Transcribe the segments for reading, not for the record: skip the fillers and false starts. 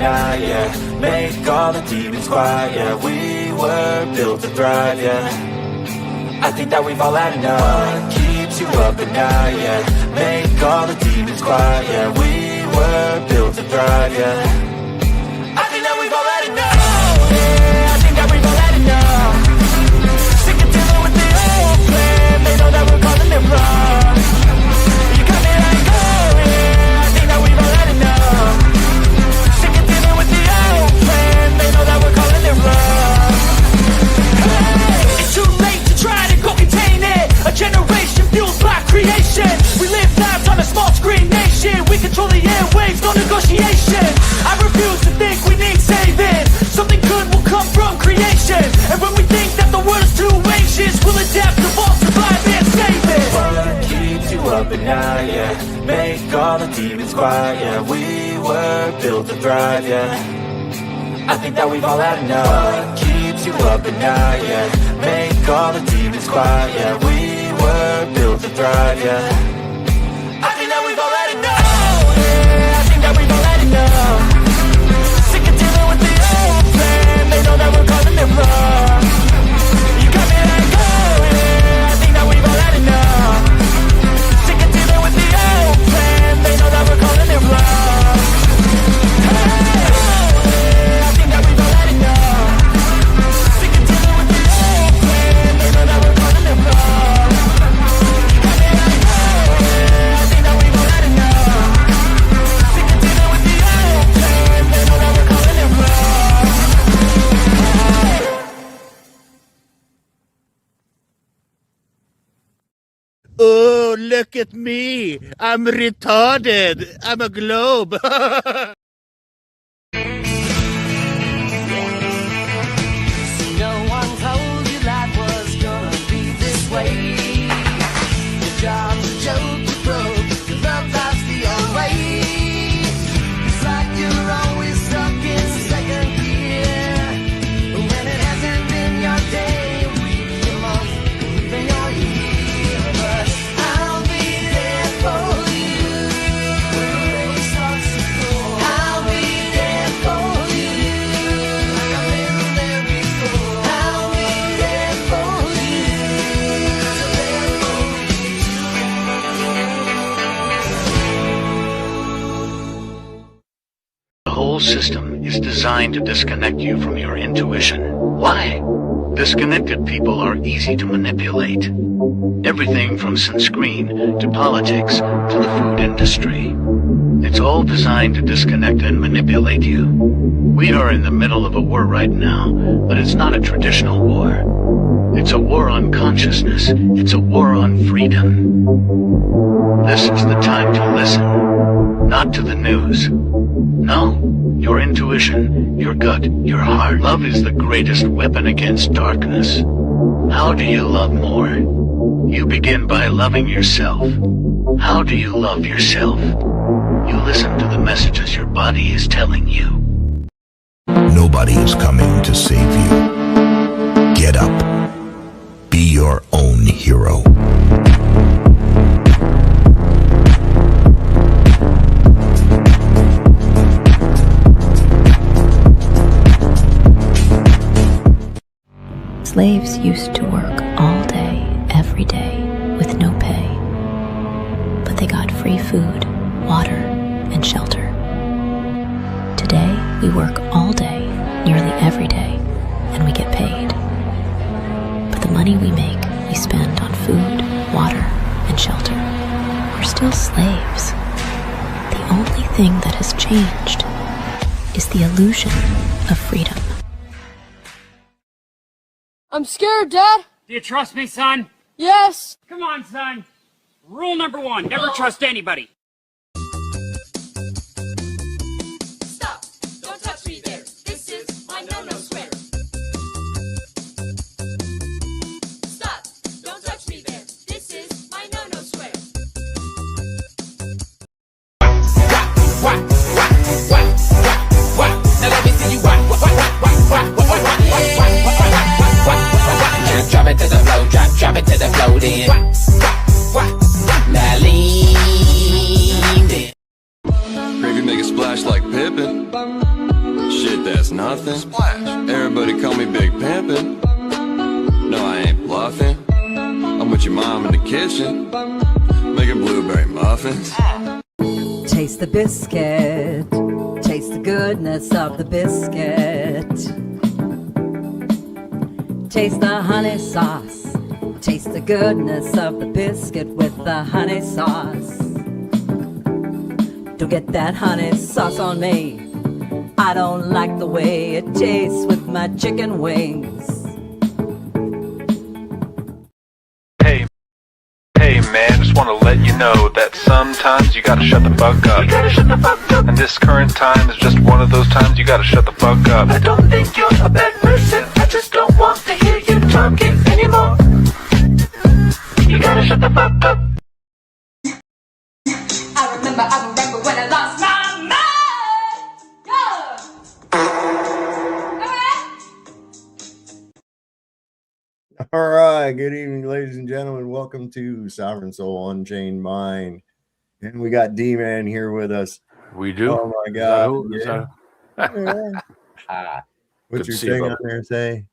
night, yeah. Make all the demons quiet, yeah. We were built to thrive, yeah. I think that we've all had enough. What keeps you up at night, yeah. Make all the demons quiet, yeah. We were built to thrive, yeah. I think that we've all had enough. Yeah, I think that we've all had enough. Sick of dealing with the old plan. They know that we're calling it wrong. You got me like, oh yeah, I think that we've all had enough. Sick of dealing with the old plan. They know that we're calling it wrong. Hey, it's too late to try to go contain it. A generation fueled by creation. We live lives on a small screen nation. We control the airwaves, no negotiation. I refuse to think we need saving. Something good will come from creation. And when we think that the world is too anxious, we'll adapt, evolve, survive and save it. What keeps you up at night, yeah. Make all the demons quiet, yeah. We were built to thrive, yeah. I think that we've all had enough. What keeps you up at night, yeah. Make all the demons quiet, yeah. We were built to thrive, yeah. I think that we've all had enough. Yeah, I think that we've all had enough. Sick of dealing with the old plan. They know that we're calling it wrong. You got me like, oh yeah, I think that we've all had enough. Sick of dealing with the old plan. They know that we're calling it wrong. Hey, oh yeah, I think that we've all had enough. Sick of dealing with the old plan. They know that we're calling it wrong. You got me like, oh yeah, I think that we've all had enough. Sick of dealing with the old plan. They know that we're calling it wrong. Oh, look at me. I'm retarded. I'm a globe. No one told you life was gonna be this way. Your job's a joke, you broke. Your love life's the old way. It's like you're always stuck in second gear. When it hasn't been your day, week, your month, even your year. But I'll be there for you when the rain starts to pour. I'll be there for you like I've never there before. I'll be there for you, so there for The whole system is designed to disconnect you from your intuition. Why? Disconnected people are easy to manipulate. Everything from sunscreen to politics to the food industry. It's all designed to disconnect and manipulate you. We are in the middle of a war right now, but it's not a traditional war. It's a war on consciousness. It's a war on freedom. This is the time to listen, not to the news. No, your intuition, your gut, your heart. Love is the greatest weapon against darkness. How do you love more? You begin by loving yourself. How do you love yourself? You listen to the messages your body is telling you. Nobody is coming to save you. Get up. Be your own hero. Slaves used to work all day, every day, with no pay. But they got free food, water, and shelter. Today, we work all day, nearly every day, and we get paid. But the money we make, we spend on food, water, and shelter. We're still slaves. The only thing that has changed is the illusion of freedom. I'm scared, Dad. Do you trust me, son? Yes. Come on, son. Rule number 1, never trust anybody. Stop! Don't touch me there. This is my no-no square. Stop! Don't touch me there. This is my no-no square. Now let me see you drop it to the flow, drop it to the flow then. Now lean nothing. Everybody call me Big Pimpin'. No, I ain't bluffing. I'm with your mom in the kitchen, making blueberry muffins. Taste the biscuit. Taste the goodness of the biscuit. Taste the honey sauce. Taste the goodness of the biscuit with the honey sauce. Don't get that honey sauce on me. I don't like the way it tastes with my chicken wings. Hey man, just wanna let you know that sometimes you gotta shut the fuck up. You gotta shut the fuck up. And this current time is just one of those times you gotta shut the fuck up. I don't think you're a bad person. I just don't want to hear you talking anymore. You gotta shut the fuck up. I remember when I lost my mind. All right, good evening, ladies and gentlemen. Welcome to Sovereign Soul Unchained Mind. And we got D-Man here with us. We do. Oh my God. What's Good your to see you, thing on brother. there say?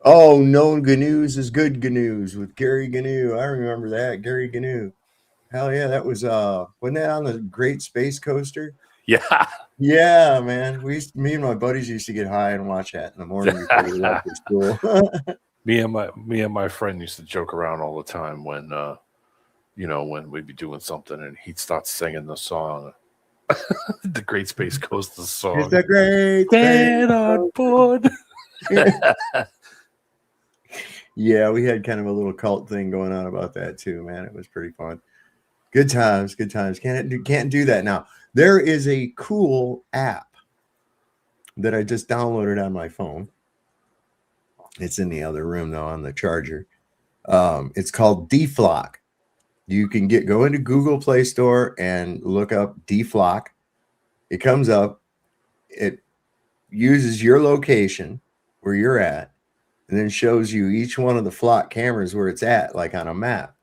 Oh, no GNUs is good GNUs with Gary GNU. I remember that, Gary GNU. Hell yeah, that was wasn't that on the Great Space Coaster? Yeah. Yeah, man. Me and my buddies used to get high and watch that in the morning before we left for school. Me and my friend used to joke around all the time when when we'd be doing something and he'd start singing the song. The Great Space Coaster song. It's a great Get on board. Yeah, we had kind of a little cult thing going on about that too, man. It was pretty fun. Good times, good times. Can't do that now. There is a cool app that I just downloaded on my phone. It's in the other room though, on the charger. It's called DFlock. You can go into Google Play Store and look up DFlock. It comes up. It uses your location where you're at, and then shows you each one of the flock cameras where it's at, like on a map.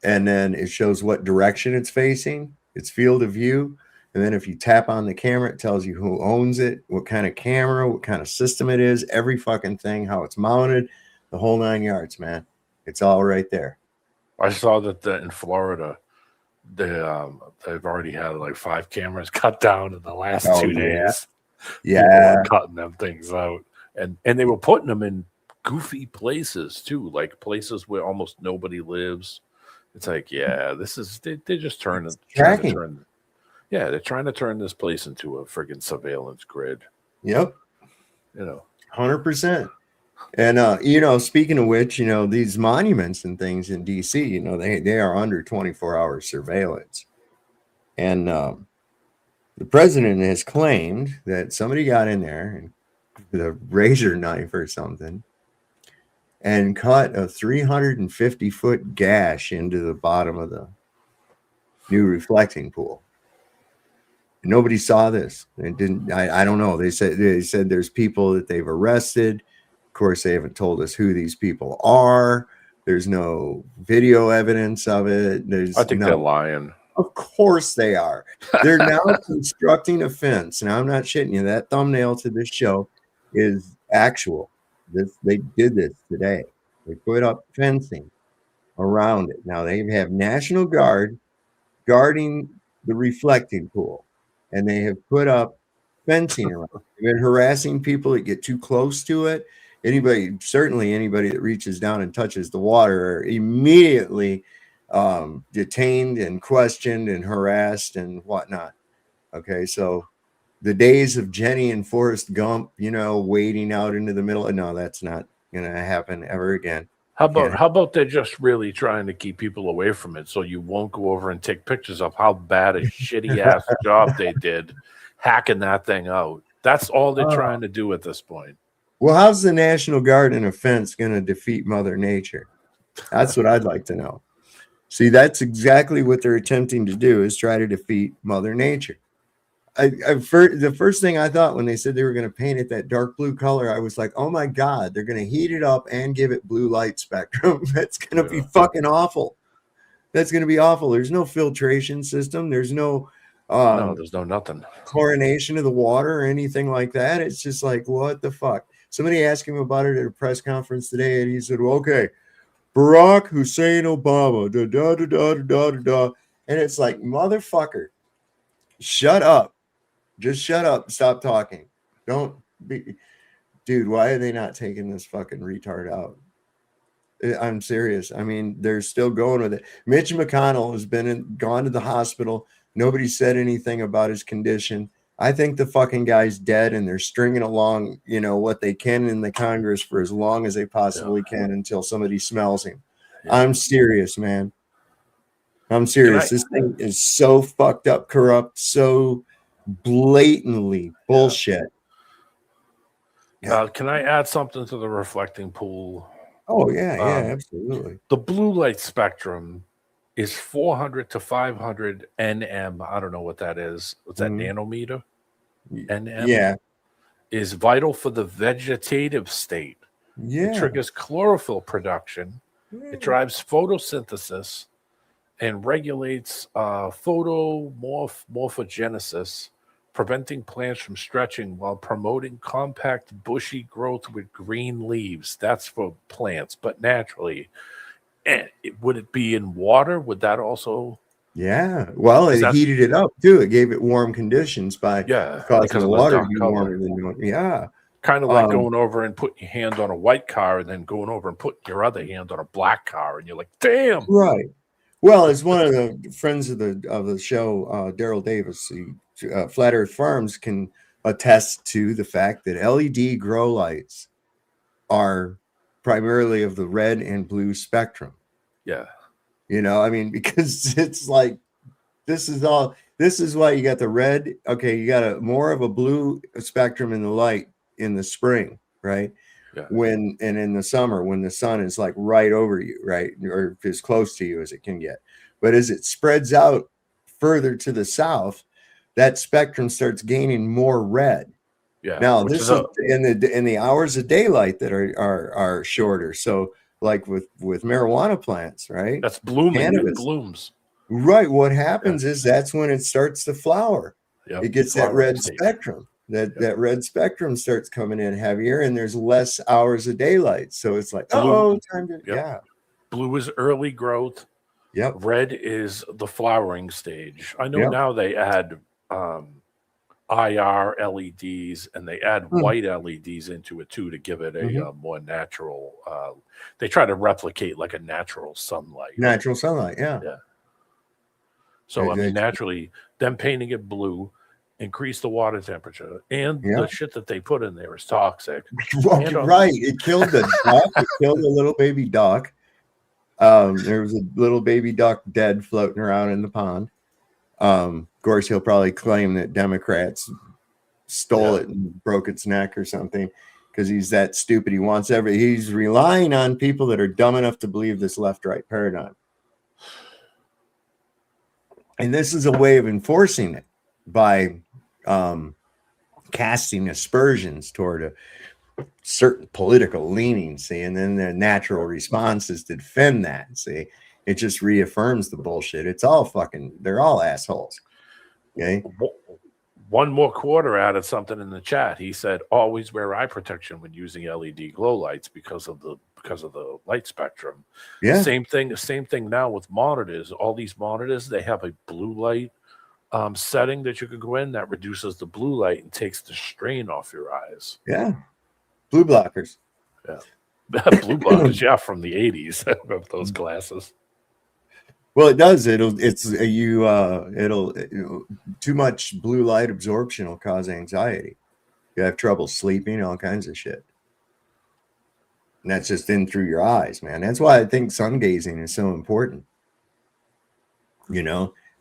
And then it shows what direction it's facing, its field of view. And then if you tap on the camera, it tells you who owns it, what kind of camera, what kind of system it is, every fucking thing, how it's mounted, the whole 9 yards, man. It's all right there. I saw that in Florida, they've already had like 5 cameras cut down in the last 2 days. Yeah. People are cutting them things out. And they were putting them in goofy places too, like places where almost nobody lives. It's like, yeah, this is they're just trying to turn this place into a friggin' surveillance grid. Yep. 100%. And speaking of which, these monuments and things in DC, they are under 24-hour surveillance. And the president has claimed that somebody got in there and with a razor knife or something and cut a 350-foot gash into the bottom of the new reflecting pool. And nobody saw this. It didn't. I don't know. They said there's people that they've arrested. Of course, they haven't told us who these people are. There's no video evidence of it. I think they're lying. Of course they are. They're now constructing a fence. Now, I'm not shitting you. That thumbnail to this show is actual. They did this today. They put up fencing around it. Now, they have National Guard guarding the reflecting pool, and they have put up fencing around it. They've been harassing people that get too close to it. Certainly anybody that reaches down and touches the water are immediately detained and questioned and harassed and whatnot. Okay, so the days of Jenny and Forrest Gump, wading out into the middle, no, that's not going to happen ever again. How about they're just really trying to keep people away from it so you won't go over and take pictures of how bad a shitty ass job they did hacking that thing out. That's all they're trying to do at this point. Well, how's the National Guard in a fence going to defeat Mother Nature? That's what I'd like to know. See, that's exactly what they're attempting to do, is try to defeat Mother Nature. The first thing I thought when they said they were going to paint it that dark blue color, I was like, oh my God, they're going to heat it up and give it blue light spectrum. That's going to be fucking awful. That's going to be awful. There's no filtration system. There's no No, there's no nothing. Chlorination of the water or anything like that. It's just like, what the fuck? Somebody asked him about it at a press conference today, and he said, well, okay, Barack Hussein Obama, da da da da da da da. And it's like, motherfucker, shut up. Just shut up. Stop talking. Don't be, dude. Why are they not taking this fucking retard out? I'm serious. I mean, they're still going with it. Mitch McConnell has gone to the hospital. Nobody said anything about his condition. I think the fucking guy's dead, and they're stringing along, what they can in the Congress for as long as they possibly can until somebody smells him. Yeah. I'm serious, man. I'm serious. This thing is so fucked up, corrupt, so blatantly bullshit. Can I add something to the reflecting pool? Oh, yeah, absolutely. The blue light spectrum is 400 to 500 nm. I don't know what that is. What's that, nanometer? Nm? Yeah. Is vital for the vegetative state. Yeah. It triggers chlorophyll production. It drives photosynthesis and regulates photomorphogenesis, preventing plants from stretching while promoting compact, bushy growth with green leaves. That's for plants, but naturally. And would it be in water? Would that also? Yeah. Well, it heated it up too. It gave it warm conditions by causing the water to be warmer than normal. Yeah. Kind of like going over and putting your hand on a white car and then going over and putting your other hand on a black car, and you're like, damn. Right. Well, as one of the friends of the show, Daryl Davis, Flat Earth Farms, can attest to the fact that LED grow lights are primarily of the red and blue spectrum. Yeah. I mean, because it's like, this is why you got the red. Okay. You got more of a blue spectrum in the light in the spring, right? Yeah. And in the summer, when the sun is like right over you, right? Or as close to you as it can get. But as it spreads out further to the south, that spectrum starts gaining more red. Yeah. Now this is in the hours of daylight that are shorter. So like with marijuana plants, right? That's blooming. Cannabis. It blooms. Right. What happens is that's when it starts to flower. Yep. It gets that red spectrum. That red spectrum starts coming in heavier, and there's less hours of daylight. So it's like, time to Blue is early growth. Yep. Red is the flowering stage. I know now they add IR LEDs, and they add white LEDs into it too to give it a more natural. They try to replicate like a natural sunlight. Natural sunlight, yeah. So I mean, naturally, them painting it blue increase the water temperature, and the shit that they put in there is toxic. Right. It killed the duck. It killed a little baby duck. There was a little baby duck dead floating around in the pond. Of course, he'll probably claim that Democrats stole it and broke its neck or something because he's that stupid. He's relying on people that are dumb enough to believe this left-right paradigm. And this is a way of enforcing it by casting aspersions toward a certain political leaning, see, and then the natural response is to defend that, see. It just reaffirms the bullshit. It's all they're all assholes. Okay. One more quarter added something in the chat. He said, always wear eye protection when using LED glow lights because of the light spectrum. Yeah. Same thing now with monitors. All these monitors, they have a blue light setting that you can go in that reduces the blue light and takes the strain off your eyes. Yeah. Blue blockers. Yeah. Blue blockers, from the 80s. I remember those glasses. Well, it does. It'll too much blue light absorption will cause anxiety. You have trouble sleeping, all kinds of shit. And that's just in through your eyes, man. That's why I think sun gazing is so important.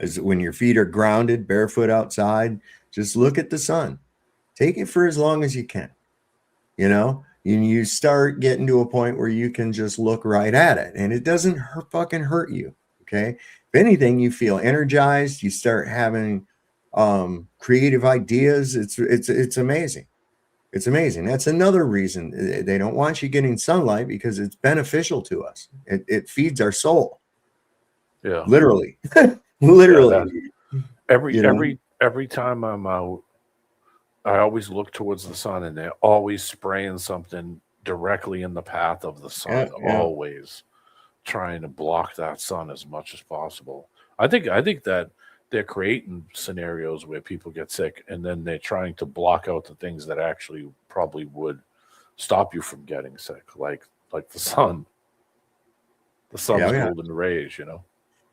As when your feet are grounded, barefoot outside, just look at the sun. Take it for as long as you can. You start getting to a point where you can just look right at it, and it doesn't fucking hurt you. Okay. If anything, you feel energized. You start having creative ideas. It's amazing. It's amazing. That's another reason they don't want you getting sunlight, because it's beneficial to us. It feeds our soul. Yeah. Literally. Literally. Every time I'm out, I always look towards the sun, and they're always spraying something directly in the path of the sun. Yeah. Always trying to block that sun as much as possible. I think that they're creating scenarios where people get sick, and then they're trying to block out the things that actually probably would stop you from getting sick, like the sun. The sun's golden rays,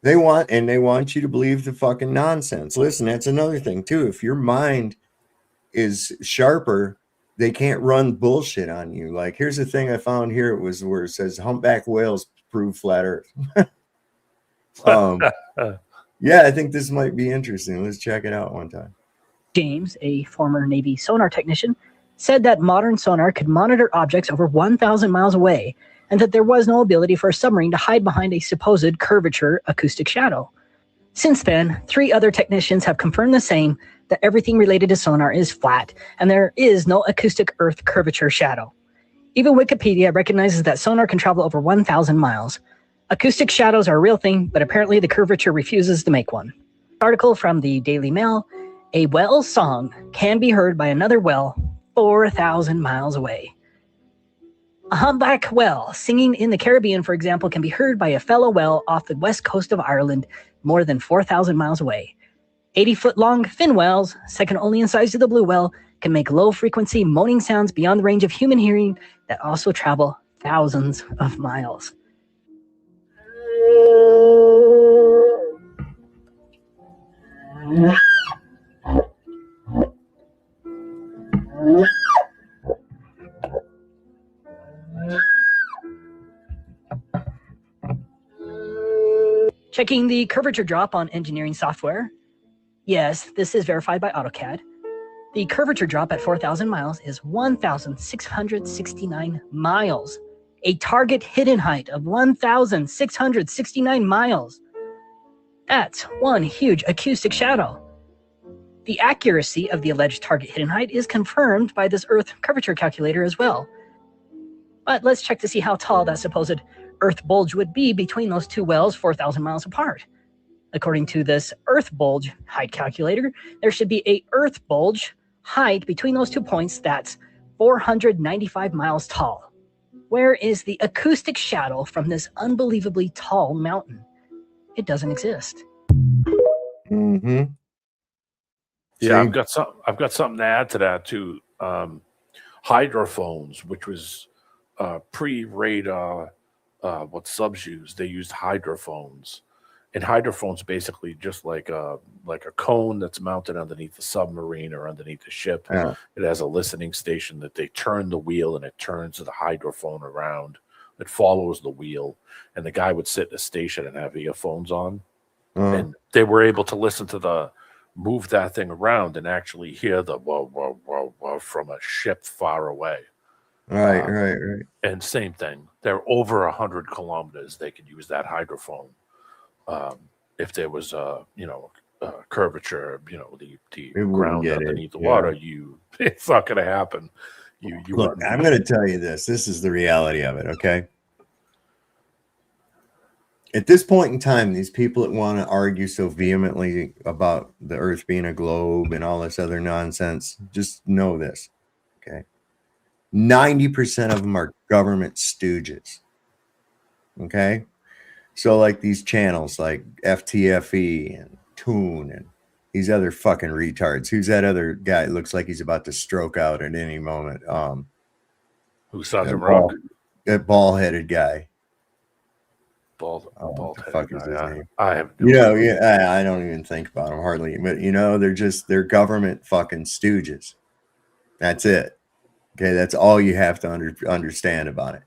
They want you to believe the fucking nonsense. Listen, that's another thing too. If your mind is sharper, they can't run bullshit on you. Like, here's the thing I found here. It was where it says humpback whales prove flat Earth. Yeah, I think this might be interesting. Let's check it out one time. James, a former Navy sonar technician, said that modern sonar could monitor objects over 1,000 miles away, and that there was no ability for a submarine to hide behind a supposed curvature acoustic shadow. Since then, 3 other technicians have confirmed the same, that everything related to sonar is flat, and there is no acoustic Earth curvature shadow. Even Wikipedia recognizes that sonar can travel over 1,000 miles. Acoustic shadows are a real thing, but apparently the curvature refuses to make one. Article from the Daily Mail: a whale's song can be heard by another whale 4,000 miles away. A humpback whale singing in the Caribbean, for example, can be heard by a fellow whale off the west coast of Ireland more than 4,000 miles away. 80-foot-long fin whales, second only in size to the blue whale, can make low-frequency moaning sounds beyond the range of human hearing that also travel thousands of miles. Checking the curvature drop on engineering software. Yes, this is verified by AutoCAD. The curvature drop at 4,000 miles is 1,669 miles. A target hidden height of 1,669 miles. That's one huge acoustic shadow. The accuracy of the alleged target hidden height is confirmed by this Earth curvature calculator as well. But let's check to see how tall that supposed Earth bulge would be between those 2 wells 4,000 miles apart. According to this Earth bulge height calculator, there should be a Earth bulge height between those 2 points that's 495 miles tall. Where is the acoustic shadow from this unbelievably tall mountain? It doesn't exist. Mm-hmm. Yeah, I've got something to add to that too. Hydrophones, which was pre-radar, what subs used. They used hydrophones, and hydrophones basically just like a cone that's mounted underneath the submarine or underneath the ship. Yeah. It has a listening station that they turn the wheel, and it turns the hydrophone around. It follows the wheel, and the guy would sit in a station and have earphones on, and they were able to listen to move that thing around and actually hear the whoa, whoa, whoa, whoa from a ship far away. Right. And same thing. They're over 100 kilometers. They could use that hydrophone. If there was curvature, the ground underneath the water, it's not going to happen. Look, I'm going to tell you this. This is the reality of it, okay? At this point in time, these people that want to argue so vehemently about the Earth being a globe and all this other nonsense, just know this, okay? 90% of them are government stooges, okay? So like these channels like FTFE and Toon and these other fucking retards. Who's that other guy? It looks like he's about to stroke out at any moment. Who's Sergeant Rock? That bald-headed guy. Bald-headed is his name? I have I don't even think about them hardly. But they're government fucking stooges. That's it. Okay, that's all you have to understand about it.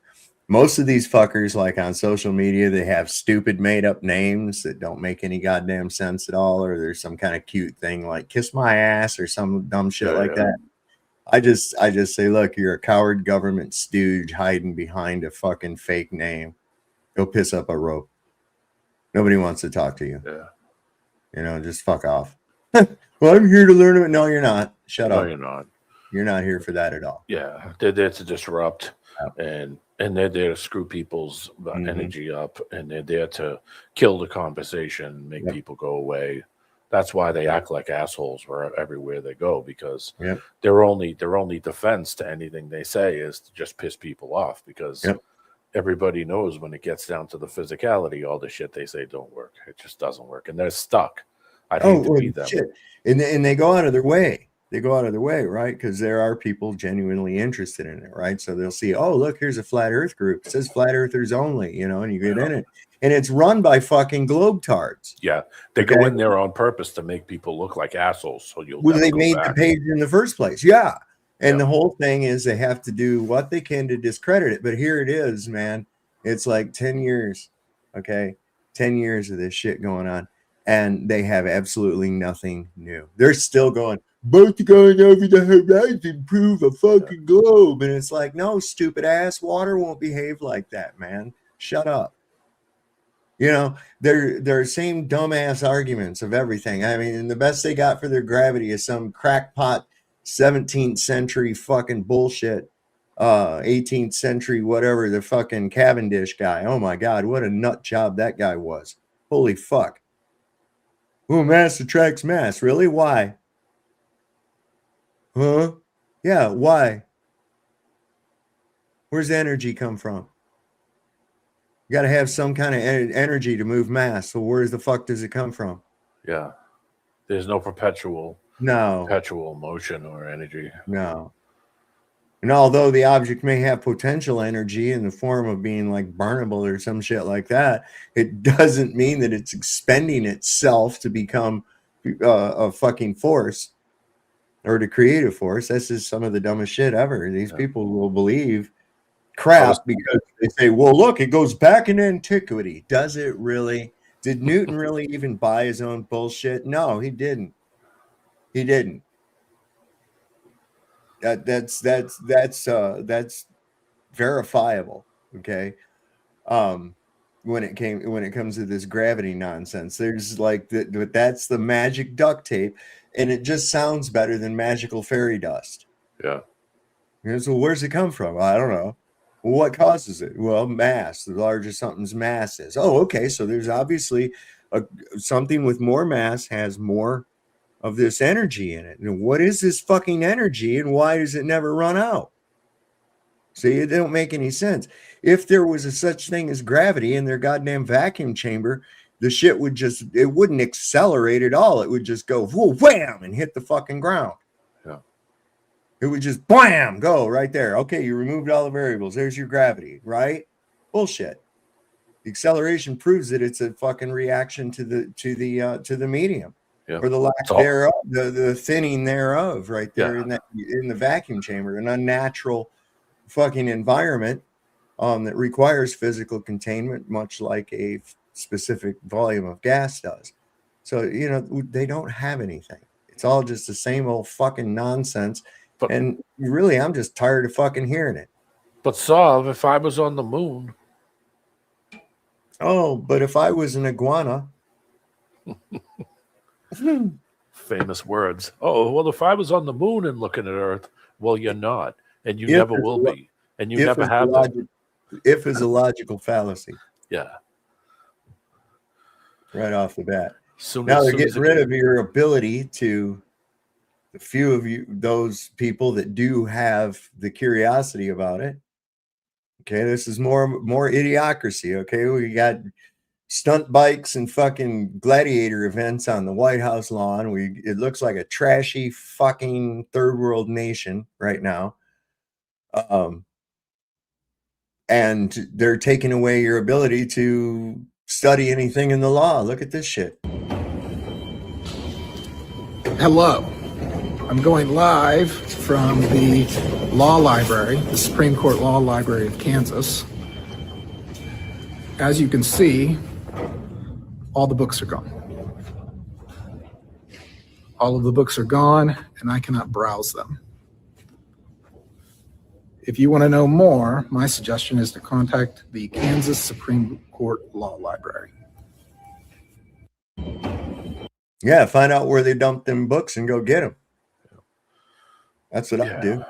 Most of these fuckers, like on social media, they have stupid made-up names that don't make any goddamn sense at all, or there's some kind of cute thing like "kiss my ass" or some dumb shit that. I just say, look, you're a coward government stooge hiding behind a fucking fake name. Go piss up a rope. Nobody wants to talk to you. Yeah. Just fuck off. Well, I'm here to learn it. No, you're not. Shut up. No, you're not. You're not here for that at all. Yeah, they're there to disrupt, and they're there to screw people's energy up, and they're there to kill the conversation, make people go away. That's why they act like assholes everywhere they go, because Yep. their only defense to anything they say is to just piss people off, because everybody knows when it gets down to the physicality, all the shit they say don't work. It just doesn't work, and they're stuck. I'd hate to be them. Shit. And they go out of their way. They go out of their way, right? Because there are people genuinely interested in it, right? So they'll see, oh, look, here's a flat Earth group. It says flat Earthers only, you know, and you get in it. And it's run by fucking globetards. Yeah, they go in there on purpose to make people look like assholes. So you'll. Well, they made the page in the first place. Yeah. And the whole thing is they have to do what they can to discredit it. But here it is, man. It's like 10 years. Okay. 10 years of this shit going on. And they have absolutely nothing new. They're still going, both going over the horizon, prove a fucking globe. And it's like, no, stupid ass, water won't behave like that, man. Shut up. You know, they're same dumbass arguments of everything. I mean, and the best they got for their gravity is some crackpot 17th century fucking bullshit. 18th century, whatever, the fucking Cavendish guy. Oh my God, what a nut job that guy was. Holy fuck. Oh, mass attracts mass. Really? Why? Huh? Yeah, why? Where's the energy come from? You got to have some kind of energy to move mass. So where the fuck does it come from? Yeah. There's no perpetual motion or energy. No. And although the object may have potential energy in the form of being like burnable or some shit like that, it doesn't mean that it's expending itself to become a fucking force or to create a force. That's just some of the dumbest shit ever. These people will believe crap because they say, well, look, it goes back in antiquity. Does it really? Did Newton really even buy his own bullshit? No, he didn't. He didn't. That's verifiable. Okay. When it comes to this gravity nonsense, there's like that's the magic duct tape, and it just sounds better than magical fairy dust. Yeah. So where's it come from? I don't know. Well, what causes it? Well, mass. The larger something's mass is. Oh, okay. So there's obviously something with more mass has more of this energy in it. And what is this fucking energy, and why does it never run out? See, it don't make any sense. If there was a such thing as gravity in their goddamn vacuum chamber, the shit would it wouldn't accelerate at all. It would just go whoa, wham, and hit the fucking ground. Yeah. It would just blam, go right there. Okay, you removed all the variables. There's your gravity, right? Bullshit. The acceleration proves that it's a fucking reaction to the medium. Yeah. Or the lack thereof, the thinning thereof, right there in the vacuum chamber, an unnatural fucking environment that requires physical containment, much like a specific volume of gas does. So, you know, they don't have anything. It's all just the same old fucking nonsense. And really, I'm just tired of fucking hearing it. But Sav, if I was on the moon. Oh, but if I was an iguana. Famous words. Oh, well, if I was on the moon and looking at Earth, well, you're not, and you never will be, and you never have been. If is a logical fallacy. Yeah. Right off the bat. Now they're getting rid of your ability to, the few of you, those people that do have the curiosity about it. Okay, this is more idiocracy. Okay, we got stunt bikes and fucking gladiator events on the White House lawn. It looks like a trashy fucking third world nation right now. And they're taking away your ability to study anything in the law. Look at this shit. Hello. I'm going live from the Law Library, the Supreme Court Law Library of Kansas. As you can see, all the books are gone. All of the books are gone, and I cannot browse them. If you want to know more, my suggestion is to contact the Kansas Supreme Court Law Library. Yeah, find out where they dumped them books and go get them. That's what I do.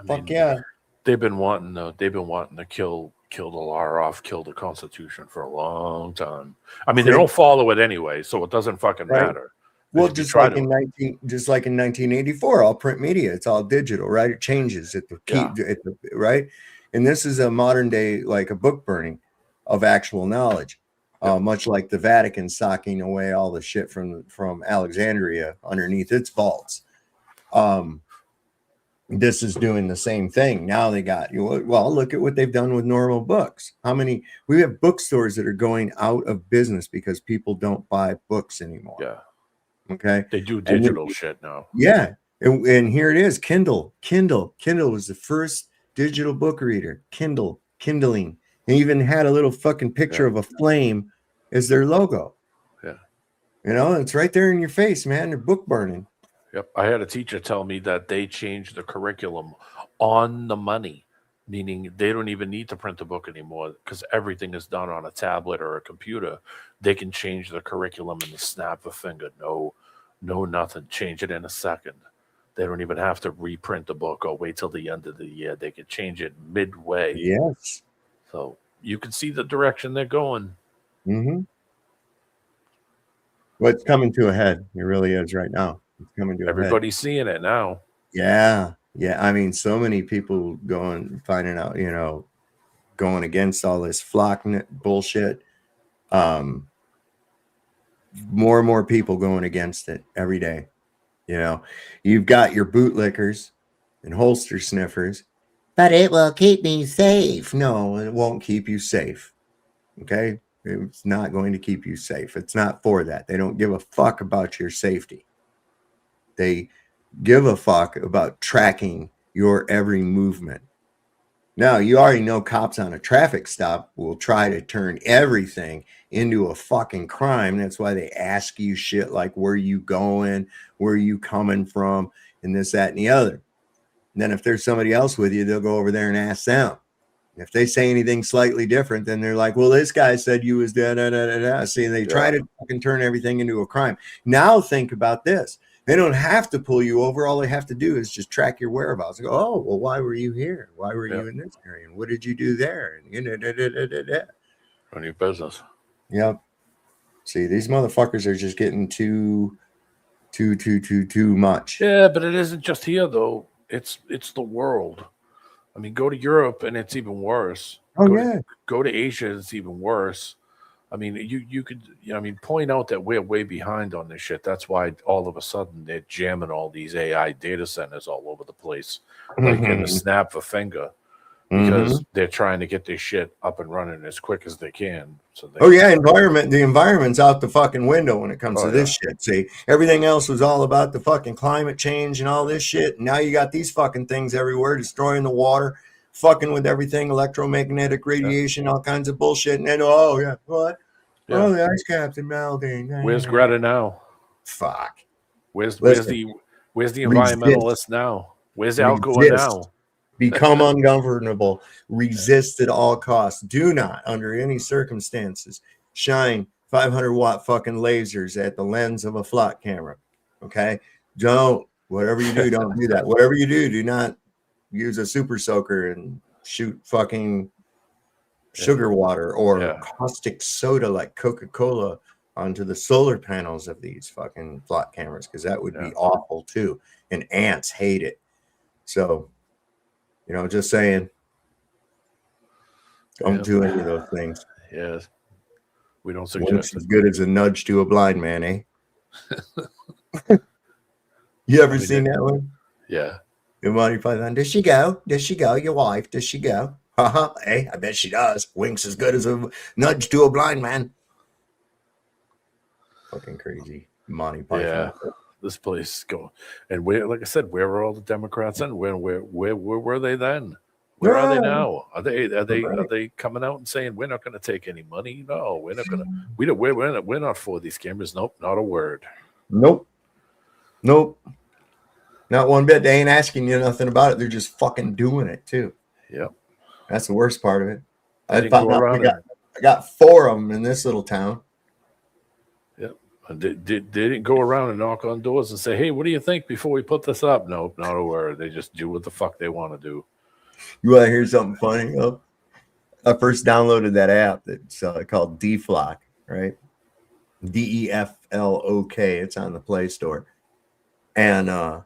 Fuck yeah. They've been wanting to kill the law off, kill the Constitution for a long time. I mean, they don't follow it anyway, so it doesn't fucking matter. Well, If you try to, just like in 1984, all print media, it's all digital, right? It changes at the key, right? And this is a modern day, like a book burning of actual knowledge, much like the Vatican socking away all the shit from Alexandria underneath its vaults. This is doing the same thing. Now they got well, look at what they've done with normal books. How many we have bookstores that are going out of business because people don't buy books anymore. Yeah. Okay. They do digital shit now. Yeah. And here it is. Kindle was the first digital book reader. Kindling. And even had a little fucking picture of a flame as their logo. Yeah. You know, it's right there in your face, man. They're book burning. Yep. I had a teacher tell me that they changed the curriculum on the money, meaning they don't even need to print the book anymore because everything is done on a tablet or a computer. They can change the curriculum in the snap of a finger. No, nothing. Change it in a second. They don't even have to reprint the book or wait till the end of the year. They can change it midway. Yes. So you can see the direction they're going. Mm-hmm. Well, it's coming to a head. It really is right now. It's coming to a head. Everybody's seeing it now. Yeah. I mean, so many people finding out, going against all this flock bullshit. More and more people going against it every day. You've got your bootlickers and holster sniffers, but it will keep me safe. No, it won't keep you safe. Okay. It's not going to keep you safe. It's not for that. They don't give a fuck about your safety. They give a fuck about tracking your every movement. Now, you already know cops on a traffic stop will try to turn everything into a fucking crime. That's why they ask you shit like, where you going, where you coming from, and this, that, and the other. And then if there's somebody else with you, they'll go over there and ask them. If they say anything slightly different, then they're like, well, this guy said you was da da da da da. See, they try to fucking turn everything into a crime. Now think about this. They don't have to pull you over. All they have to do is just track your whereabouts. And go, oh, well, why were you here? Why were you in this area? And what did you do there? And Run your business. Yep. See, these motherfuckers are just getting too much. Yeah, but it isn't just here though. It's the world. I mean, go to Europe and it's even worse. Go to Asia, it's even worse. I mean, you could, point out that we're way behind on this shit. That's why all of a sudden they're jamming all these AI data centers all over the place, like in the snap of a finger, because they're trying to get this shit up and running as quick as they can. So the environment's out the fucking window when it comes to this shit. See, everything else was all about the fucking climate change and all this shit. And now you got these fucking things everywhere, destroying the water, fucking with everything, electromagnetic radiation, all kinds of bullshit. And then, what? Yeah. Oh, the ice caps are melting. Where's Greta now? Fuck. Where's the environmentalist now? Where's Al Gore now? Become ungovernable. Resist at all costs. Do not, under any circumstances, shine 500-watt fucking lasers at the lens of a flock camera. Okay? Whatever you do, don't do that. Whatever you do not use a super soaker and shoot fucking sugar water or caustic soda like Coca-Cola onto the solar panels of these fucking flock cameras, because that would be awful too. And ants hate it. So, just saying, don't do any of those things. Yes. We don't suggest as good as a nudge to a blind man, eh? You ever seen that one? Yeah. The Monty Python. Does she go? Does she go? Your wife? Does she go? Hey, I bet she does. Winks as good as a nudge to a blind man. Fucking crazy. Monty Python. Yeah. This place go, and like I said, where were all the Democrats then? Where were they then? Where are they now? Are they coming out and saying we're not going to take any money? No, we're not going to. We're not for these cameras. Nope, not a word. Nope. Not one bit. They ain't asking you nothing about it. They're just fucking doing it too. Yep. That's the worst part of it. I got 4 of them in this little town. They didn't go around and knock on doors and say, hey, what do you think before we put this up? No, not a word. They just do what the fuck they want to do. You want to hear something funny? I first downloaded that app that's called D-Flock, right? DEFLOK. It's on the Play Store. And I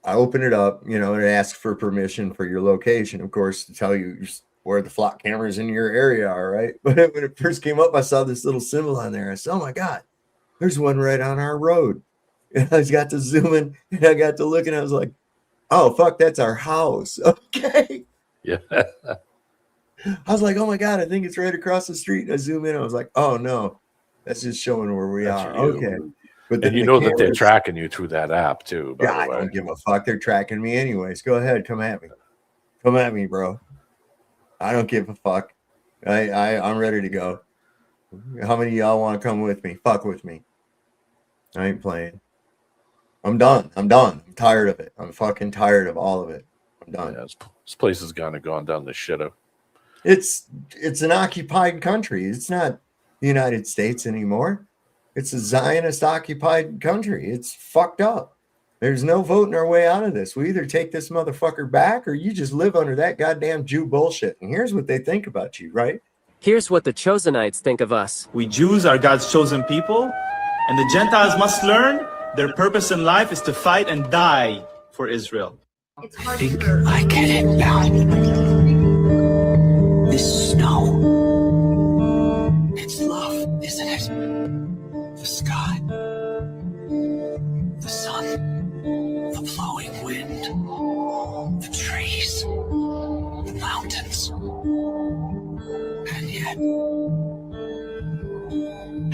open it up, you know, and it asks for permission for your location, of course, to tell you where the flock cameras in your area are, right? But when it first came up, I saw this little symbol on there. I said, oh my God, there's one right on our road. And I got to zoom in and I got to look and I was like, oh, fuck, that's our house. Okay. Yeah. I was like, oh my God, I think it's right across the street. And I zoom in. I was like, oh no, that's just showing where we are. Okay. But and you know that they're tracking you through that app too. Yeah, I don't give a fuck. They're tracking me anyways. Go ahead. Come at me. Come at me, bro. I don't give a fuck. I'm ready to go. How many of y'all want to come with me? Fuck with me. I ain't playing. I'm done. I'm tired of it. I'm fucking tired of all of it. I'm done. Yeah, this place has gone down the shitter. It's an occupied country. It's not the United States anymore. It's a Zionist occupied country. It's fucked up. There's no voting our way out of this. We either take this motherfucker back or you just live under that goddamn Jew bullshit. And here's what they think about you, right? Here's what the Chosenites think of us. We Jews are God's chosen people, and the Gentiles must learn their purpose in life is to fight and die for Israel. I think I get it now. This snow. It's love, isn't it? The sky. The sun. The flowing wind. The trees. The mountains. And yet,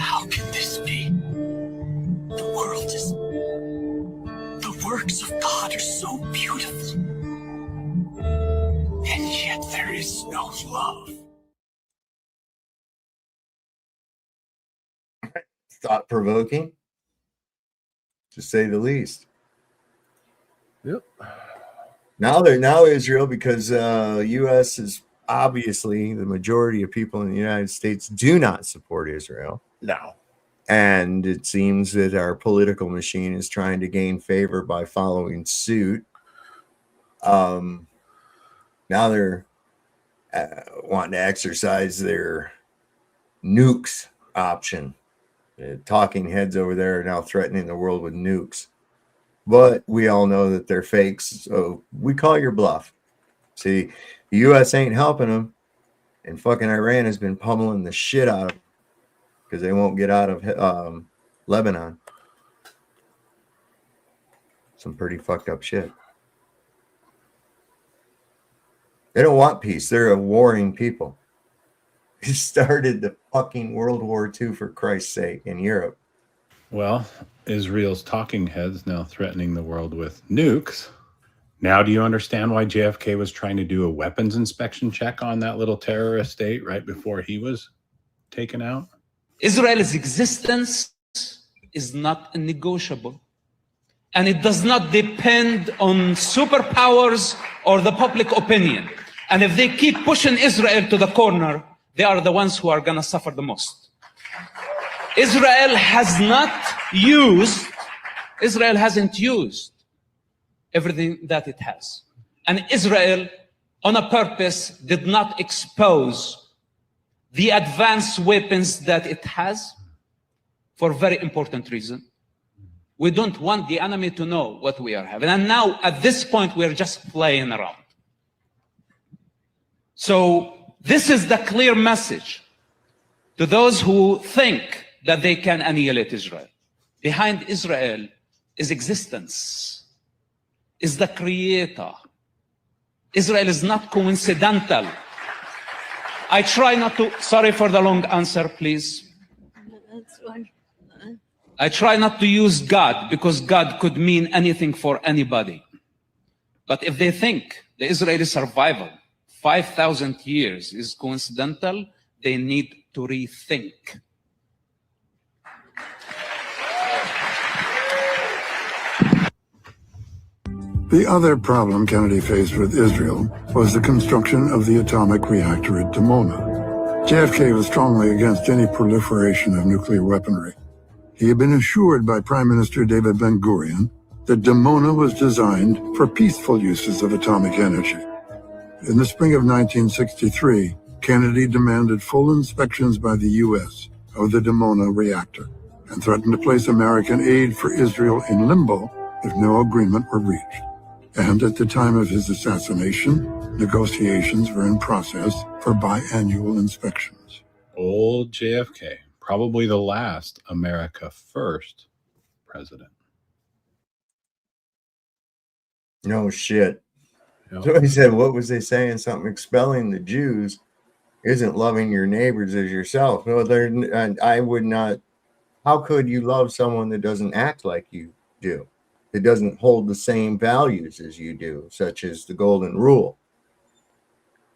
how can this be? The world is... The works of God are so beautiful. And yet there is no love. Thought-provoking, to say the least. Yep. Now Israel, because U.S. is obviously the majority of people in the United States do not support Israel. No. And it seems that our political machine is trying to gain favor by following suit. Now they're wanting to exercise their nukes option. The talking heads over there are now threatening the world with nukes. But we all know that they're fakes, so we call your bluff. See, the U.S. ain't helping them, and fucking Iran has been pummeling the shit out of them because they won't get out of Lebanon. Some pretty fucked up shit. They don't want peace. They're a warring people. They started the fucking World War II, for Christ's sake, in Europe. Well, Israel's talking heads now threatening the world with nukes. Now do you understand why JFK was trying to do a weapons inspection check on that little terrorist state right before he was taken out? Israel's existence is not negotiable. And it does not depend on superpowers or the public opinion. And if they keep pushing Israel to the corner, they are the ones who are going to suffer the most. Israel hasn't used everything that it has. And Israel, on a purpose, did not expose the advanced weapons that it has for a very important reason. We don't want the enemy to know what we are having. And now, at this point, we're just playing around. So this is the clear message to those who think that they can annihilate Israel. Behind Israel is existence, is the creator. Israel is not coincidental. I try not to, sorry for the long answer, please. That's fine. I try not to use God because God could mean anything for anybody. But if they think the Israeli survival, 5,000 years is coincidental, they need to rethink. The other problem Kennedy faced with Israel was the construction of the atomic reactor at Dimona. JFK was strongly against any proliferation of nuclear weaponry. He had been assured by Prime Minister David Ben-Gurion that Dimona was designed for peaceful uses of atomic energy. In the spring of 1963, Kennedy demanded full inspections by the U.S. of the Dimona reactor and threatened to place American aid for Israel in limbo if no agreement were reached. And at the time of his assassination, negotiations were in process for biannual inspections. Old JFK, probably the last America First president. No shit. Yep. So he said, what was they saying? Something expelling the Jews isn't loving your neighbors as yourself. No, and I would not. How could you love someone that doesn't act like you do? That doesn't hold the same values as you do, such as the golden rule.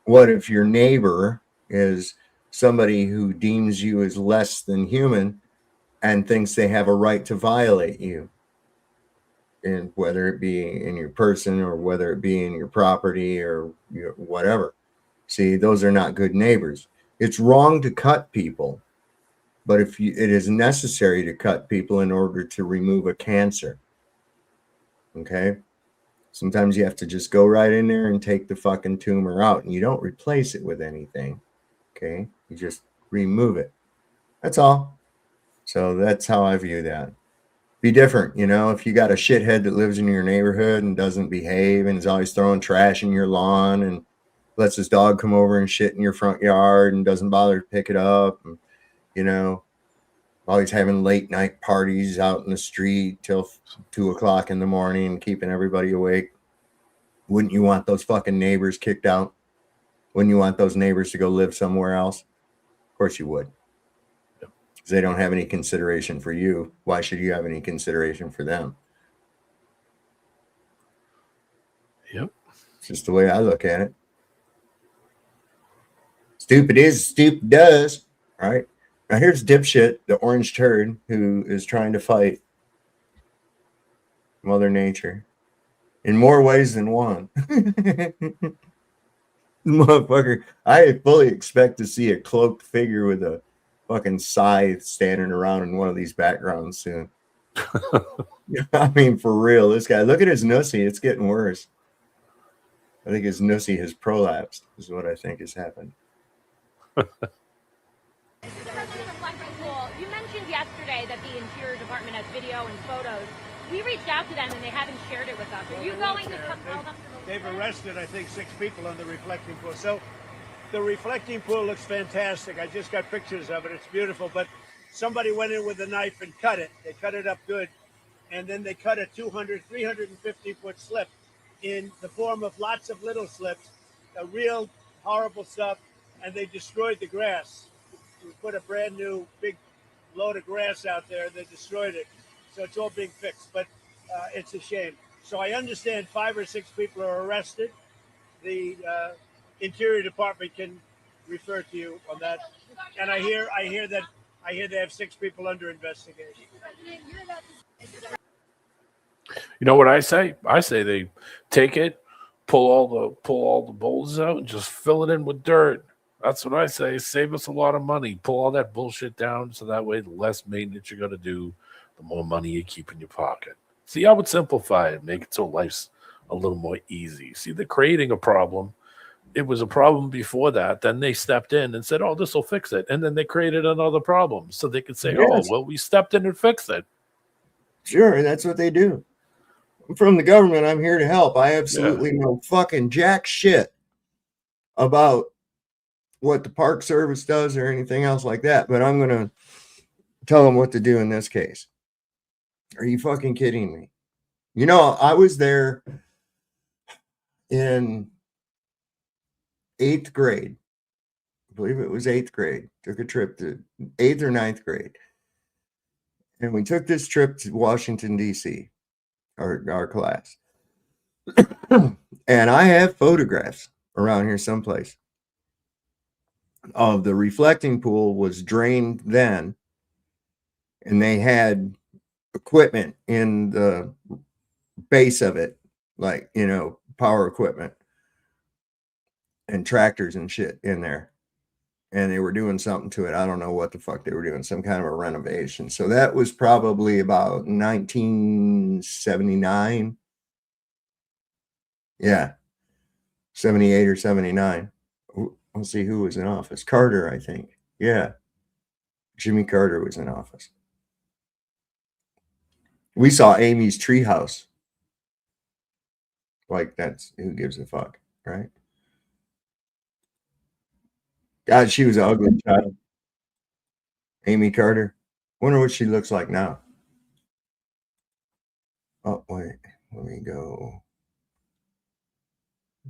What if your neighbor is somebody who deems you as less than human and thinks they have a right to violate you? And whether it be in your person or whether it be in your property or whatever. See, those are not good neighbors. It's wrong to cut people, but it is necessary to cut people in order to remove a cancer. Okay? Sometimes you have to just go right in there and take the fucking tumor out, and you don't replace it with anything. Okay? You just remove it. That's all. So that's how I view that. Be different, if you got a shithead that lives in your neighborhood and doesn't behave and is always throwing trash in your lawn and lets his dog come over and shit in your front yard and doesn't bother to pick it up, and, always having late night parties out in the street till 2 o'clock in the morning, keeping everybody awake. Wouldn't you want those fucking neighbors kicked out? Wouldn't you want those neighbors to go live somewhere else? Of course you would. They don't have any consideration for you. Why should you have any consideration for them? Yep. It's just the way I look at it. Stupid is, stupid does. Right? Now here's dipshit, the orange turd, who is trying to fight Mother Nature in more ways than one. Motherfucker, I fully expect to see a cloaked figure with a fucking scythe standing around in one of these backgrounds soon. I mean, for real, this guy, look at his nussy. It's getting worse. I think his nussy has prolapsed, is what I think has happened. You mentioned yesterday that the Interior Department has video and photos. We reached out to them and they haven't shared it with us. Are you going to compel them to? They've arrested, I think, 6 people on the reflecting pool. So the reflecting pool looks fantastic. I just got pictures of it. It's beautiful. But somebody went in with a knife and cut it. They cut it up good. And then they cut a 350-foot slip in the form of lots of little slips, a real horrible stuff. And they destroyed the grass. We put a brand new big load of grass out there. They destroyed it. So it's all being fixed. But it's a shame. So I understand 5 or 6 people are arrested. The Interior Department can refer to you on that. And I hear they have 6 people under investigation. You know what I say? I say they take it, pull all the boulders out, and just fill it in with dirt. That's what I say. Save us a lot of money. Pull all that bullshit down, so that way the less maintenance you're gonna do, the more money you keep in your pocket. See, I would simplify it, make it so life's a little more easy. See, they're creating a problem. It was a problem before that. Then they stepped in and said, oh, this will fix it. And then they created another problem. So they could say, oh, well, we stepped in and fixed it. Sure, that's what they do. I'm from the government. I'm here to help. I absolutely know fucking jack shit about what the Park Service does or anything else like that. But I'm going to tell them what to do in this case. Are you fucking kidding me? I was there in 8th grade. I believe it was 8th grade. Took a trip to 8th or 9th grade. And we took this trip to Washington, D.C., our class. And I have photographs around here someplace of the reflecting pool was drained then. And they had equipment in the base of it, like, power equipment and tractors and shit in there. And they were doing something to it. I don't know what the fuck they were doing, some kind of a renovation. So that was probably about 1979. Yeah. 78 or 79. Let's see who was in office. Carter, I think. Yeah. Jimmy Carter was in office. We saw Amy's treehouse. Like, that's who gives a fuck, right? God, she was an ugly child. Amy Carter. Wonder what she looks like now. Oh, wait. Let me go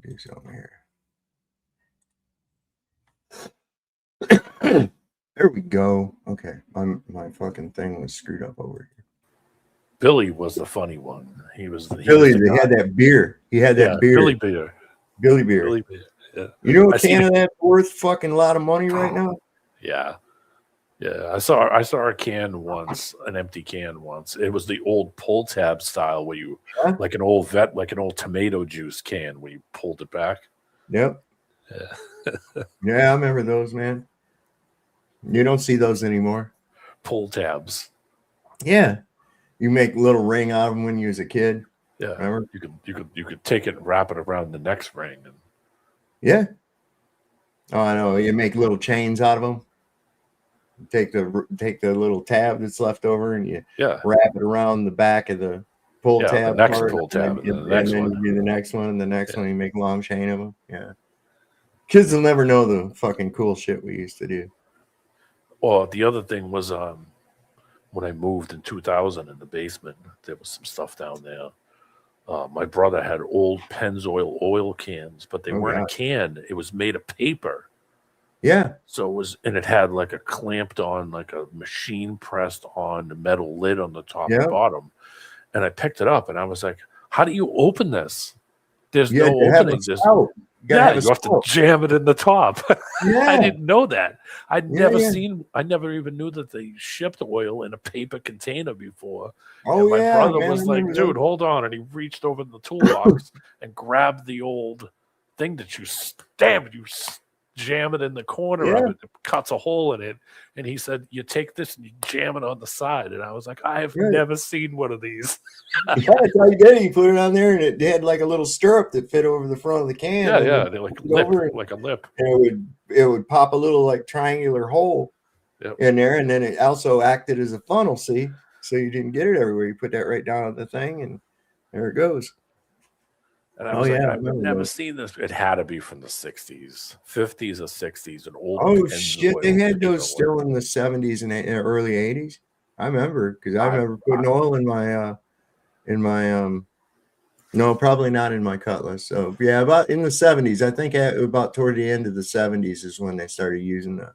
do something here. There we go. Okay. My fucking thing was screwed up over here. Billy was the funny one. He was the He had that beer. He had that beer. Billy Beer. Billy Beer. Billy Beer. Yeah. You know a can of that worth fucking a lot of money right now? Yeah. Yeah. I saw a can once, an empty can once. It was the old pull tab style where you like an old tomato juice can where you pulled it back. Yep. Yeah. Yeah, I remember those, man. You don't see those anymore. Pull tabs. Yeah. You make a little ring out of them when you was a kid. Yeah. Remember? You could take it and wrap it around the next ring. And yeah. Oh, I know. You make little chains out of them. Take the little tab that's left over and you wrap it around the back of the pull tab. The next part, pull tab. And then you do the next one and the next one. You make a long chain of them. Yeah. Kids will never know the fucking cool shit we used to do. Well, the other thing was when I moved in 2000 in the basement, there was some stuff down there. My brother had old Pennzoil oil cans, but they weren't a can. It was made of paper. Yeah. So it had like a clamped on, like a machine pressed on metal lid on the top and bottom. And I picked it up and I was like, how do you open this? There's no opening. You have to jam it in the top. I didn't know that. I never even knew that they shipped oil in a paper container before. Oh, and my brother man, was like, dude, hold on. And he reached over in the toolbox and grabbed the old thing that you jam it in the corner of it. It cuts a hole in it. And he said, you take this and you jam it on the side. And I was like, I have never seen one of these. That's how you did it. You put it on there and it had like a little stirrup that fit over the front of the can. Yeah. They're like a lip. And it would pop a little like triangular hole in there. And then it also acted as a funnel, see? So you didn't get it everywhere. You put that right down on the thing and there it goes. And I was like, I've never seen this. It had to be from the 60s, 50s or 60s. An old. Oh, shit. They had those still in the 70s and early 80s. I remember because I remember putting oil in my, no, probably not in my Cutlass. So, yeah, about in the 70s. I think about toward the end of the 70s is when they started using the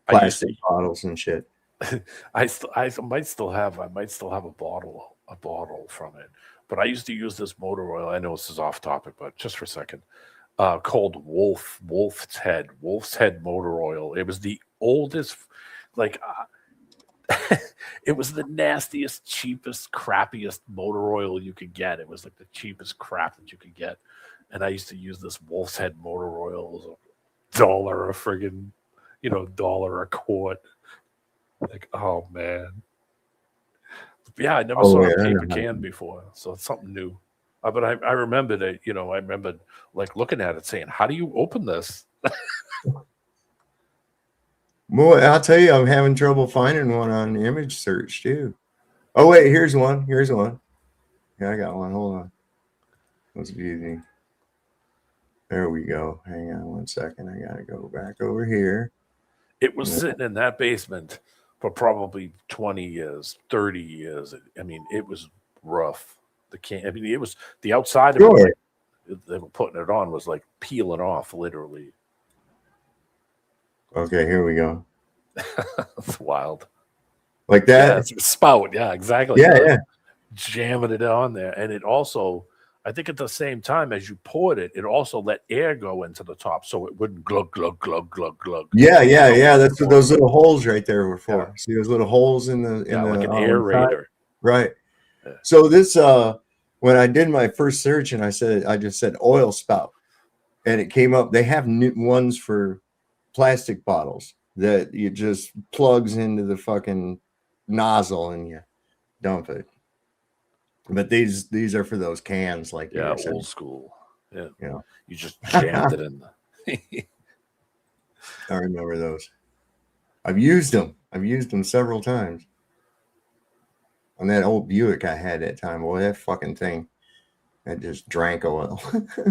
plastic bottles and shit. I might still have a bottle from it. But I used to use this motor oil. I know this is off topic, but just for a second, called Wolf's Head motor oil. It was the oldest, it was the nastiest, cheapest, crappiest motor oil you could get. It was like the cheapest crap that you could get. And I used to use this Wolf's Head motor oil. It was $1 a friggin', $1 a quart. Like, oh man. Yeah, I never saw a paper can before, so it's something new. But I remembered it. I remembered like looking at it, saying, "How do you open this?" Boy, I'll tell you, I'm having trouble finding one on image search too. Oh wait, here's one. Yeah, I got one. Hold on. Let's view. There we go. Hang on one second. I gotta go back over here. It was sitting in that basement for probably 20 years, 30 years. I mean, it was rough. It was the outside of it. They were putting it on was like peeling off, literally. Okay, here we go. That's wild. Like that? Yeah, it's a spout. Yeah, exactly. Yeah. Jamming it on there. And it also, I think at the same time as you poured it, it also let air go into the top so it wouldn't glug, glug, glug, glug, glug. Yeah. That's what those little holes right there were for. Yeah. See those little holes in the like an aerator. Right. Yeah. So this when I did my first search and I just said oil spout and it came up, they have new ones for plastic bottles that you just plugs into the fucking nozzle and you dump it. But these are for those cans, like old school. Yeah, you just jammed it in. I remember those. I've used them. I've used them several times. On that old Buick I had that time, boy, that fucking thing, that just drank oil.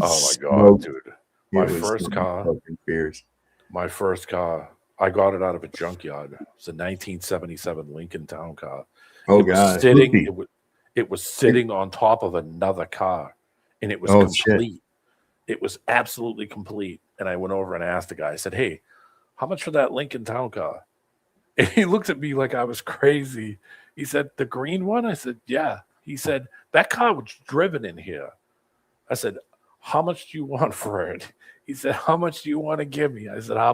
Oh my god, dude! My first car, fucking fierce. My first car, I got it out of a junkyard. It was a 1977 Lincoln Town Car. Oh it was god, sitting. It was sitting on top of another car, and it was complete. Shit. It was absolutely complete. And I went over and asked the guy. I said, "Hey, how much for that Lincoln Town Car?" And he looked at me like I was crazy. He said, "The green one?" I said, "Yeah." He said, "That car was driven in here." I said, "How much do you want for it?" He said, "How much do you want to give me?" I said, How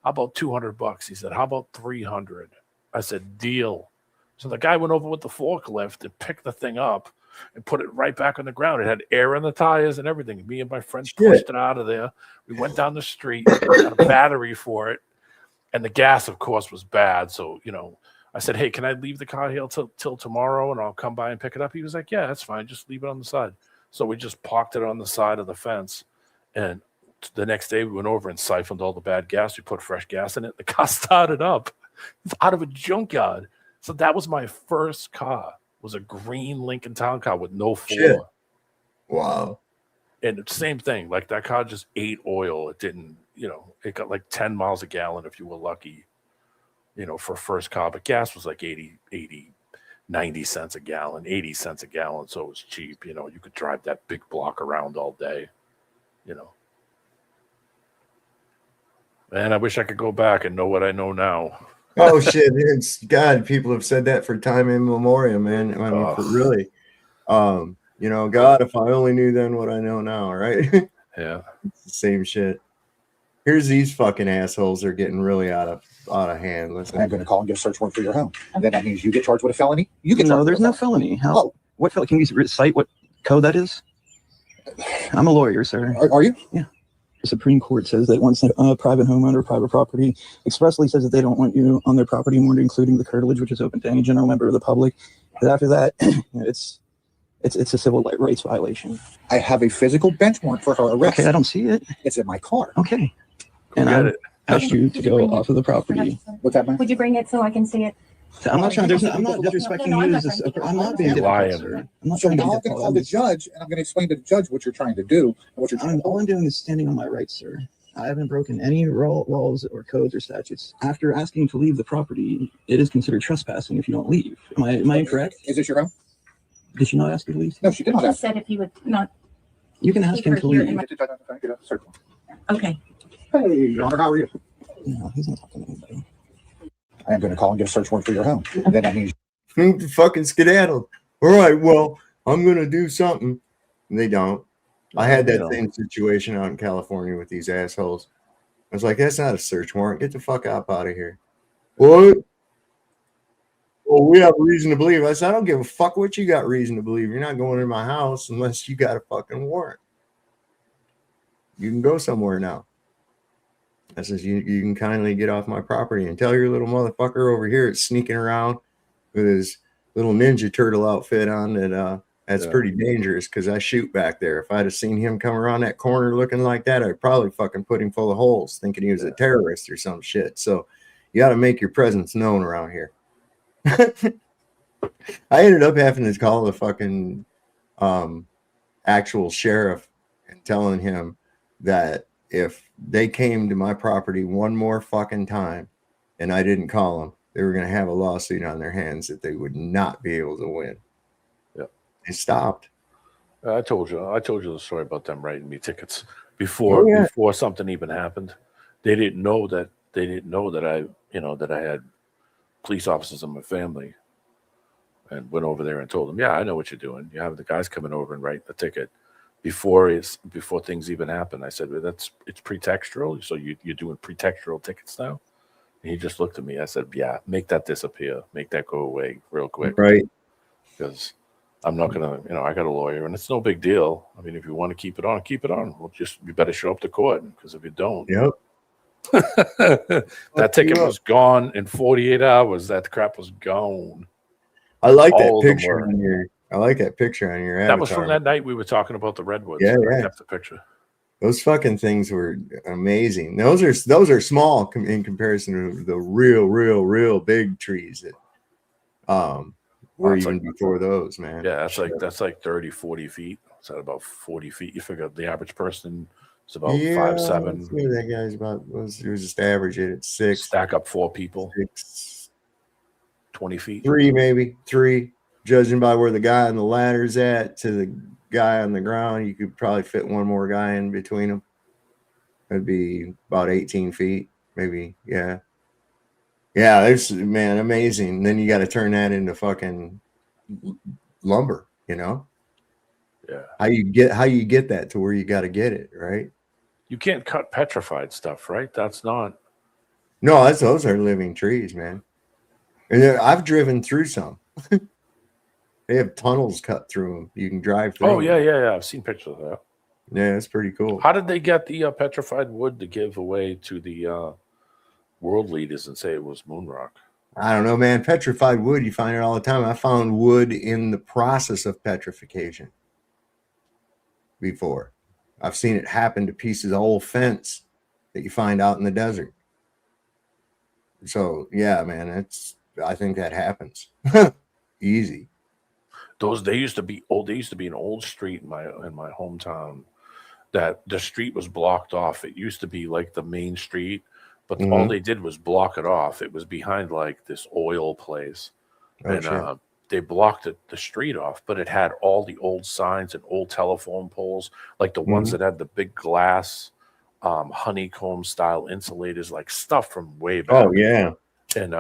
about $200? He said, "How about 300?" I said, "Deal." So the guy went over with the forklift and picked the thing up and put it right back on the ground. It had air in the tires and everything. Me and my friends pushed it out of there. We went down the street, got a battery for it. And the gas, of course, was bad. So, I said, "Hey, can I leave the car here till tomorrow and I'll come by and pick it up?" He was like, "Yeah, that's fine. Just leave it on the side." So we just parked it on the side of the fence. And the next day we went over and siphoned all the bad gas. We put fresh gas in it. The car started up. It's out of a junkyard. So that was my first car. It was a green Lincoln Town Car with no floor. Shit. Wow. And the same thing. Like that car just ate oil. It didn't, it got like 10 miles a gallon if you were lucky, for a first car. But gas was like 90 cents a gallon, 80 cents a gallon. So it was cheap. You could drive that big block around all day, And I wish I could go back and know what I know now. Oh shit! It's God. People have said that for time immemorial, man. I mean, really. God, if I only knew then what I know now, right? Yeah, it's the same shit. Here's these fucking assholes. They're getting really out of hand. Listen, I'm going to call and get a search warrant for your home. And then that means you get charged with a felony. You get no, there's no felony. How? Oh. What felony? Can you recite what code that is? I'm a lawyer, sir. Are you? Yeah. The Supreme Court says that once a private homeowner or private property expressly says that they don't want you on their property anymore, including the curtilage, which is open to any general member of the public. But after that, it's a civil rights violation. I have a physical bench warrant for her arrest. Okay, I don't see it. It's in my car. Okay. And I asked you to go off of the property. What's that, man? Would you bring it so I can see it? I'm not trying. I'm not disrespecting you. I'm not being lying. I'm not trying to call the judge, and I'm going to explain to the judge what you're trying to do and what you're trying to do. All I'm doing is standing on my rights, sir. I haven't broken any laws or codes or statutes. After asking to leave the property, it is considered trespassing if you don't leave. Am I incorrect? Is this your home? Did she not ask you to leave? No, she did not. She just said if you would not. You can ask him to leave. Okay. Hey, Your Honor, how are you? No, he's not talking to anybody. I am going to call and get a search warrant for your home. And then that means fucking skedaddled. All right, well, I'm going to do something. And they don't. I had that same situation out in California with these assholes. I was like, that's not a search warrant. Get the fuck out of here. What? Well, we have reason to believe. I said, I don't give a fuck what you got reason to believe. You're not going in my house unless you got a fucking warrant. You can go somewhere now. I says, you can kindly get off my property and tell your little motherfucker over here it's sneaking around with his little Ninja Turtle outfit on that's pretty dangerous because I shoot back there. If I'd have seen him come around that corner looking like that, I'd probably fucking put him full of holes thinking he was a terrorist or some shit. So you got to make your presence known around here. I ended up having to call the fucking actual sheriff and telling him that if they came to my property one more fucking time and I didn't call them, they were going to have a lawsuit on their hands that they would not be able to win. Yeah. They stopped. I told you the story about them writing me tickets before something even happened. They didn't know that I had police officers in my family, and went over there and told them, yeah, I know what you're doing. You have the guys coming over and writing the ticket before things even happen. I said, well, it's pretextual. So you're doing pretextual tickets now? And he just looked at me. I said, yeah, make that disappear. Make that go away real quick. Right. Because I'm not going to, I got a lawyer and it's no big deal. I mean, if you want to keep it on, keep it on. You better show up to court because if you don't. Yep. That ticket was gone in 48 hours. That crap was gone. I like that picture on your avatar. That was from that night we were talking about the redwoods. Yeah. I kept the picture. Those fucking things were amazing. Those are small in comparison to the real big trees that were even before those, man. Yeah, that's like 30, 40 feet. It's at about 40 feet. You figure the average person is about 5'7". That guy's he was just average at 6. Stack up 4 people. 6, 20 feet. 3 maybe. 3. Judging by where the guy on the ladder's at to the guy on the ground, you could probably fit one more guy in between them. That'd be about 18 feet, maybe. Yeah. Yeah, there's, man, amazing. Then you got to turn that into fucking lumber, you know? Yeah. How you get that to where you got to get it, right? You can't cut petrified stuff, right? That's not. No, those are living trees, man. And I've driven through some. They have tunnels cut through them. You can drive through. Oh, yeah. I've seen pictures of that. Yeah, it's pretty cool. How did they get the petrified wood to give away to the world leaders and say it was moon rock? I don't know, man. Petrified wood, you find it all the time. I found wood in the process of petrification before. I've seen it happen to pieces of old fence that you find out in the desert. So, yeah, man, I think that happens. Easy. They used to be an old street in my hometown that the street was blocked off. It used to be like the main street, but all they did was block it off. It was behind like this oil place. And they blocked the street off, but it had all the old signs and old telephone poles, like the ones that had the big glass honeycomb style insulators, like stuff from way back. Oh, yeah. And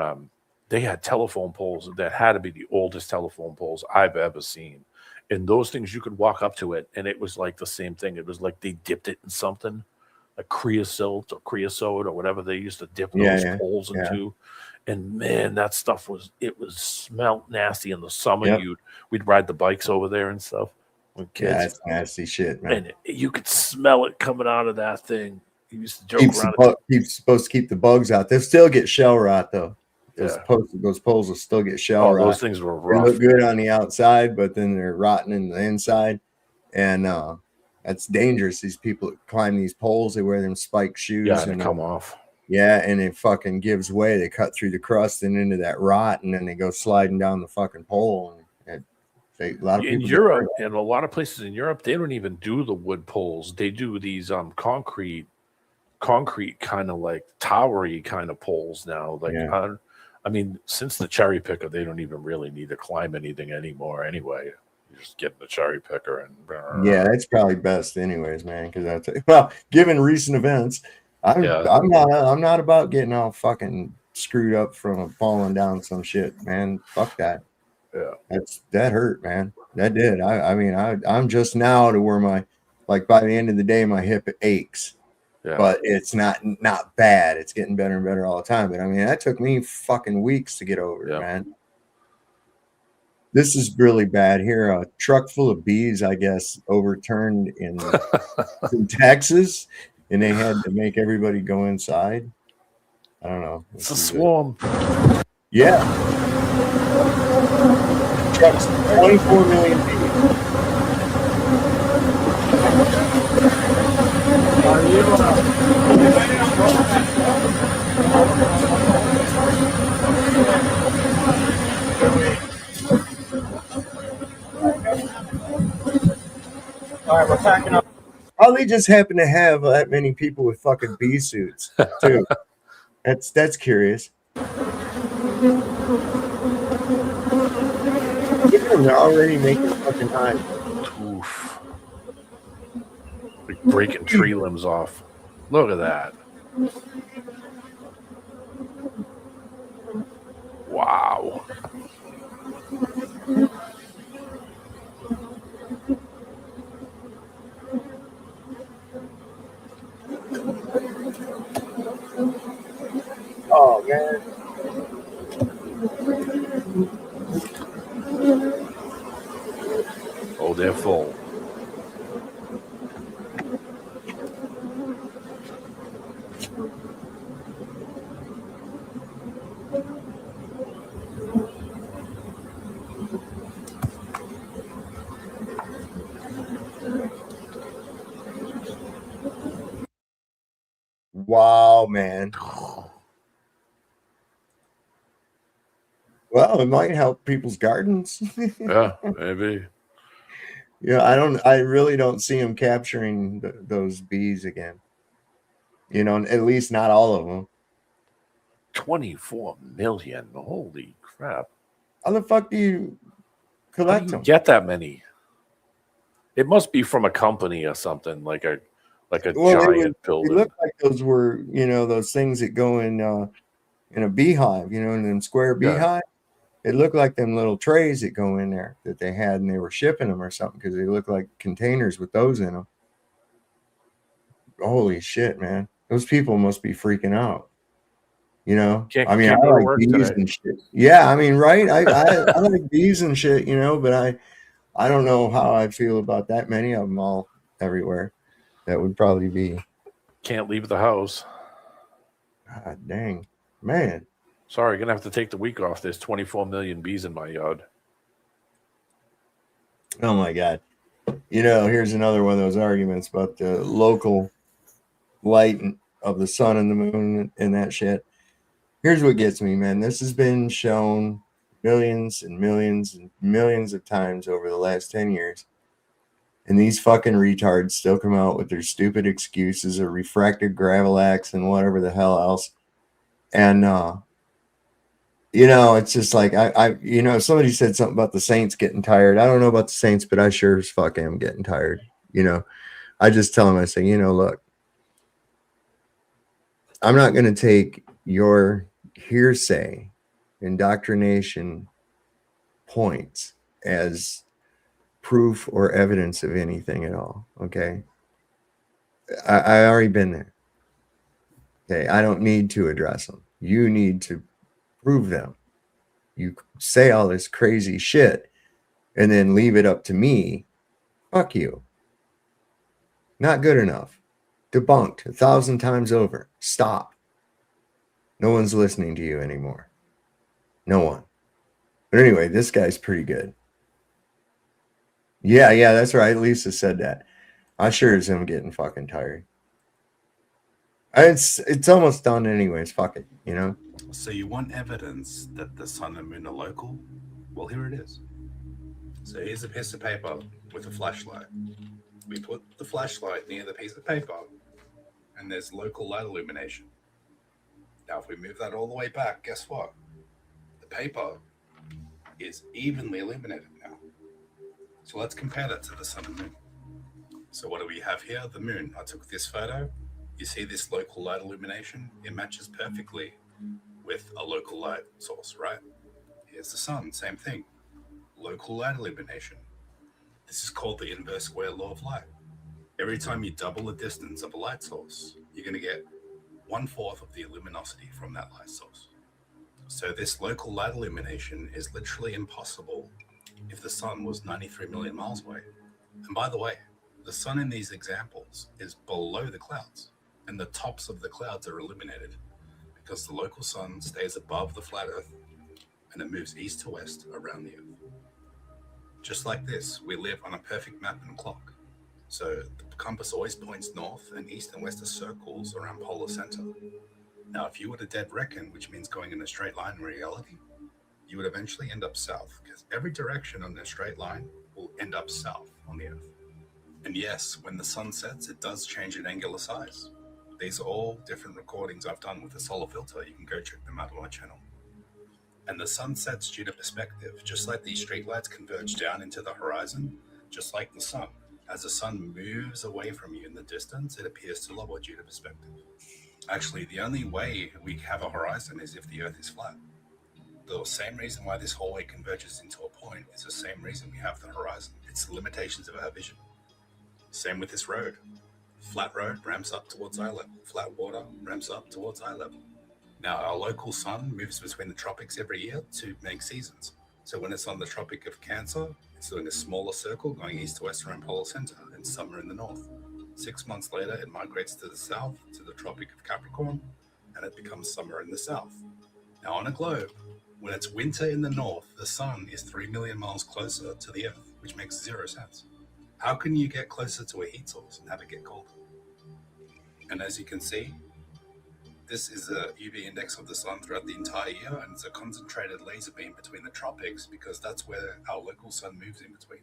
they had telephone poles that had to be the oldest telephone poles I've ever seen. And those things, you could walk up to it, and it was like the same thing. It was like they dipped it in something, like creosote or whatever they used to dip those poles into. And man, that stuff smelled nasty in the summer. Yep. We'd ride the bikes over there and stuff with kids. Yeah, it's nasty shit, man. And you could smell it coming out of that thing. You used to joke around. Supposed to keep the bugs out. They'll still get shell rot though. Yeah. Those poles will still get shell rot. Those things were rough. They look good on the outside, but then they're rotten in the inside. And that's dangerous. These people that climb these poles, they wear them spiked shoes. Yeah, and they come off. Yeah, and it fucking gives way. They cut through the crust and into that rot, and then they go sliding down the fucking pole. And a lot of people in Europe, and a lot of places in Europe, they don't even do the wood poles. They do these concrete kind of like towery kind of poles now. Like I mean, since the cherry picker, they don't even really need to climb anything anymore. Anyway, you just get the cherry picker and yeah, that's probably best, anyways, man. Because given recent events, I'm not about getting all fucking screwed up from falling down some shit, man. Fuck that. Yeah, that hurt, man. That did. I mean, I'm just now to where by the end of the day, my hip aches. Yeah. But it's not bad. It's getting better and better all the time. But I mean, that took me fucking weeks to get over it, man. This is really bad here. A truck full of bees, I guess, overturned in Texas, and they had to make everybody go inside. I don't know. It's a swarm. Yeah. Trucks, 24 million bees. All right, we're packing up. Probably just happen to have that many people with fucking bee suits too. That's curious. Look at them, they're already making fucking hives. Oof. Like breaking tree limbs off. Look at that. Wow. Oh man. Oh, they're full. Wow, man. Well, it might help people's gardens. Yeah, maybe. Yeah, I really don't see them capturing those bees again. You know, at least not all of them. 24 million. Holy crap. How the fuck do you How collect do you them? get that many? It must be from a company or something, like a giant They building. look like those were, those things that go in a beehive, in them square Yeah. beehive. It looked like them little trays that go in there that they had, and they were shipping them or something because they look like containers with those in them. Holy shit, man! Those people must be freaking out. Can't I go to like work bees today. and shit. Yeah, I mean, right? I like bees and shit, but I don't know how I feel about that many of them all everywhere. That would probably be. Can't leave the house. God dang, man. Sorry, gonna have to take the week off. There's 24 million bees in my yard. Oh my God. Here's another one of those arguments about the local light of the sun and the moon and that shit. Here's what gets me, man. This has been shown millions and millions and millions of times over the last 10 years. And these fucking retards still come out with their stupid excuses of refracted gravelax and whatever the hell else. And, it's just like, somebody said something about the Saints getting tired. I don't know about the Saints, but I sure as fuck am getting tired. I just tell them, I say, look, I'm not going to take your hearsay indoctrination points as proof or evidence of anything at all. Okay. I already been there. Okay. I don't need to address them. You need to prove them. You say all this crazy shit and then leave it up to me. Fuck you. Not good enough. Debunked 1,000 times over. Stop. No one's listening to you anymore. No one. But anyway, this guy's pretty good. Yeah, that's right. Lisa said that. I sure as him getting fucking tired. It's almost done anyways. Fuck it, So you want evidence that the sun and moon are local? Well, here it is. So here's a piece of paper with a flashlight. We put the flashlight near the piece of paper, and there's local light illumination. Now, if we move that all the way back, guess what? The paper is evenly illuminated now. So let's compare that to the sun and moon. So what do we have here? The moon. I took this photo. You see this local light illumination? It matches perfectly with a local light source, right? Here's the sun, same thing. Local light illumination. This is called the inverse square law of light. Every time you double the distance of a light source, you're going to get 1/4 of the luminosity from that light source. So this local light illumination is literally impossible if the sun was 93 million miles away. And by the way, the sun in these examples is below the clouds, and the tops of the clouds are illuminated because the local sun stays above the flat Earth and it moves east to west around the Earth. Just like this, we live on a perfect map and clock. So the compass always points north, and east and west are circles around polar center. Now, if you were to dead reckon, which means going in a straight line in reality, you would eventually end up south, because every direction on a straight line will end up south on the Earth. And yes, when the sun sets, it does change in angular size. These are all different recordings I've done with a solar filter. You can go check them out on my channel. And the sun sets due to perspective, just like these streetlights converge down into the horizon, just like the sun. As the sun moves away from you in the distance, it appears to lower due to perspective. Actually, the only way we have a horizon is if the Earth is flat. The same reason why this hallway converges into a point is the same reason we have the horizon. It's the limitations of our vision. Same with this road. Flat road ramps up towards eye level. Flat water ramps up towards eye level. Now, our local sun moves between the tropics every year to make seasons. So when it's on the Tropic of Cancer, it's doing a smaller circle going east to west around polar center and summer in the north. 6 months later, it migrates to the south, to the Tropic of Capricorn, and it becomes summer in the south. Now, on a globe, when it's winter in the north, the sun is 3 million miles closer to the Earth, which makes 0 sense. How can you get closer to a heat source and have it get colder? And as you can see, This is a UV index of the sun throughout the entire year, and it's a concentrated laser beam between the tropics because that's where our local sun moves in between.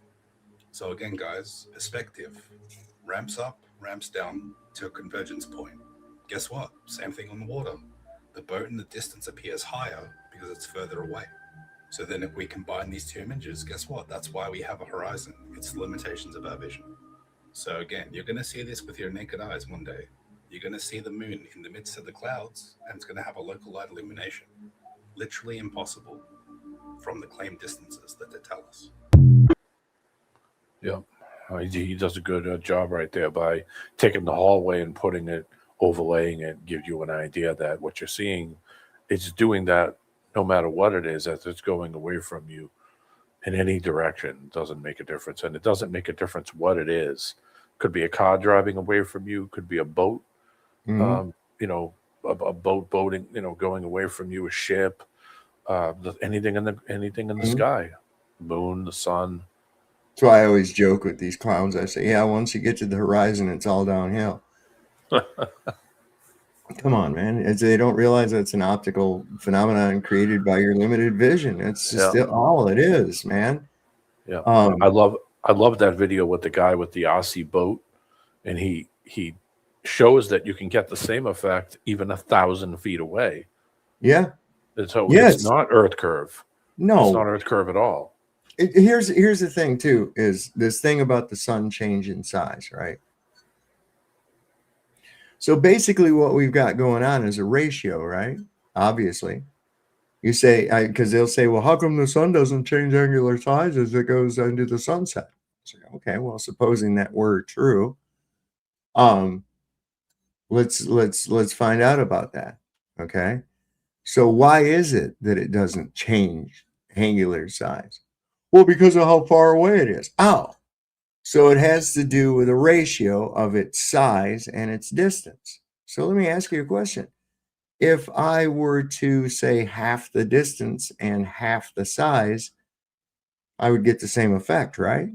So again, guys, perspective ramps up, ramps down to a convergence point. Guess what? Same thing on the water. The boat in the distance appears higher because it's further away. So then if we combine these two images, guess what? That's why we have a horizon. It's the limitations of our vision. So again, you're going to see this with your naked eyes one day. You're going to see the moon in the midst of the clouds, and it's going to have a local light illumination. Literally impossible from the claimed distances that they tell us. Yeah, he does a good job right there by taking the hallway and putting it, overlaying it, give you an idea that what you're seeing, it's doing that no matter what it is, as it's going away from you in any direction. Doesn't make a difference, and it doesn't make a difference what it is. Could be a car driving away from you, could be a boat, Mhm. a boat boating, going away from you, a ship, anything in the Mhm. sky, moon, the sun. That's why I always joke with these clowns. I say, yeah, once you get to the horizon, it's all downhill. Come on, man. They don't realize that's an optical phenomenon created by your limited vision. It's just all it is, man. Yeah, I love that video with the guy with the Aussie boat, and he shows that you can get the same effect even 1,000 feet away. Yeah. And so Yes. it's not Earth curve. No. It's not Earth curve at all. Here's the thing too, is this thing about the sun change in size, right? So basically what we've got going on is a ratio, right? Obviously. You say, because they'll say, well, how come the sun doesn't change angular size as it goes into the sunset? So, okay, well, supposing that were true, let's find out about that. Okay. So why is it that it doesn't change angular size? Well, because of how far away it is. Oh, so it has to do with a ratio of its size and its distance. So let me ask you a question. If I were to say half the distance and half the size, I would get the same effect, right?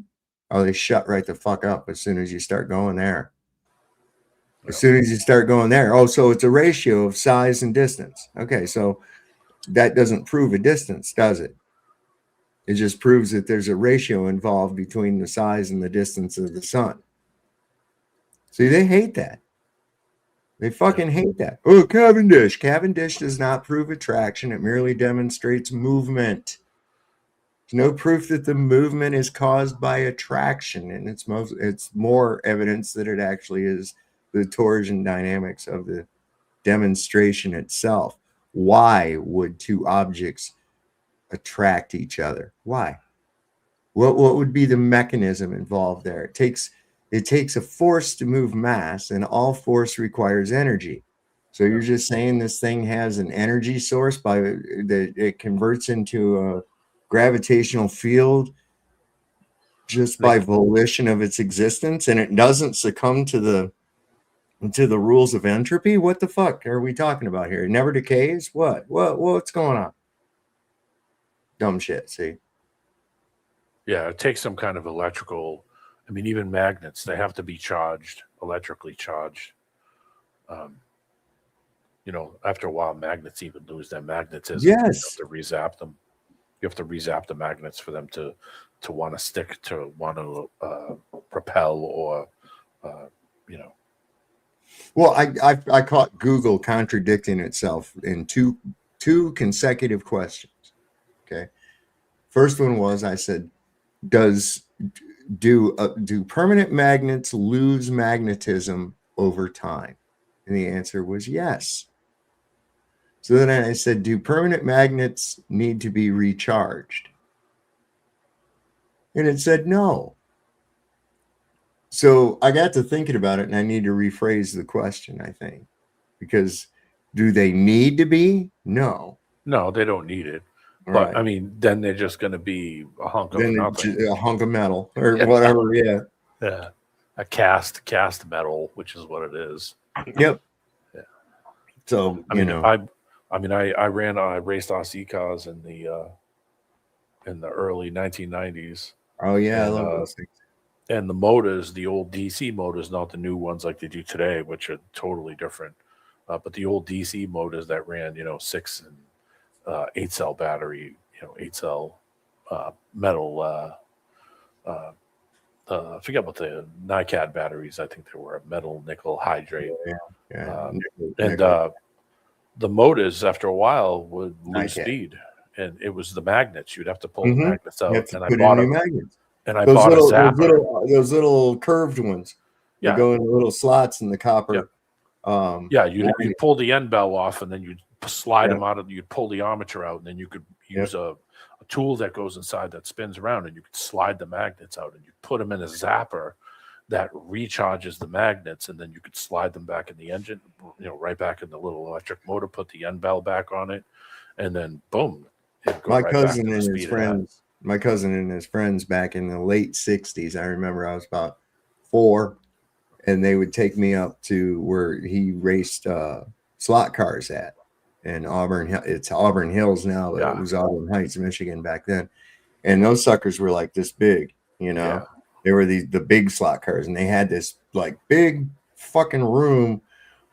Oh, they shut right the fuck up as soon as you start going there. As soon as you start going there. Oh, so it's a ratio of size and distance. Okay, so that doesn't prove a distance, does it? It just proves that there's a ratio involved between the size and the distance of the sun. See, they hate that. They fucking hate that. Oh, Cavendish. Cavendish does not prove attraction. It merely demonstrates movement. There's no proof that the movement is caused by attraction, and it's more evidence that it actually is the torsion dynamics of the demonstration itself. Why would two objects attract each other? Why? What would be the mechanism involved there? It takes a force to move mass, and all force requires energy. So you're just saying this thing has an energy source by that it converts into a gravitational field just by volition of its existence, and it doesn't succumb to the rules of entropy? What the fuck are we talking about here? It never decays? What's going on? Dumb shit, see? Yeah, it takes some kind of electrical. I mean, even magnets, they have to be charged, electrically charged. After a while, magnets even lose their magnetism. Yes. You have to rezap them. You have to rezap the magnets for them to want to stick, to want to propel, or Well, I caught Google contradicting itself in two consecutive questions. Okay, first one was, I said, do permanent magnets lose magnetism over time? And the answer was yes. So then I said, do permanent magnets need to be recharged? And it said no. So I got to thinking about it, and I need to rephrase the question, I think, because do they need to be? No. No, they don't need it. Right. But I mean, then they're just going to be a hunk of Then nothing. a hunk of metal or whatever. Yeah. Yeah. A cast metal, which is what it is. Yep. Yeah. So I raced RC cars in the early 1990s. Oh yeah, I love those things. And the motors, the old DC motors, not the new ones like they do today, which are totally different. But the old DC motors that ran, 6 and 8 cell battery, 8 cell metal. I forget about the NiCad batteries. I think they were a metal nickel hydrate. The motors after a while would lose speed, and it was the magnets. You'd have to pull the magnets out. You have to And put I bought in new a magnets. and I Those bought little, a zapper. those little curved ones. They Yeah. go in the little slots in the copper. Yeah, you'd pull the end bell off, and then you'd slide Yeah. them out, and you'd pull the armature out, and then you could use a tool that goes inside that spins around, and you could slide the magnets out, and you put them in a zapper that recharges the magnets, and then you could slide them back in the engine, right back in the little electric motor, put the end bell back on it, and then boom. My cousin and his friends back in the late 60s, I remember I was about 4, and they would take me up to where he raced slot cars at in Auburn. It's Auburn Hills now, but it was Auburn Heights, Michigan back then. And those suckers were like this big, They were the big slot cars, and they had this like big fucking room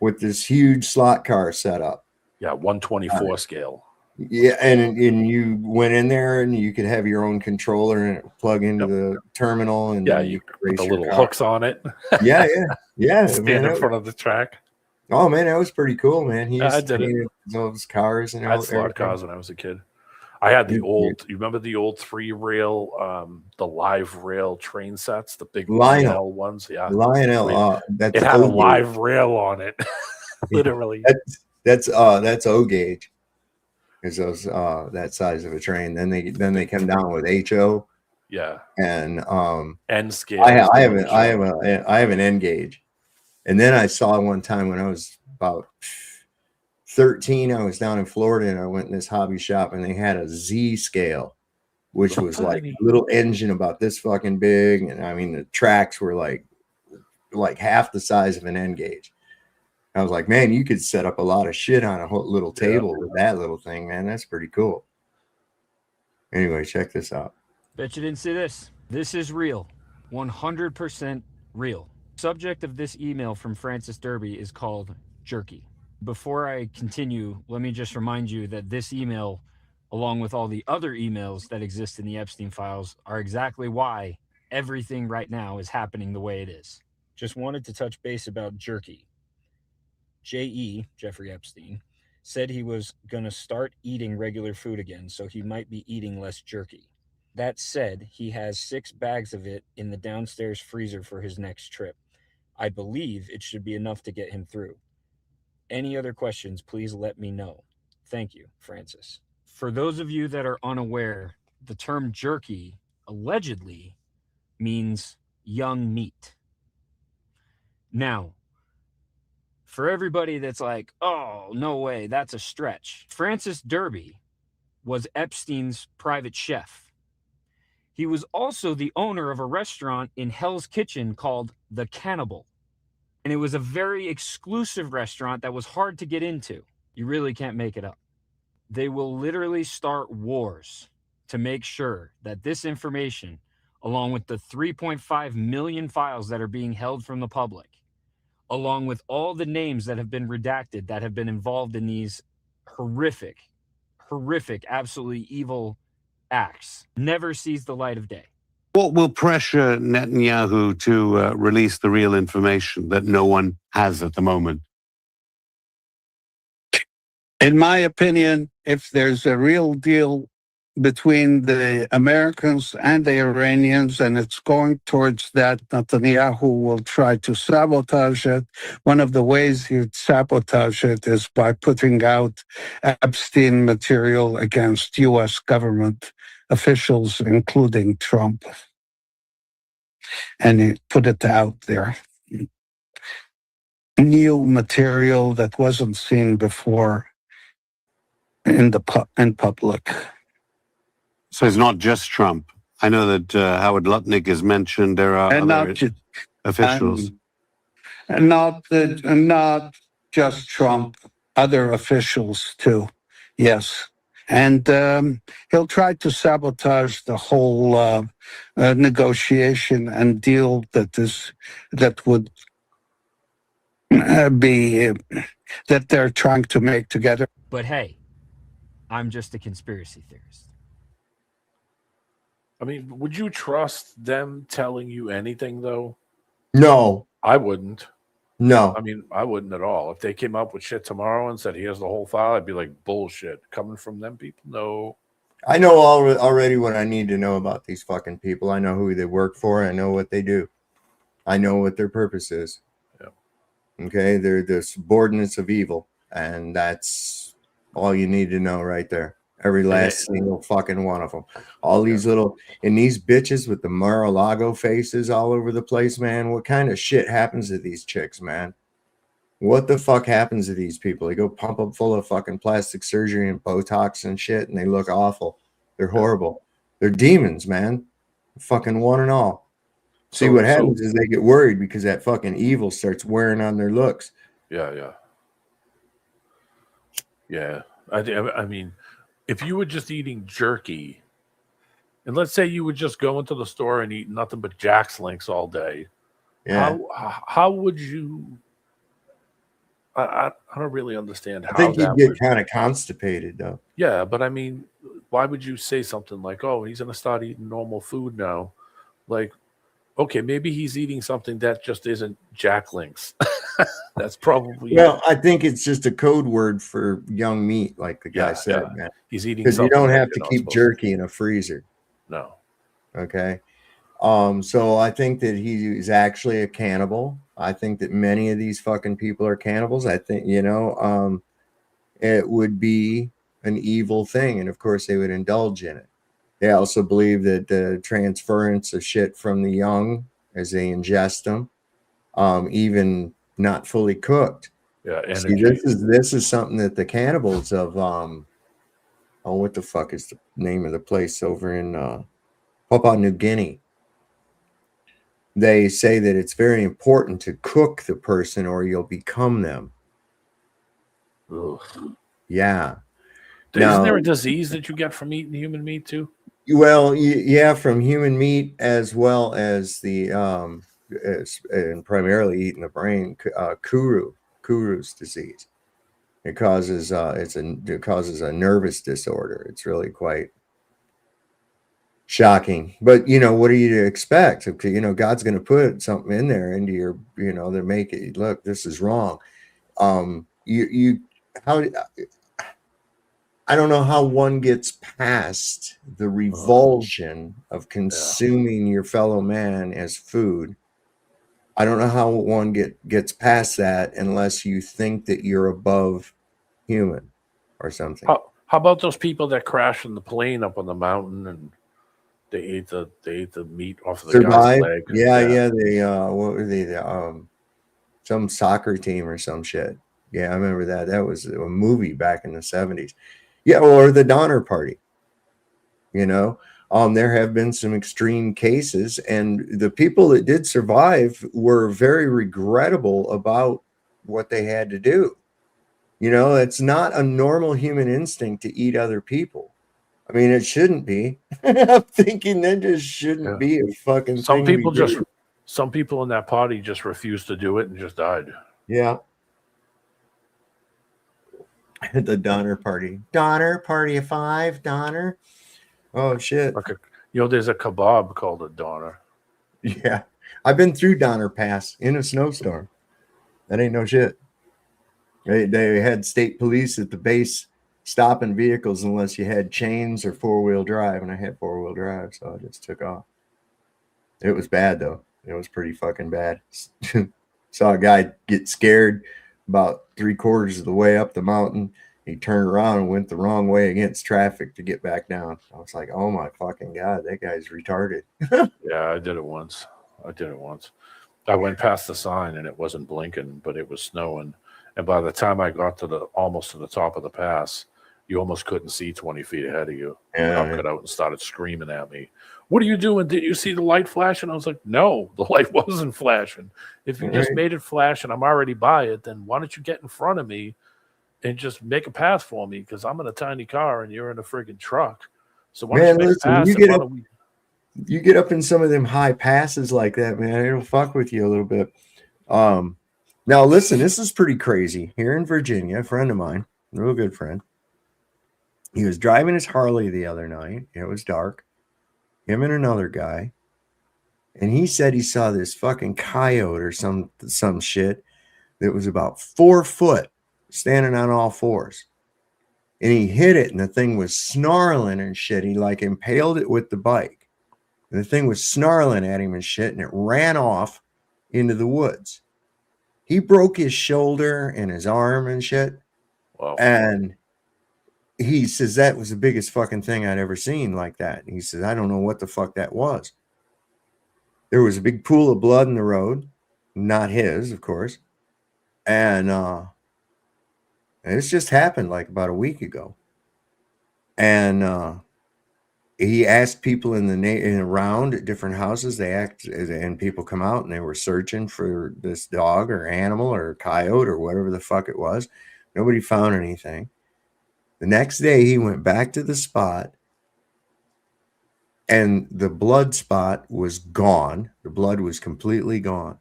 with this huge slot car set up. Yeah, 124 scale. Yeah, and you went in there and you could have your own controller and it would plug into the terminal, and then you could put race the your little car. hooks on it. Yeah. Stand in front of the track. Oh man, that was pretty cool, man. He used I to did it. paint those cars and I had slot cars when I was a kid. I had the old. You remember the old 3-rail, the live rail train sets, the big Lionel ones? Yeah, Lionel. It had a live rail on it, literally. That's O gauge. Is those that size of a train? Then they come down with HO. Yeah. And N scale. I have an N gauge. And then I saw one time when I was about 13, I was down in Florida and I went in this hobby shop and they had a Z scale, which was like a little engine about this fucking big. And I mean, the tracks were like half the size of an N gauge. I was like, man, you could set up a lot of shit on a whole little table with that little thing, man. That's pretty cool. Anyway, check this out. Bet you didn't see this. This is real. 100% real. Subject of this email from Francis Derby is called jerky. Before I continue, let me just remind you that this email, along with all the other emails that exist in the Epstein files, are exactly why everything right now is happening the way it is. Just wanted to touch base about jerky. J.E., Jeffrey Epstein, said he was going to start eating regular food again, so he might be eating less jerky. That said, he has 6 bags of it in the downstairs freezer for his next trip. I believe it should be enough to get him through. Any other questions, please let me know. Thank you, Francis. For those of you that are unaware, the term jerky allegedly means young meat. Now, for everybody that's like, oh, no way, that's a stretch. Francis Derby was Epstein's private chef. He was also the owner of a restaurant in Hell's Kitchen called The Cannibal. And it was a very exclusive restaurant that was hard to get into. You really can't make it up. They will literally start wars to make sure that this information, along with the 3.5 million files that are being held from the public, along with all the names that have been redacted that have been involved in these horrific, absolutely evil acts, never sees the light of day. What will pressure Netanyahu to release the real information that no one has at the moment? In my opinion, if there's a real deal between the Americans and the Iranians, and it's going towards that, Netanyahu will try to sabotage it. One of the ways he'd sabotage it is by putting out Epstein material against U.S. government officials, including Trump. And he put it out there. New material that wasn't seen before in public. So it's not just Trump. I know that Howard Lutnick is mentioned. There are other officials. And not just Trump, other officials too. Yes. And he'll try to sabotage the whole negotiation and deal that would be that they're trying to make together. But hey, I'm just a conspiracy theorist. I mean, would you trust them telling you anything, though? No. I wouldn't. No. I mean, I wouldn't at all. If they came up with shit tomorrow and said, here's the whole file, I'd be like, bullshit. Coming from them people? No. I know already what I need to know about these fucking people. I know who they work for. I know what they do. I know what their purpose is. Yeah. Okay? They're the subordinates of evil. And that's all you need to know right there. Every last single fucking one of them. All these little, and these bitches with the Mar-a-Lago faces all over the place, man. What kind of shit happens to these chicks, man? What the fuck happens to these people? They go pump them full of fucking plastic surgery and Botox and shit, and they look awful. They're horrible. They're demons, man. Fucking one and all. See, what happens is they get worried because that fucking evil starts wearing on their looks. Yeah. I mean, if you were just eating jerky, and let's say you would just go into the store and eat nothing but Jack's Links all day, how would you? I don't really understand how. I think you'd get kind of constipated, though. Yeah, but I mean, why would you say something like, "Oh, he's going to start eating normal food now"? Like, okay, maybe he's eating something that just isn't Jack Links. That's probably I think it's just a code word for young meat, like the guy said, man. He's eating because you don't something have that to you're not keep supposed jerky in a freezer. No. Okay. So I think that he is actually a cannibal. I think that many of these fucking people are cannibals. I think, it would be an evil thing. And of course they would indulge in it. They also believe that the transference of shit from the young as they ingest them, even not fully cooked. Yeah. See, this is something that the cannibals of, what the fuck is the name of the place over in Papua New Guinea? They say that it's very important to cook the person or you'll become them. Ugh. Yeah. Isn't there a disease that you get from eating human meat too? Well, yeah, from human meat as well as the and primarily eating the brain, Kuru's disease. It causes it causes a nervous disorder. It's really quite shocking. But what are you to expect? God's going to put something in there into your, to make it look, this is wrong. I don't know how one gets past the revulsion of consuming your fellow man as food. I don't know how one gets past that unless you think that you're above human or something. How about those people that crashed in the plane up on the mountain and they ate the meat off of the guy's leg? Yeah. They what were they? Some soccer team or some shit. Yeah, I remember that. That was a movie back in the 70s. Yeah, or the Donner Party. There have been some extreme cases, and the people that did survive were very regrettable about what they had to do. It's not a normal human instinct to eat other people. I mean, it shouldn't be. I'm thinking that just shouldn't be a fucking Some thing. people some people in that party just refused to do it and just died. Yeah. The Donner Party. Donner Party of 5, Donner. Oh shit. There's a kebab called a Donner. Yeah. I've been through Donner Pass in a snowstorm. That ain't no shit. They had state police at the base stopping vehicles unless you had chains or 4-wheel drive, and I had 4-wheel drive, so I just took off. It was bad though. It was pretty fucking bad. Saw a guy get scared about 3/4 of the way up the mountain. He turned around and went the wrong way against traffic to get back down. I was like, oh my fucking God, that guy's retarded. Yeah, I did it once. I went past the sign and it wasn't blinking, but it was snowing. And by the time I got almost to the top of the pass, you almost couldn't see 20 feet ahead of you. Yeah, I got out and started screaming at me. What are you doing? Did you see the light flashing? I was like, no, the light wasn't flashing. If you just made it flash and I'm already by it, then why don't you get in front of me and just make a path for me? Because I'm in a tiny car and you're in a friggin' truck. So why don't you make a path? You get up in some of them high passes like that, man. It'll fuck with you a little bit. Now, listen, this is pretty crazy. Here in Virginia, a friend of mine, a real good friend, he was driving his Harley the other night. It was dark. Him and another guy. And he said he saw this fucking coyote or some shit that was about 4 foot standing on all fours. And he hit it, and the thing was snarling and shit. He like impaled it with the bike. And the thing was snarling at him and shit, and it ran off into the woods. He broke his shoulder and his arm and shit. Wow. And he says that was the biggest fucking thing I'd ever seen like that. And he says, I don't know what the fuck that was. There was a big pool of blood in the road. Not his, of course. And it's just happened like about a week ago. And he asked people in around at different houses. And people come out and they were searching for this dog or animal or coyote or whatever the fuck it was. Nobody found anything. The next day he went back to the spot, and the blood spot was gone. The blood was completely gone.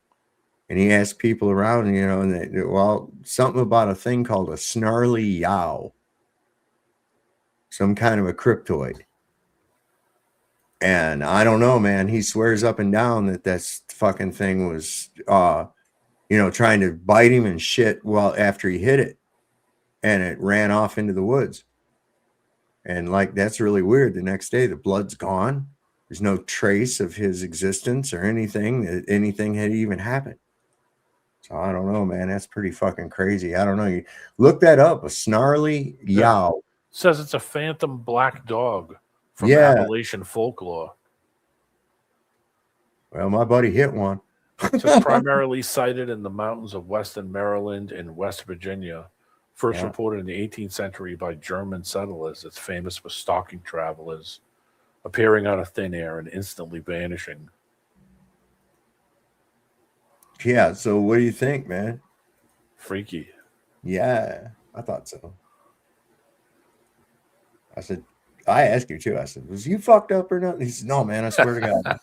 And he asked people around, and something about a thing called a snarly yow, some kind of a cryptoid. And I don't know, man. He swears up and down that fucking thing was, trying to bite him and shit after he hit it, and it ran off into the woods. And like, that's really weird. The next day, the blood's gone. There's no trace of his existence or anything had even happened. So I don't know, man. That's pretty fucking crazy. I don't know. You look that up. A snarly yow. Says it's a phantom black dog from Appalachian folklore. Well, my buddy hit one. It says primarily sighted in the mountains of western Maryland and West Virginia. First reported in the 18th century by German settlers. It's famous for stalking travelers, appearing out of thin air and instantly vanishing. Yeah, so what do you think, man? Freaky. Yeah, I thought so. I asked you too. I said, was you fucked up or not? He said, no, man, I swear to God.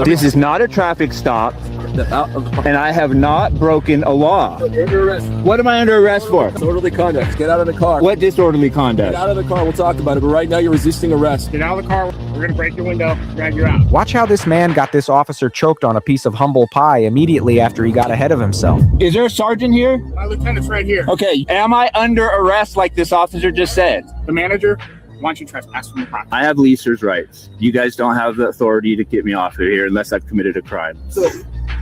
This is not a traffic stop, and I have not broken a law. You're under arrest. What am I under arrest for? Disorderly conduct. Get out of the car. What disorderly conduct? Get out of the car. We'll talk about it. But right now, you're resisting arrest. Get out of the car. We're going to break your window, drag you out. Watch how this man got this officer choked on a piece of humble pie immediately after he got ahead of himself. Is there a sergeant here? My lieutenant's right here. Okay, am I under arrest like this officer just said? The manager wants you trespass from the property. I have leaser's rights. You guys don't have the authority to get me off of here unless I've committed a crime. So,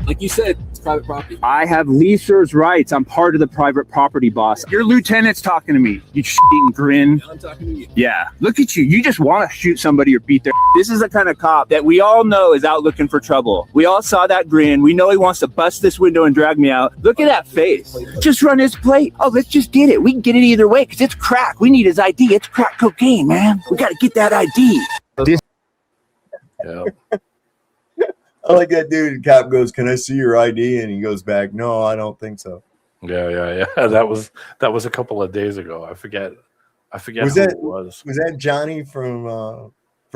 like you said, it's private property. I have leaser's rights. I'm part of the private property, boss. Your lieutenant's talking to me. You shitting grin. I'm talking to you. Yeah, look at you. You just want to shoot somebody or beat their. This is the kind of cop that we all know is out looking for trouble. We all saw that grin. We know he wants to bust this window and drag me out. Look at that face. Just run his plate. Oh, let's just get it. We can get it either way because it's crack. We need his ID. It's crack cocaine, man. We got to get that ID. Yeah. I like that dude. The cop goes, "Can I see your ID?" And he goes back, "No, I don't think so." Yeah. That was a couple of days ago. I forget who it was. Was that Johnny from?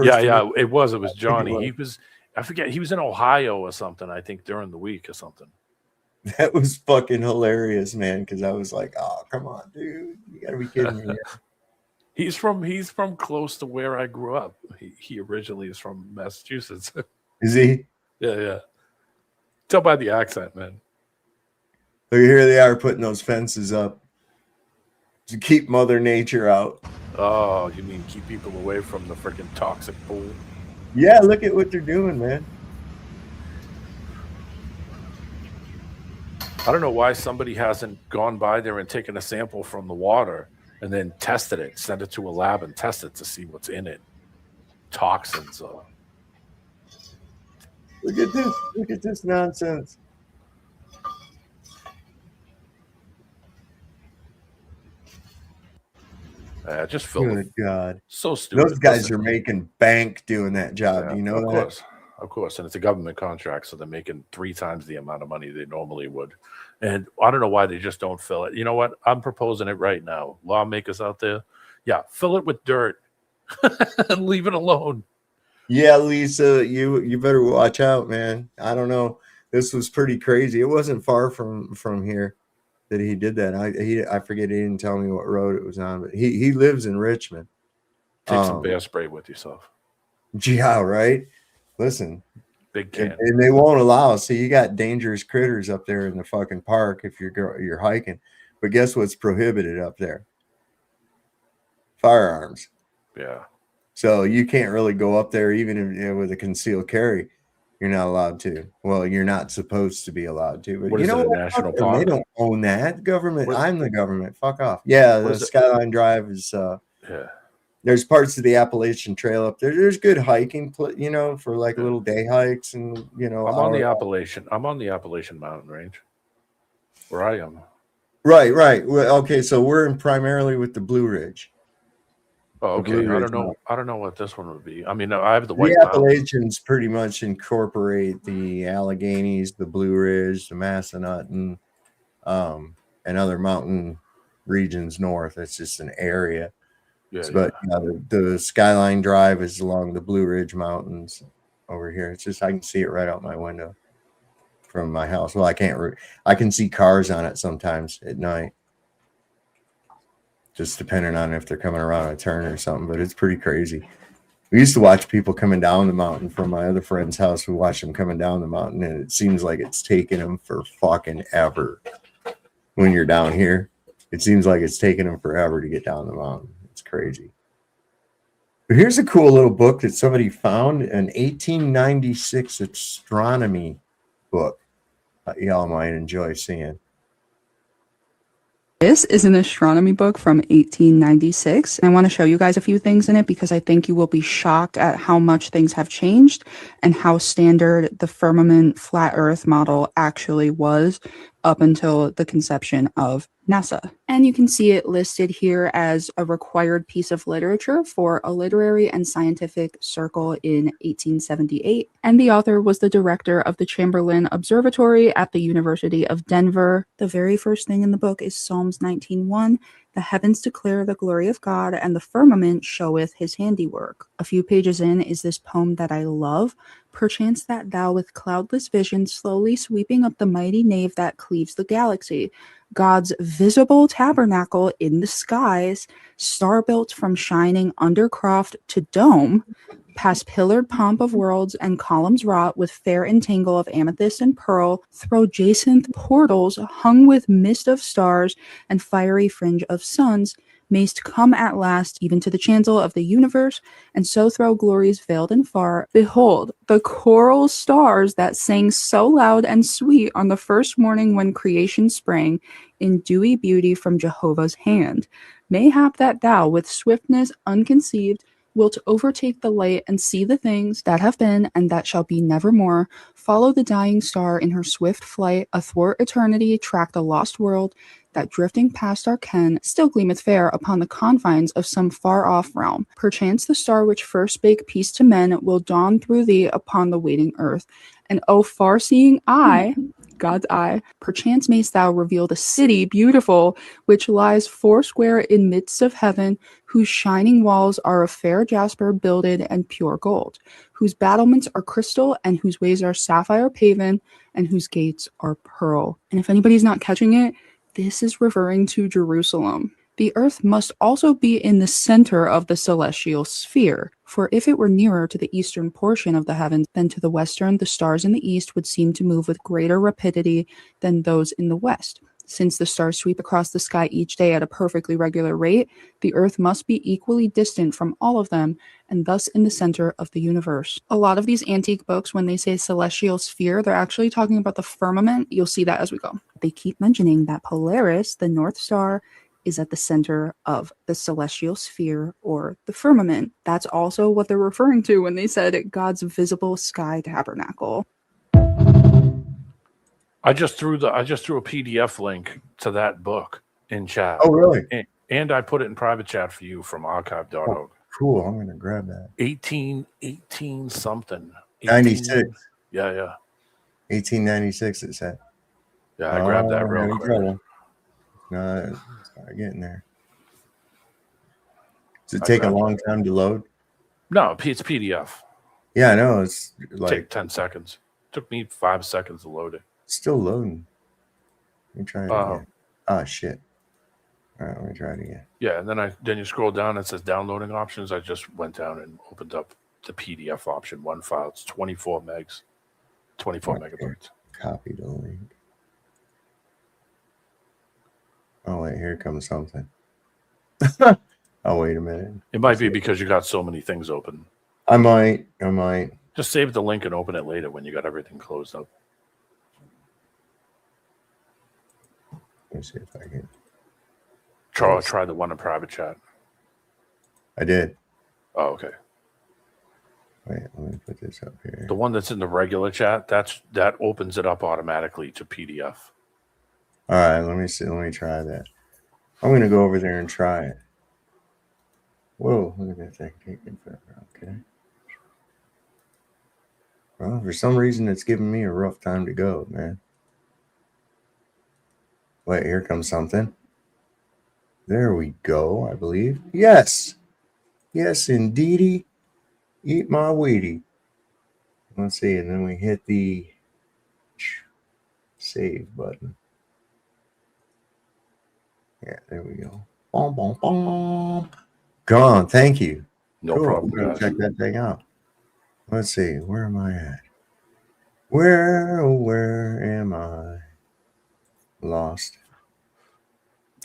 Yeah. It was Johnny. He was. I forget. He was in Ohio or something. I think during the week or something. That was fucking hilarious, man. Because I was like, "Oh, come on, dude! You gotta be kidding me." He's from close to where I grew up. He originally is from Massachusetts. Is he? Yeah. Tell by the accent, man. So here they are putting those fences up to keep Mother Nature out. Oh, you mean keep people away from the freaking toxic pool? Yeah, look at what they're doing, man. I don't know why somebody hasn't gone by there and taken a sample from the water and then tested it, sent it to a lab and test it to see what's in it. Toxins. Look at this. Look at this nonsense. Just filled. Good God. So stupid. Those guys are making bank doing that job. Do you know that? Of course. And it's a government contract, so they're making 3 times the amount of money they normally would. And I don't know why they just don't fill it. You know what? I'm proposing it right now. Lawmakers out there, fill it with dirt and leave it alone. Yeah, Lisa, you better watch out, man. I don't know. This was pretty crazy. It wasn't far from here that he did that. I forget, he didn't tell me what road it was on, but he lives in Richmond. Take some bear spray with yourself. Yeah, right. Listen, big can, and they won't allow. So you got dangerous critters up there in the fucking park if you're hiking. But guess what's prohibited up there? Firearms. Yeah. So you can't really go up there, even if, with a concealed carry. You're not allowed to. Well, you're not supposed to be allowed to. But what you is know it, what? a national They park? don't own that. Government. I'm the government. Fuck off. Yeah, the Skyline Drive is. Yeah. There's parts of the Appalachian Trail up there. There's good hiking, for like little day hikes, and I'm on the Appalachian. I'm on the Appalachian Mountain Range, where I am. Right. Well, okay, so we're primarily with the Blue Ridge. Oh, okay. I don't know. I don't know what this one would be. I mean, I have the White The Appalachians pretty much incorporate the Alleghenies, the Blue Ridge, the Massanutten, and other mountain regions north. It's just an area. But the Skyline Drive is along the Blue Ridge Mountains over here. It's just I can see it right out my window from my house. Well, I can't. I can see cars on it sometimes at night, just depending on if they're coming around a turn or something. But it's pretty crazy. We used to watch people coming down the mountain from my other friend's house. We watched them coming down the mountain, and it seems like it's taking them for fucking ever. When you're down here, it seems like it's taking them forever to get down the mountain. It's crazy. But here's a cool little book that somebody found, an 1896 astronomy book. Y'all might enjoy seeing. This is an astronomy book from 1896. I want to show you guys a few things in it because I think you will be shocked at how much things have changed and how standard the firmament flat Earth model actually was up until the conception of NASA. And you can see it listed here as a required piece of literature for a literary and scientific circle in 1878. And the author was the director of the Chamberlain Observatory at the University of Denver. The very first thing in the book is Psalms 19:1. The heavens declare the glory of God, and the firmament showeth his handiwork. A few pages in is this poem that I love. Perchance that thou with cloudless vision slowly sweeping up the mighty nave that cleaves the galaxy, God's visible tabernacle in the skies, star-built from shining undercroft to dome, past pillared pomp of worlds and columns wrought with fair entangle of amethyst and pearl, through jacinth portals hung with mist of stars and fiery fringe of suns, mayst come at last even to the chancel of the universe, and so throw glories veiled and far. Behold, the choral stars that sang so loud and sweet on the first morning when creation sprang, in dewy beauty from Jehovah's hand. Mayhap that thou, with swiftness unconceived, wilt overtake the light and see the things that have been and that shall be nevermore, follow the dying star in her swift flight, athwart eternity track the lost world, that drifting past our ken still gleameth fair upon the confines of some far-off realm. Perchance the star which first spake peace to men will dawn through thee upon the waiting earth. And O far-seeing eye, God's eye, perchance mayst thou reveal the city beautiful, which lies foursquare in midst of heaven, whose shining walls are of fair jasper builded and pure gold, whose battlements are crystal and whose ways are sapphire paven, and whose gates are pearl. And if anybody's not catching it, this is referring to Jerusalem. The earth must also be in the center of the celestial sphere, for if it were nearer to the eastern portion of the heavens than to the western, the stars in the east would seem to move with greater rapidity than those in the west. Since the stars sweep across the sky each day at a perfectly regular rate, the earth must be equally distant from all of them, and thus in the center of the universe. A lot of these antique books, when they say celestial sphere, they're actually talking about the firmament. You'll see that as we go. They keep mentioning that Polaris, the North Star, is at the center of the celestial sphere or the firmament. That's also what they're referring to when they said God's visible sky tabernacle. I just threw a PDF link to that book in chat. Oh, really? And I put it in private chat for you from archive.org. Oh, cool. I'm gonna grab that. 18 something. 96. Yeah. 1896. It said. Yeah, I grabbed that real quick. No, it's not getting there. Does it take a long time to load? No, it's PDF. Yeah, I know. It's like take 10 seconds. Took me 5 seconds to load it. Still loading. Let me try it again. Oh shit. All right, let me try it again. Yeah, and then you scroll down, it says downloading options. I just went down and opened up the PDF option, one file. It's 24 megs, 24 megabytes. Copy the link. Oh wait, here comes something. Oh wait a minute. It might be because you got so many things open. I might. Just save the link and open it later when you got everything closed up. Let me see if I can. Try the one in private chat. I did. Oh, okay. Wait, let me put this up here. The one that's in the regular chat, that opens it up automatically to PDF. All right, let me see. Let me try that. I'm gonna go over there and try it. Whoa, look at that thing taking forever. Okay. Well, for some reason, it's giving me a rough time to go, man. Wait, here comes something. There we go, I believe. Yes. Yes, indeedy. Eat my Wheatie. Let's see, and then we hit the save button. Yeah, there we go. Boom, boom, boom. Gone. Thank you. No cool. problem. I'm gonna check that thing out. Let's see. Where am I at? Where am I? Lost.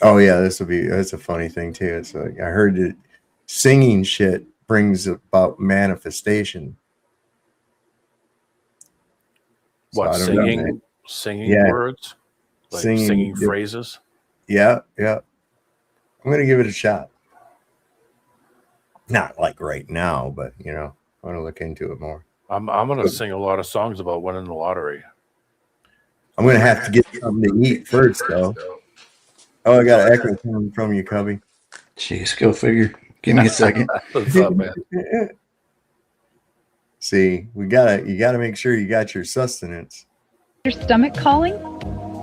Oh yeah, that's a funny thing too. It's like I heard that singing shit brings about manifestation. What, so singing words? Like singing phrases? Yeah. I'm gonna give it a shot. Not like right now, but I want to look into it more. I'm gonna sing a lot of songs about winning the lottery. I'm gonna have to get something to eat first, though. Oh, I got an echo coming from you, Cubby. Jeez, go figure. Give me a second. What's up, man? See, you gotta make sure you got your sustenance. Your stomach calling?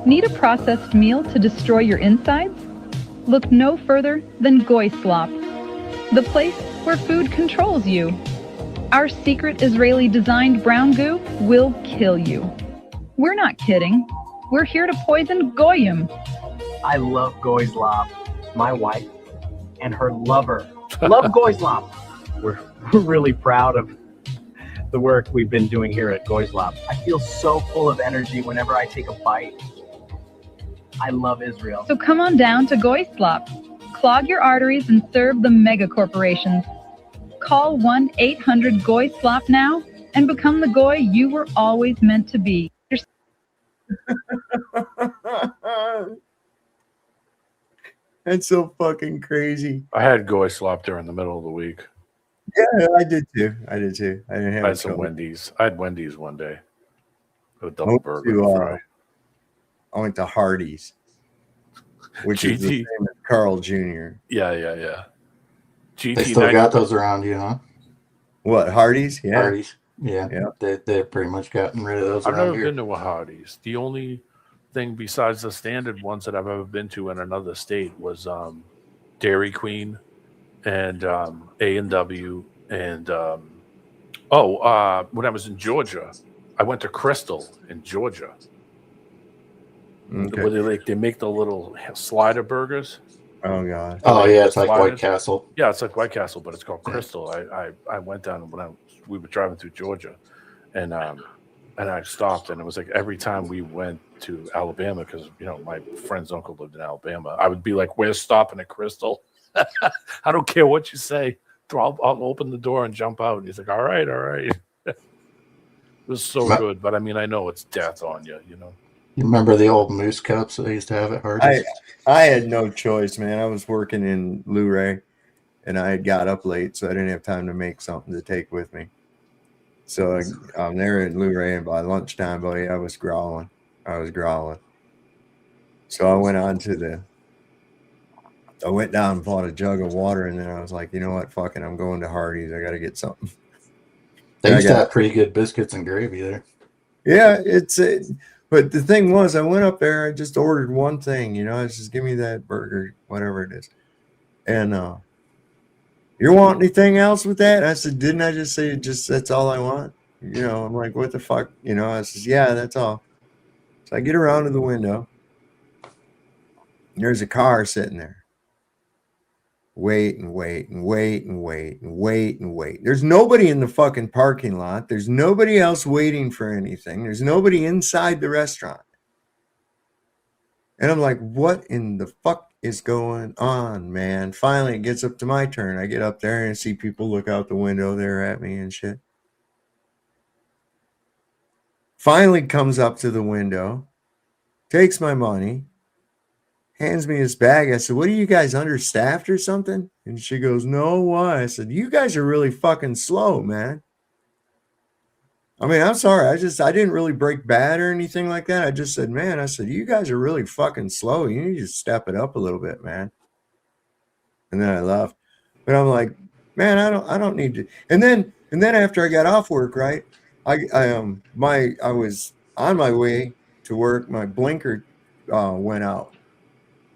Need a processed meal to destroy your insides? Look no further than Goy Slop, the place where food controls you. Our secret Israeli-designed brown goo will kill you. We're not kidding. We're here to poison Goyim. I love Goyslop. My wife and her lover love Goyslop. We're really proud of the work we've been doing here at Goyslop. I feel so full of energy whenever I take a bite. I love Israel. So come on down to Goy Slop. Clog your arteries and serve the mega corporations. Call 1-800-GOY-SLOP now and become the Goy you were always meant to be. That's so fucking crazy. I had Goy Slop during the middle of the week. Yeah, I did too. I didn't have I had some Wendy's. I had Wendy's one day. A double burger and fry. I went to Hardee's, which is the same as Carl Jr. Yeah. They still got those around you, huh? What, Hardee's? Yeah. Hardee's. Yeah. They've pretty much gotten rid of those I've around never here. been to a Hardee's. The only thing besides the standard ones that I've ever been to in another state was Dairy Queen and A&W and when I was in Georgia, I went to Crystal in Georgia. Okay. Where they make the little slider burgers. Oh god. Oh yeah, it's like White Castle. Yeah, it's like White Castle, but it's called Crystal. I went down when we were driving through Georgia, and I stopped, and it was like every time we went to Alabama, because my friend's uncle lived in Alabama, I would be like, "We're stopping at Crystal." I don't care what you say. I'll open the door and jump out. And he's like, all right. It was so good, but I mean, I know it's death on you, You remember the old moose cups that they used to have at Hardee's? I had no choice, man. I was working in Luray, and I had got up late, so I didn't have time to make something to take with me. So I'm there in Luray, and by lunchtime, buddy, I was growling. So I went down and bought a jug of water, and then I was like, you know what? Fucking, I'm going to Hardee's. I got to get something. They used to have pretty good biscuits and gravy there. Yeah, but the thing was, I went up there, I just ordered one thing, I was just give me that burger, whatever it is. And you want anything else with that? I said, didn't I just say that's all I want? You know, I'm like, what the fuck? You know, I says, yeah, that's all. So I get around to the window. There's a car sitting there. Wait and wait and wait and wait and wait and wait. There's nobody in the fucking parking lot. There's nobody else waiting for anything. There's nobody inside the restaurant. And I'm like, what in the fuck is going on, man? Finally, it gets up to my turn. I get up there and see people look out the window there at me and shit. Finally comes up to the window, takes my money, hands me his bag. I said, what are you guys, understaffed or something? And she goes, no, why? I said, you guys are really fucking slow, man. I mean, I'm sorry. I didn't really break bad or anything like that. I just said, man, I said, you guys are really fucking slow. You need to step it up a little bit, man. And then I left. But I'm like, man, I don't need to. And then after I got off work, right? I was on my way to work. My blinker went out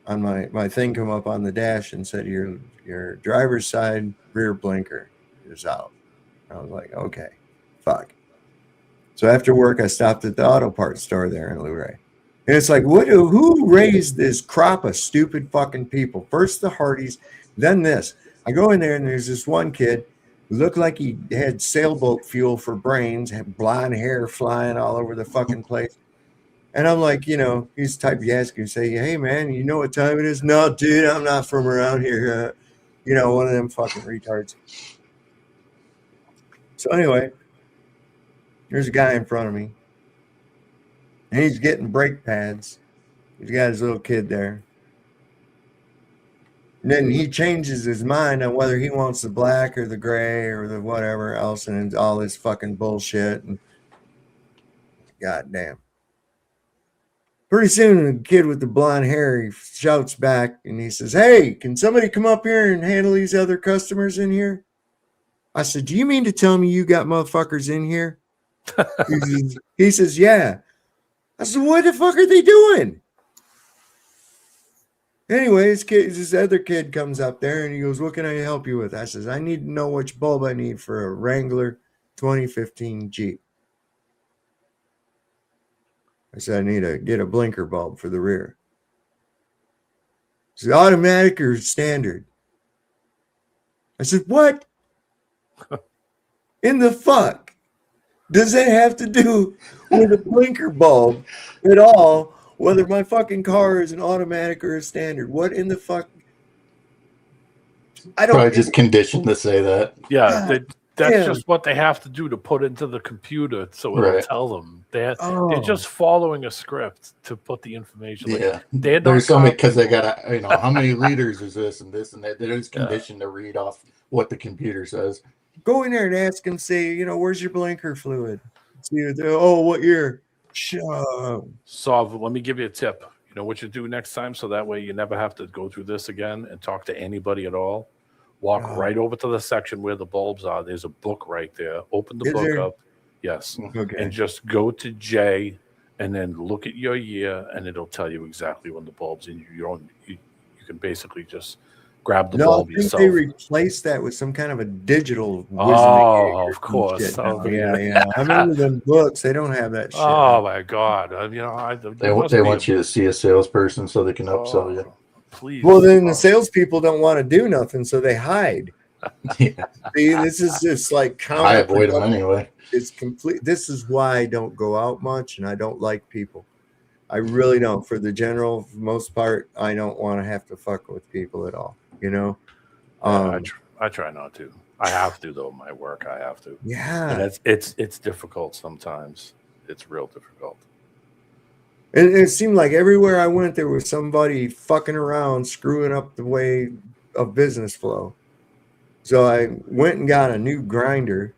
on my thing, come up on the dash and said your driver's side rear blinker is out. I was like, okay, fuck. So after work, I stopped at the auto parts store there in Luray. And it's like, who raised this crop of stupid fucking people? First the Hardys, then this. I go in there and there's this one kid who looked like he had sailboat fuel for brains, had blonde hair flying all over the fucking place. And I'm like, you know, he's the type of ask you say, hey man, you know what time it is? No, dude, I'm not from around here. You know, one of them fucking retards. So anyway, there's a guy in front of me. And he's getting brake pads. He's got his little kid there. And then he changes his mind on whether he wants the black or the gray or the whatever else, and all this fucking bullshit. And goddamn. Pretty soon, the kid with the blonde hair, he shouts back and he says, hey, can somebody come up here and handle these other customers in here? I said, do you mean to tell me you got motherfuckers in here? He says, yeah. I said, what the fuck are they doing? Anyway, this other kid comes up there and he goes, what can I help you with? I says, I need to know which bulb I need for a Wrangler 2015 Jeep. I said, I need to get a blinker bulb for the rear. Is it automatic or standard? I said, what in the fuck does that have to do with a blinker bulb at all, whether my fucking car is an automatic or a standard? What in the fuck? I don't. Probably just conditioned to say that. Yeah, that's just what they have to do to put into the computer, so it'll tell them. They're just following a script to put the information. Yeah, like, there's so many because they got to, how many liters is this and this and that. They're just conditioned to read off what the computer says. Go in there and ask them, say, where's your blinker fluid? See, what year? So let me give you a tip. You know what you do next time, so that way you never have to go through this again and talk to anybody at all. Walk right over to the section where the bulbs are. There's a book right there. Open the book up. Yes. Okay. And just go to J and then look at your year, and it'll tell you exactly when the bulb's in. You can basically just grab the bulb I think yourself. they replaced that with some kind of a digital. Of course. Yeah. I remember them books. They don't have that shit. Oh my God! They want you to see a salesperson so they can upsell you. Please. Well, then the salespeople don't want to do nothing, so they hide. Yeah. See, this is just like I avoid them anyway. It's complete. This is why I don't go out much, and I don't like people. I really don't. For the general most part, I don't want to have to fuck with people at all. I try not to. I have to though. My work, I have to. Yeah, and it's difficult sometimes. It's real difficult. And it seemed like everywhere I went, there was somebody fucking around, screwing up the way of business flow. So I went and got a new grinder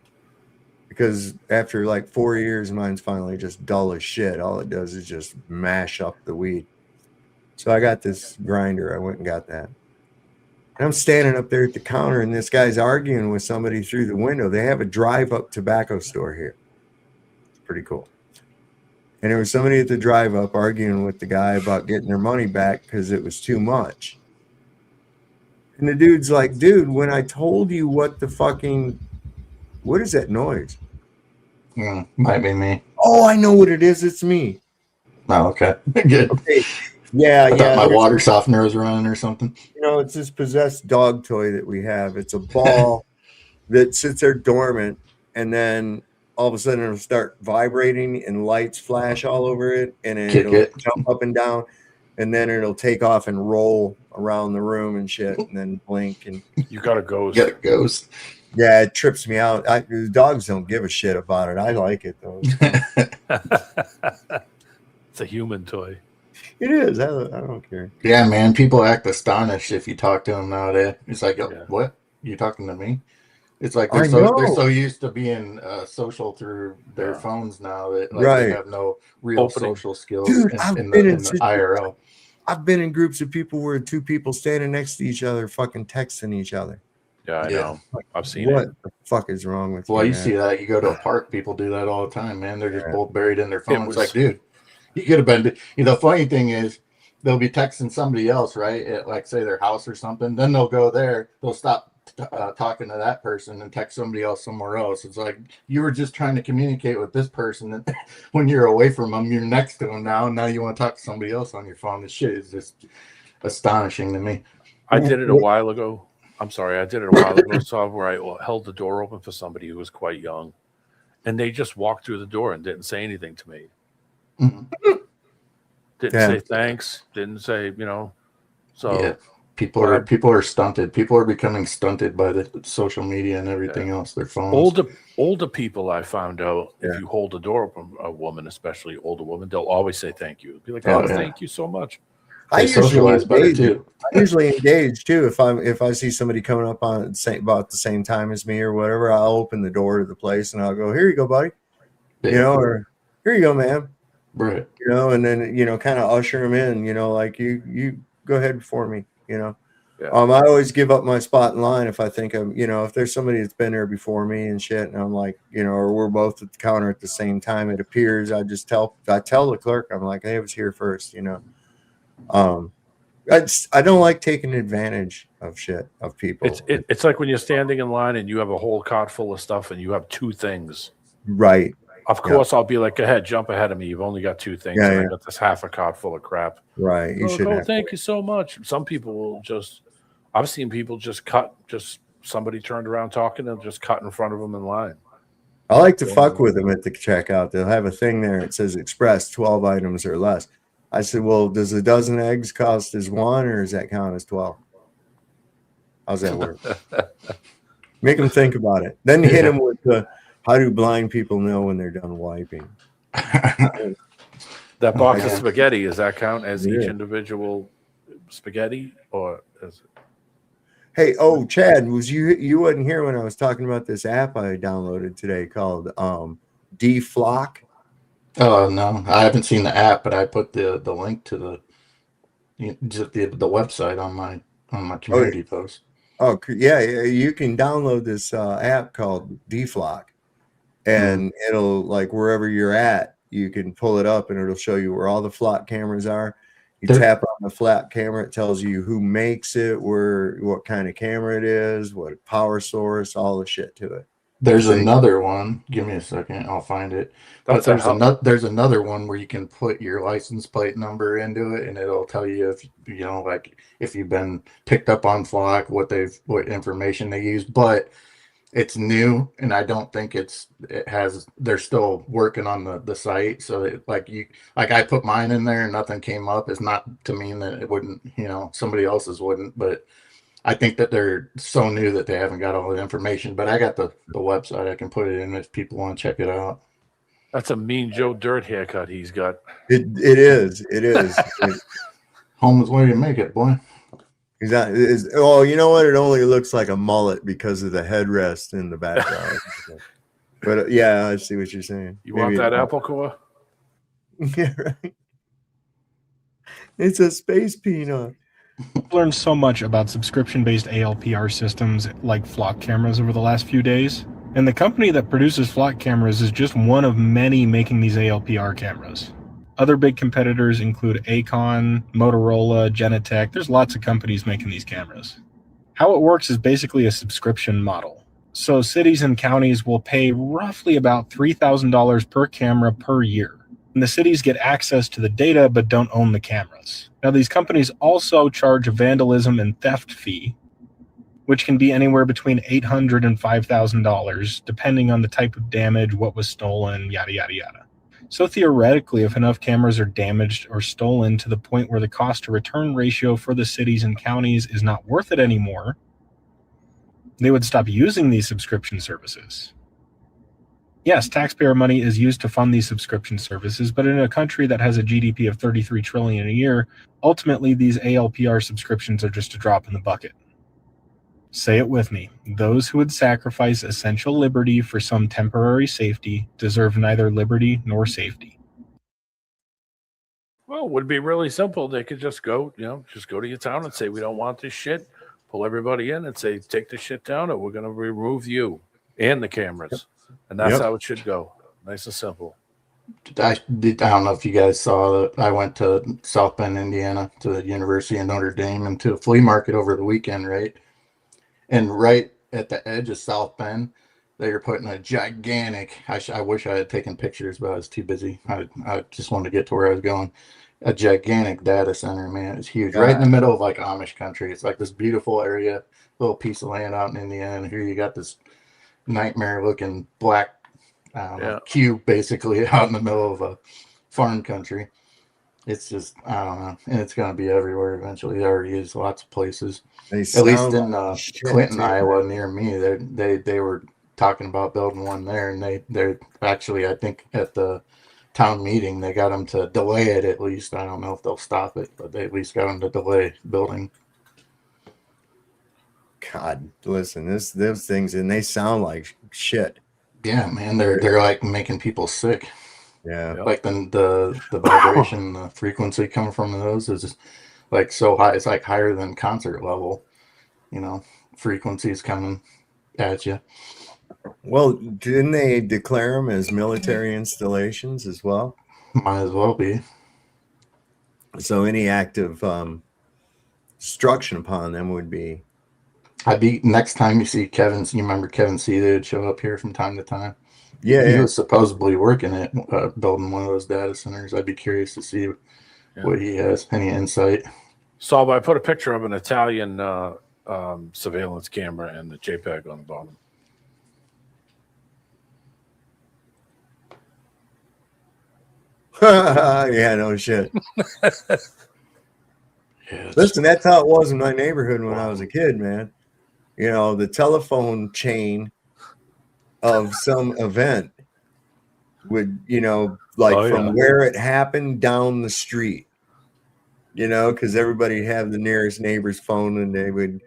because after like 4 years, mine's finally just dull as shit. All it does is just mash up the weed. So I got this grinder. I went and got that. And I'm standing up there at the counter, and this guy's arguing with somebody through the window. They have a drive-up tobacco store here. It's pretty cool. And there was somebody at the drive-up arguing with the guy about getting their money back because it was too much. And the dude's like, dude, when I told you what is that noise? Might be me. Oh, I know what it is. It's me. Oh, okay. Good. Okay. Yeah, I thought yeah. my water softener was running or something. You know, it's this possessed dog toy that we have. It's a ball that sits there dormant, and then all of a sudden it'll start vibrating and lights flash all over it, and Kick it'll it. jump up and down, and then it'll take off and roll around the room and shit, and then blink. And You got a ghost. Get a ghost. yeah, it trips me out. The dogs don't give a shit about it. I like it though. It's a human toy. It is. I don't care. Yeah, man. People act astonished if you talk to them nowadays. It's like, what? You talking to me? It's like they're so used to being social through their phones now that they have no real social skills. Dude, in the IRL. I've been in groups of people where two people standing next to each other, fucking texting each other. Yeah, I know. I've seen what it. What the fuck is wrong with you? Well, you man? see that. You go to a park, people do that all the time, man. They're just both buried in their phones. It's like, dude, you could have been. The funny thing is, they'll be texting somebody else, right? At, like, say, their house or something. Then they'll go there. They'll stop talking to that person and text somebody else somewhere else. It's like you were just trying to communicate with this person, and when you're away from them, you're next to them now, and now you want to talk to somebody else on your phone. This shit is just astonishing to me. I did it a while ago. I'm sorry, I did it a while ago. So where I held the door open for somebody who was quite young, and they just walked through the door and didn't say anything to me. Didn't say thanks. Didn't say, So yeah. People are stunted. People are becoming stunted by the social media and everything else. Their phones. Older people, I found out, if you hold the door open, a woman, especially older woman, they'll always say thank you. Be like, thank you so much. I usually engage too. If I see somebody coming up on about the same time as me or whatever, I'll open the door to the place and I'll go, "Here you go, buddy," or "Here you go, ma'am," right? And then kind of usher them in. Like you go ahead before me. I always give up my spot in line if I think if there's somebody that's been there before me and shit, and I'm like, or we're both at the counter at the same time. It appears I tell the clerk, I'm like, "Hey, I was here first," I don't like taking advantage of people. It's like when you're standing in line and you have a whole cart full of stuff and you have two things. Right. Of course, I'll be like, "Go ahead, jump ahead of me. You've only got two things, and I got this half a cart full of crap." Right. You should. Thank you so much. Some people will I've seen people just somebody turned around talking and just cut in front of them in line. I like to fuck with them at the checkout. They'll have a thing there. It says express 12 items or less. I said, "Well, does a dozen eggs cost as one, or does that count as 12? How's that work?" Make them think about it. Then hit them with the, "How do blind people know when they're done wiping?" That box of spaghetti, does that count as each individual spaghetti, or is it? Hey, Chad, you wasn't here when I was talking about this app I downloaded today called DFlock? Oh no, I haven't seen the app, but I put the link to the website on my community post. Oh yeah, you can download this app called DFlock, and it'll, like, wherever you're at, you can pull it up and it'll show you where all the flock cameras are. You tap on the flat camera, it tells you who makes it, what kind of camera it is, what power source, all the shit to it. There's another one. Give me a second, I'll find it. But there's another one where you can put your license plate number into it, and it'll tell you if if you've been picked up on flock, what information they use. But it's new, and I don't think they're still working on the site. So I put mine in there and nothing came up. It's not to mean that it wouldn't, somebody else's wouldn't, but I think that they're so new that they haven't got all the information. But I got the website. I can put it in if people want to check it out. That's a Mean Joe Dirt haircut he's got. It is. Home is where you make it, boy. You know what? It only looks like a mullet because of the headrest in the background. But yeah, I see what you're saying. You want that apple core? Yeah, right. It's a space peanut. I've learned so much about subscription-based ALPR systems like flock cameras over the last few days. And the company that produces flock cameras is just one of many making these ALPR cameras. Other big competitors include Acon, Motorola, Genetec. There's lots of companies making these cameras. How it works is basically a subscription model. So cities and counties will pay roughly about $3,000 per camera per year. And the cities get access to the data but don't own the cameras. Now, these companies also charge a vandalism and theft fee, which can be anywhere between $800 and $5,000, depending on the type of damage, what was stolen, yada, yada, yada. So theoretically, if enough cameras are damaged or stolen to the point where the cost to return ratio for the cities and counties is not worth it anymore, they would stop using these subscription services. Yes, taxpayer money is used to fund these subscription services, but in a country that has a GDP of $33 trillion a year, ultimately these ALPR subscriptions are just a drop in the bucket. Say it with me. Those who would sacrifice essential liberty for some temporary safety deserve neither liberty nor safety. Well, it would be really simple. They could just go, just go to your town and say, we don't want this shit. Pull everybody in and say, take the shit down or we're going to remove you and the cameras. And that's how it should go. Nice and simple. I don't know if you guys saw that. I went to South Bend, Indiana, to the University of Notre Dame and to a flea market over the weekend, right? And right at the edge of South Bend, they were putting a gigantic, I wish I had taken pictures, but I was too busy. I just wanted to get to where I was going. A gigantic data center, man. It's huge. Right in the middle of like Amish country. It's like this beautiful area, little piece of land out in Indiana. And here you got this nightmare looking black cube basically out in the middle of a farm country. It's just, I don't know. And it's going to be everywhere eventually. It already is lots of places. At least in Clinton, Iowa, near me, they were talking about building one there. And they're actually, I think at the town meeting, they got them to delay it at least. I don't know if they'll stop it, but they at least got them to delay building. God, listen, those things, and they sound like shit. Yeah, man, they're like making people sick. Yeah, like the vibration, the frequency coming from those is like so high. It's like higher than concert level, frequencies coming at you. Well, didn't they declare them as military installations as well? Might as well be. So any act of destruction upon them would be. I'd be next time you see Kevin. You remember Kevin C? They'd show up here from time to time. He was supposedly working at building one of those data centers. I'd be curious to see what he has. Any insight? So I put a picture of an Italian surveillance camera and the JPEG on the bottom. Yeah, no shit. Listen, that's how it was in my neighborhood when I was a kid, man. The telephone chain of some event would, from where it happened down the street, because everybody have the nearest neighbor's phone and they would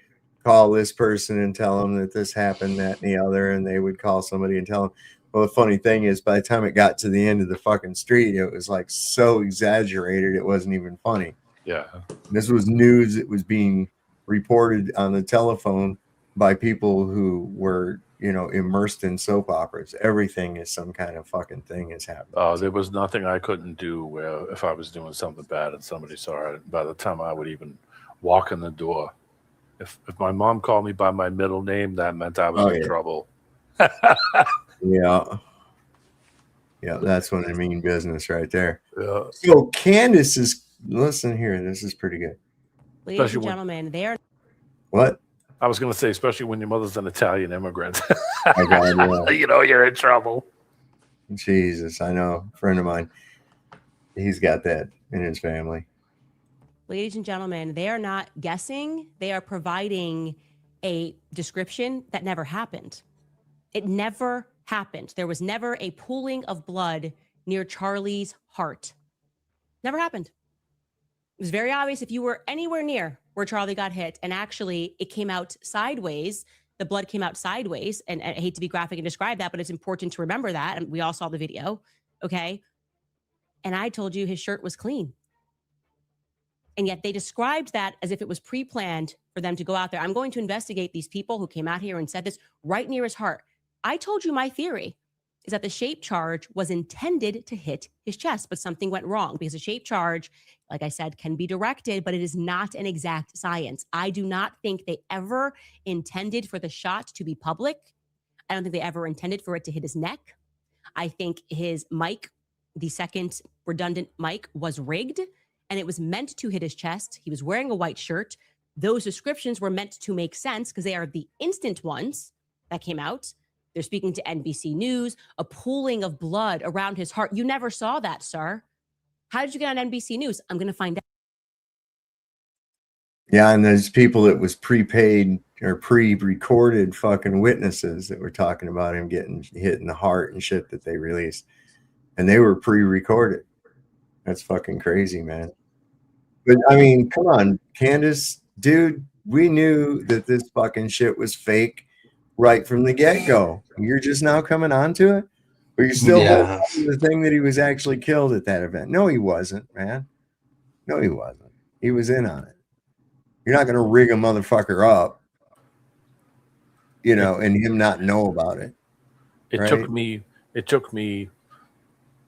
call this person and tell them that this happened, that, and the other, and they would call somebody and tell them. Well, the funny thing is, by the time it got to the end of the fucking street, it was like so exaggerated, it wasn't even funny. Yeah. This was news that was being reported on the telephone by people who were, immersed in soap operas. Everything is some kind of fucking thing is happening. Oh, there was nothing I couldn't do if I was doing something bad and somebody saw it. By the time I would even walk in the door, if my mom called me by my middle name, that meant I was in trouble. Yeah, that's what I mean business right there. Yeah. So Candace is, listen here, this is pretty good. Ladies and gentlemen, they are. What? I was going to say, especially when your mother's an Italian immigrant. Oh, God, yeah. You're in trouble. Jesus, I know. A friend of mine, he's got that in his family. Ladies and gentlemen, they are not guessing. They are providing a description that never happened. It never happened. There was never a pooling of blood near Charlie's heart. Never happened. It was very obvious if you were anywhere near where Charlie got hit, and actually it came out sideways. The blood came out sideways, and I hate to be graphic and describe that, but it's important to remember that. And we all saw the video, okay? And I told you his shirt was clean. And yet they described that as if it was pre-planned for them to go out there. I'm going to investigate these people who came out here and said this right near his heart. I told you my theory is that the shape charge was intended to hit his chest, but something went wrong because a shape charge, like I said, can be directed, but it is not an exact science. I do not think they ever intended for the shot to be public. I don't think they ever intended for it to hit his neck. I think his mic, the second redundant mic, was rigged and it was meant to hit his chest. He was wearing a white shirt. Those descriptions were meant to make sense because they are the instant ones that came out. They're speaking to NBC News, a pooling of blood around his heart. You never saw that, sir. How did you get on NBC News? I'm going to find out. Yeah, and there's people that was prepaid or pre-recorded fucking witnesses that were talking about him getting hit in the heart and shit that they released. And they were pre-recorded. That's fucking crazy, man. But I mean, come on, Candace, dude, we knew that this fucking shit was fake right from the get-go. You're just now coming onto it? Or you still holding on to the thing that he was actually killed at that event? No, he wasn't, man. No, he wasn't. He was in on it. You're not going to rig a motherfucker up, you know, and him not know about it. It took me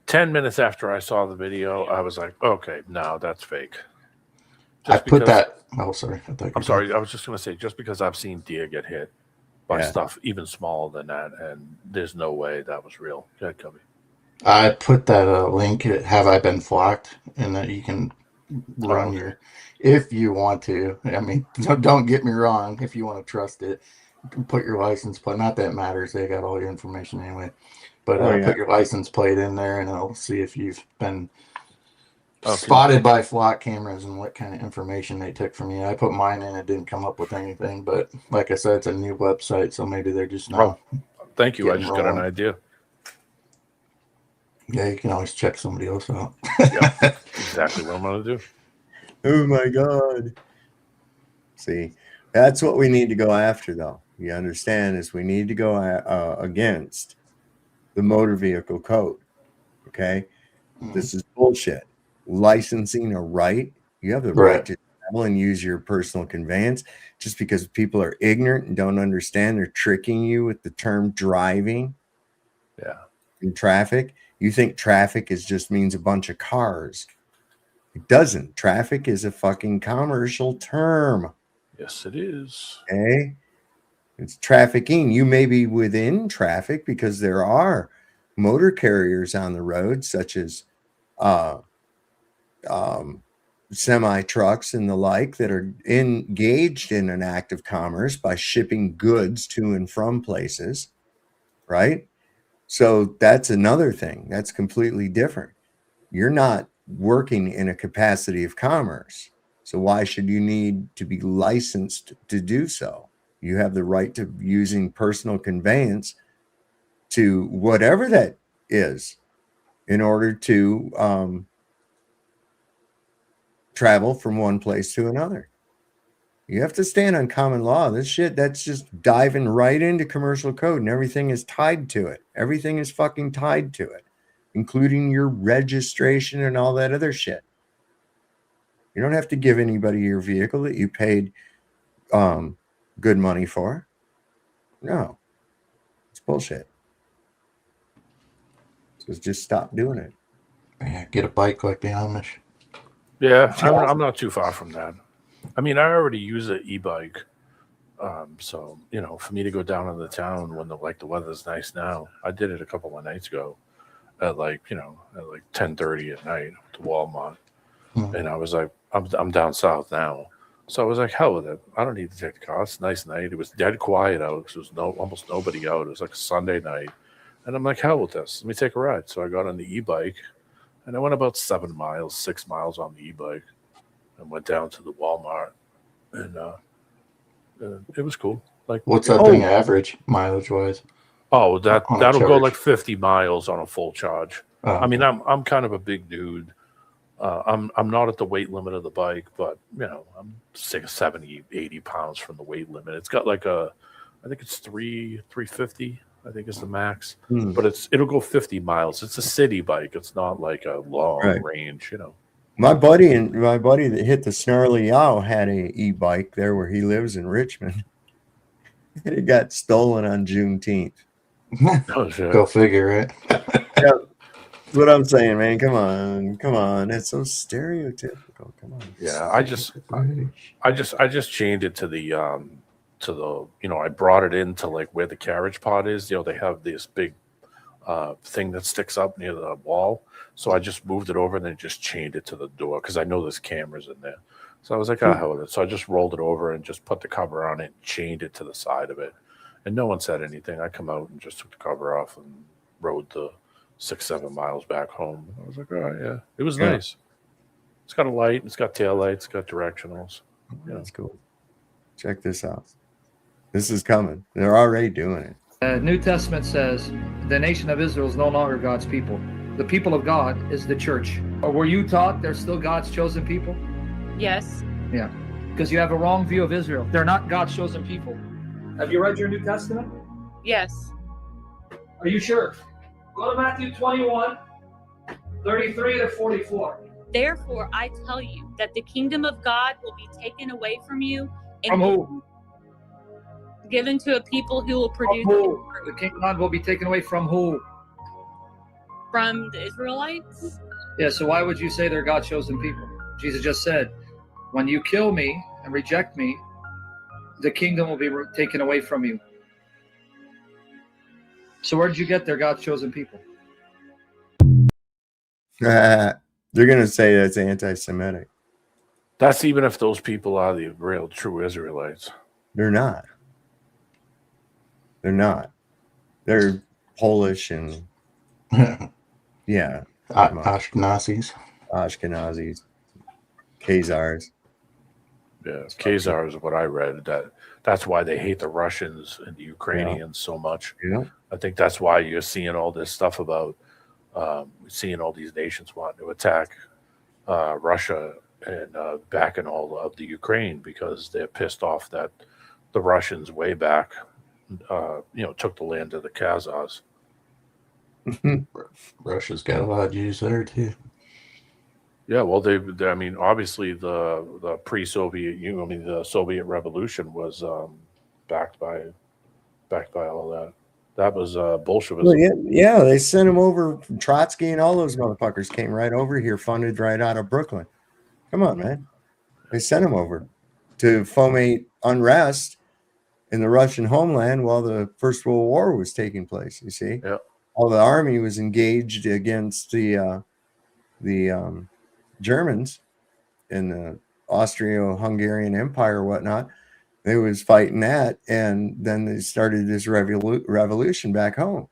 10 minutes after I saw the video. I was like, okay, no, that's fake. Oh, sorry. I'm sorry. I was just going to say, just because I've seen deer get hit by stuff even smaller than that, and there's no way that was real. Go ahead, Cubby. I put that link at Have I Been Flocked, and that you can run your, if you want to. I mean, don't get me wrong. If you want to trust it, you can put your license plate. Not that it matters. They got all your information anyway. But put your license plate in there, and it'll see if you've been spotted by flock cameras and what kind of information they took from you. I put mine in. It didn't come up with anything. But like I said, it's a new website, so maybe they're just not. Thank you. I just got an idea. Yeah, you can always check somebody else out. Yeah, exactly what I'm going to do. Oh, my God. See, that's what we need to go after, though. You understand, is we need to go against the motor vehicle code. Okay? This is bullshit. Licensing a right. You have the right to travel and use your personal conveyance. Just because people are ignorant and don't understand, they're tricking you with the term driving. Yeah. In traffic. You think traffic just means a bunch of cars. It doesn't. Traffic is a fucking commercial term. Yes, it is. Okay? It's trafficking. You may be within traffic because there are motor carriers on the road, such as semi trucks and the like, that are engaged in an act of commerce by shipping goods to and from places, right? So that's another thing. That's completely different. You're not working in a capacity of commerce. So why should you need to be licensed to do so? You have the right to using personal conveyance to whatever that is in order to travel from one place to another. You have to stand on common law. This shit, that's just diving right into commercial code, and everything is tied to it. Everything is fucking tied to it, including your registration and all that other shit. You don't have to give anybody your vehicle that you paid good money for. No, it's bullshit. So just stop doing it. Yeah, get a bike like the Amish. Yeah, I'm not too far from that. I mean, I already use an e-bike. So, you know, for me to go down in the town when the weather's nice now, I did it a couple of nights ago at like 10:30 at night to Walmart. And I was like, I'm down south now. So I was like, hell with it. I don't need to take the car. It's a nice night. It was dead quiet out because there was almost nobody out. It was like a Sunday night. And I'm like, hell with this. Let me take a ride. So I got on the e-bike and I went about 6 miles on the e-bike and went down to the Walmart. And it was cool. Like, what's that thing average mileage wise? Oh, that'll go like 50 miles on a full charge. I mean, I'm kind of a big dude. I'm not at the weight limit of the bike, but you know, I'm 70, 80 pounds from the weight limit. It's got like I think it's 350. I think is the max, but it'll go 50 miles. It's a city bike. It's not like a long range, you know. My buddy that hit the Snarly Owl had a e-bike there where he lives in Richmond. And it got stolen on Juneteenth. Go figure, right? Yeah, that's what I'm saying, man. Come on. It's so stereotypical. Come on. Yeah, I just changed it to the to the, I brought it into like where the carriage pod is. They have this big thing that sticks up near the wall. So I just moved it over and then just chained it to the door because I know there's cameras in there. So I was like, hell with it. So I just rolled it over and just put the cover on it and chained it to the side of it. And no one said anything. I come out and just took the cover off and rode the 6-7 miles back home. I was like, oh, yeah. It was nice. It's got a light. It's got tail lights. It's got directionals. Yeah. That's cool. Check this out. This is coming. They're already doing it. The New Testament says the nation of Israel is no longer God's people. The people of God is the church. Or were you taught they're still God's chosen people? Yes. Yeah. Because you have a wrong view of Israel. They're not God's chosen people. Have you read your New Testament? Yes. Are you sure? Go to Matthew 21, 33 to 44. Therefore, I tell you that the kingdom of God will be taken away from you and From who? given to a people who will produce From who? The kingdom of God will be taken away from who? from the Israelites. Yeah, so why would you say they're God's chosen people? Jesus just said, when you kill me and reject me, the kingdom will be taken away from you. So where did you get their God's chosen people? They're going to say that's anti-Semitic. That's even if those people are the real true Israelites. They're not. They're not. They're Polish and yeah. Ashkenazis. Ashkenazis. Khazars. Yeah, Khazar is what I read. That's why they hate the Russians and the Ukrainians so much. Yeah. I think that's why you're seeing all this stuff about seeing all these nations wanting to attack Russia and backing all of the Ukraine because they're pissed off that the Russians way back, took the land of the Khazars. Russia's got a lot of Jews there too. Yeah, well, obviously the pre-Soviet Union, the Soviet Revolution was backed by all that. That was Bolshevism. Well, yeah, they sent him over. Trotsky and all those motherfuckers came right over here, funded right out of Brooklyn. Come on, man. They sent him over to foment unrest in the Russian homeland while the First World War was taking place. You see, all the army was engaged against the Germans in the Austro-Hungarian Empire or whatnot. They was fighting that, and then they started this revolution back home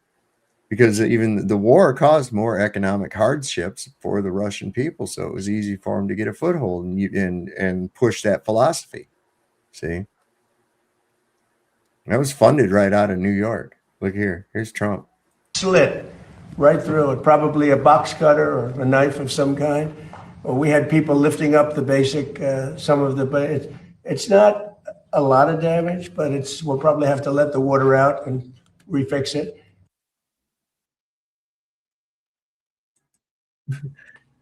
because even the war caused more economic hardships for the Russian people, so it was easy for them to get a foothold and push that philosophy. See, that was funded right out of New York. Look here, here's Trump. Slit right through it, probably a box cutter or a knife of some kind. Or we had people lifting up the basic, some of the, it's not a lot of damage, but we'll probably have to let the water out and refix it.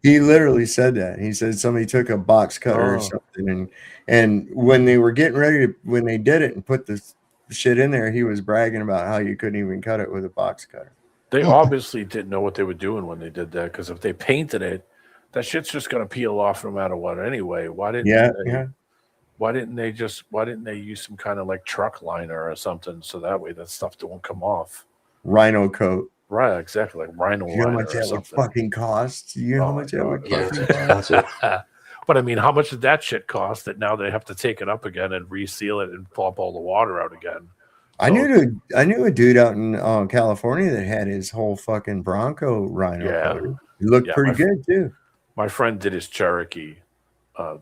He literally said that. He said somebody took a box cutter or something, and when they were getting ready to, when they did it and put the shit in there, he was bragging about how you couldn't even cut it with a box cutter. They obviously didn't know what they were doing when they did that, because if they painted it, that shit's just going to peel off no matter what anyway. Why didn't they use some kind of like truck liner or something so that way that stuff don't come off? Rhino coat. Right, exactly, like rhino You know how liner much or that would something. fucking cost? You know how much that would cost? But I mean, how much did that shit cost that now they have to take it up again and reseal it and pump all the water out again? I knew a dude out in California that had his whole fucking Bronco rhino coated. He looked pretty good too. My friend did his Cherokee,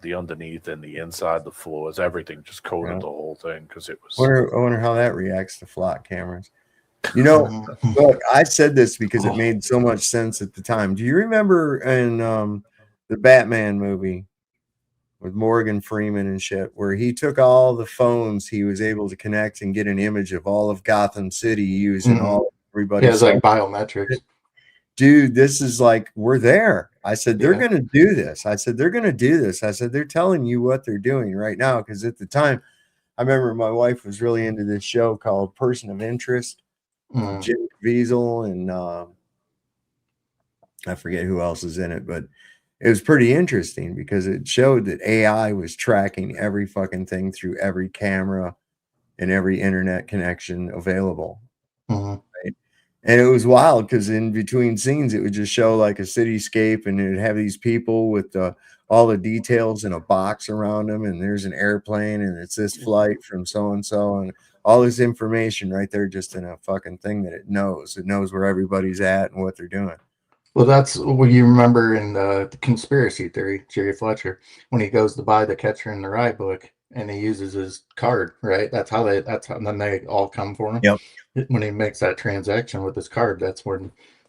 the underneath and the inside, the floors, everything, just coated the whole thing because it was. I wonder how that reacts to flock cameras. You know, look, I said this because it made so much sense at the time. Do you remember in the Batman movie with Morgan Freeman and shit, where he took all the phones he was able to connect and get an image of all of Gotham City using everybody? Yeah, it's like biometrics. Dude, this is like, we're there. I said, they're going to do this. I said, they're going to do this. I said, they're telling you what they're doing right now. Because at the time, I remember my wife was really into this show called Person of Interest. Jim Caviezel and I forget who else is in it, but it was pretty interesting because it showed that AI was tracking every fucking thing through every camera and every internet connection available. Mhm. Right? And it was wild because in between scenes, it would just show like a cityscape, and it would have these people with all the details in a box around them, and there's an airplane, and it's this flight from so and so, and all this information right there, just in a fucking thing that it knows. It knows where everybody's at and what they're doing. Well, that's what you remember in the conspiracy theory, Jerry Fletcher, when he goes to buy the Catcher in the Rye book and he uses his card, right? That's how then they all come for him. Yep. When he makes that transaction with his card, that's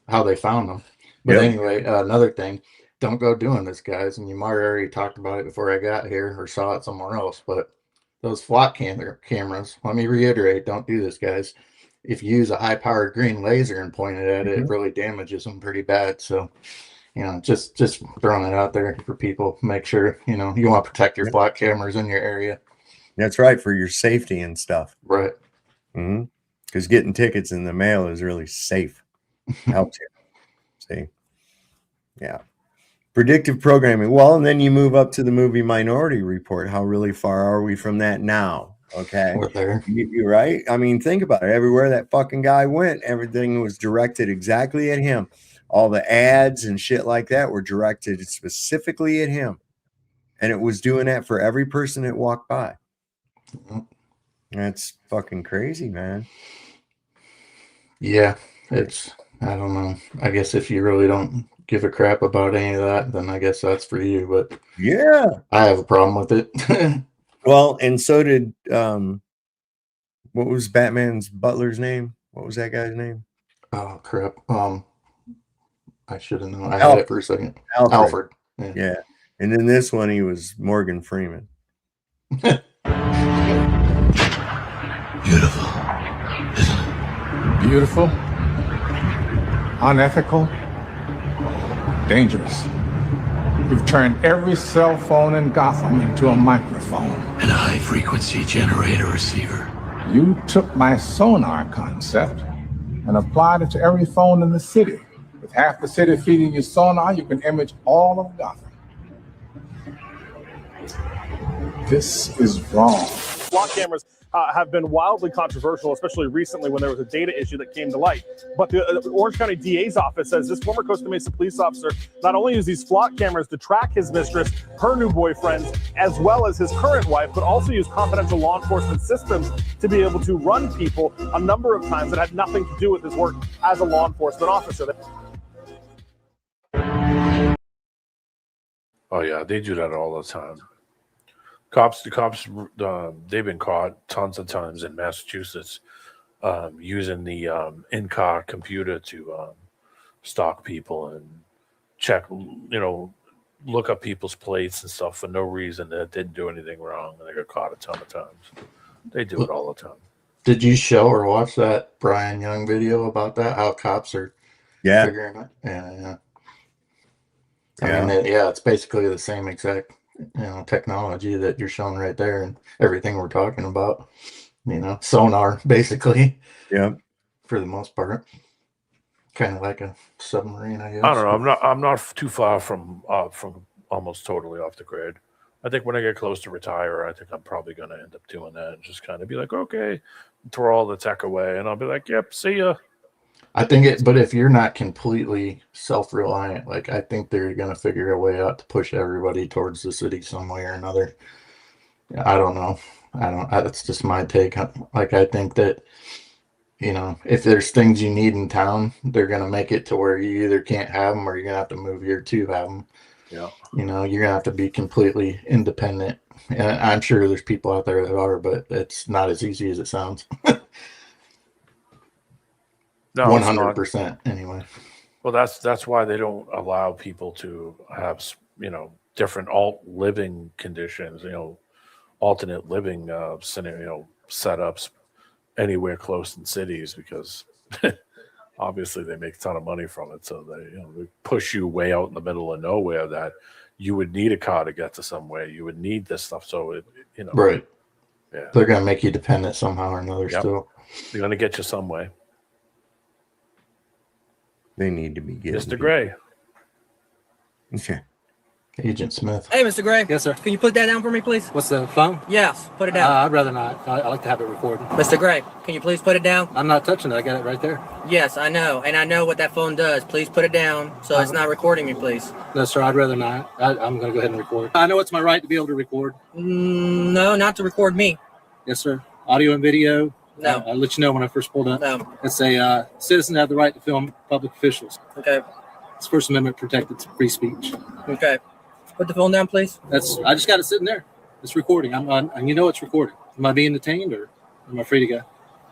how they found him. But Yep. anyway, another thing, don't go doing this, guys. And you might already talked about it before I got here or saw it somewhere else, but those flock cameras, let me reiterate, don't do this, guys. If you use a high-powered green laser and point it at it, it really damages them pretty bad. So, just throwing it out there for people. Make sure, you want to protect your flock cameras in your area. That's right, for your safety and stuff. Right. Because getting tickets in the mail is really safe. Helps you. See? Yeah. Predictive programming. Well, and then you move up to the movie Minority Report. How really far are we from that now? Okay. We're there. You're right. I mean, think about it. Everywhere that fucking guy went, everything was directed exactly at him. All the ads and shit like that were directed specifically at him. And it was doing that for every person that walked by. That's fucking crazy, man. Yeah, I don't know. I guess if you really don't give a crap about any of that, then I guess that's for you. But yeah, I have a problem with it. Well, and so did what was Batman's butler's name? What was that guy's name? Oh crap. I should have known. I had it for a second. Alfred. Yeah. And then this one, he was Morgan Freeman. Beautiful. Beautiful. Unethical. Dangerous. You've turned every cell phone in Gotham into a microphone. And a high-frequency generator receiver. You took my sonar concept and applied it to every phone in the city. With half the city feeding you sonar, you can image all of Gotham. This is wrong. Flock cameras have been wildly controversial, especially recently when there was a data issue that came to light. But the Orange County DA's office says this former Costa Mesa police officer not only used these flock cameras to track his mistress, her new boyfriends, as well as his current wife, but also used confidential law enforcement systems to be able to run people a number of times that had nothing to do with his work as a law enforcement officer. Oh yeah, they do that all the time. The cops, they've been caught tons of times in Massachusetts using the in-car computer to stalk people and check, look up people's plates and stuff for no reason that didn't do anything wrong, and they got caught a ton of times. They do it all the time. Did you show or watch that Brian Young video about that? How cops are figuring it? Yeah. I mean, it's basically the same exact technology that you're showing right there and everything we're talking about, sonar basically. Yeah. For the most part. Kind of like a submarine, I guess. I don't know. I'm not too far from almost totally off the grid. I think when I get close to retire, I think I'm probably going to end up doing that and just kind of be like, okay, throw all the tech away. And I'll be like, yep, see ya. I think but if you're not completely self-reliant, I think they're going to figure a way out to push everybody towards the city some way or another. I don't know. That's just my take. I think that, if there's things you need in town, they're going to make it to where you either can't have them or you're going to have to move here to have them. Yeah. You're going to have to be completely independent. And I'm sure there's people out there that are, but it's not as easy as it sounds. No, 100% anyway. Well, that's why they don't allow people to have, different living conditions, alternate living scenario setups anywhere close in cities, because obviously they make a ton of money from it. So they push you way out in the middle of nowhere that you would need a car to get to somewhere. You would need this stuff. So right. Yeah. They're going to make you dependent somehow or another. Yep. Still. They're going to get you some way. They need to be getting Mr. Gray. Okay. Agent Smith. Hey, Mr. Gray. Yes, sir. Can you put that down for me, please? What's the phone? Yes, put it down. I'd rather not. I like to have it recorded. Mr. Gray, can you please put it down? I'm not touching it. I got it right there. Yes, I know. And I know what that phone does. Please put it down so it's not recording me, please. No, sir. I'd rather not. I'm going to go ahead and record. I know it's my right to be able to record. No, not to record me. Yes, sir. Audio and video. No. I'll let you know when I first pulled up. No. It's a citizen have the right to film public officials. Okay. It's First Amendment protected free speech. Okay. Put the phone down, please. I just got it sitting there. It's recording. I'm on, and you know it's recording. Am I being detained or am I free to go?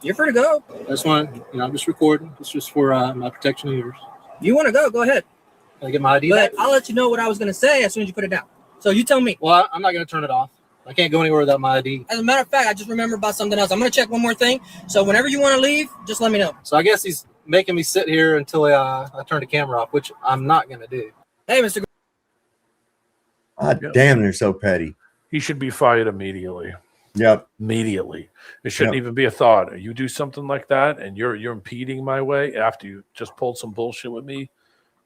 You're free to go. That's fine. I'm just recording. It's just for my protection of yours. You want to go? Go ahead. Can I get my ID But back? I'll let you know what I was going to say as soon as you put it down. So you tell me. Well, I'm not going to turn it off. I can't go anywhere without my ID. As a matter of fact, I just remembered about something else. I'm going to check one more thing. So whenever you want to leave, just let me know. So I guess he's making me sit here until I turn the camera off, which I'm not going to do. Hey, Mr. God damn, they're so petty. He should be fired immediately. Yep. Immediately. It shouldn't even be a thought. You do something like that and you're impeding my way after you just pulled some bullshit with me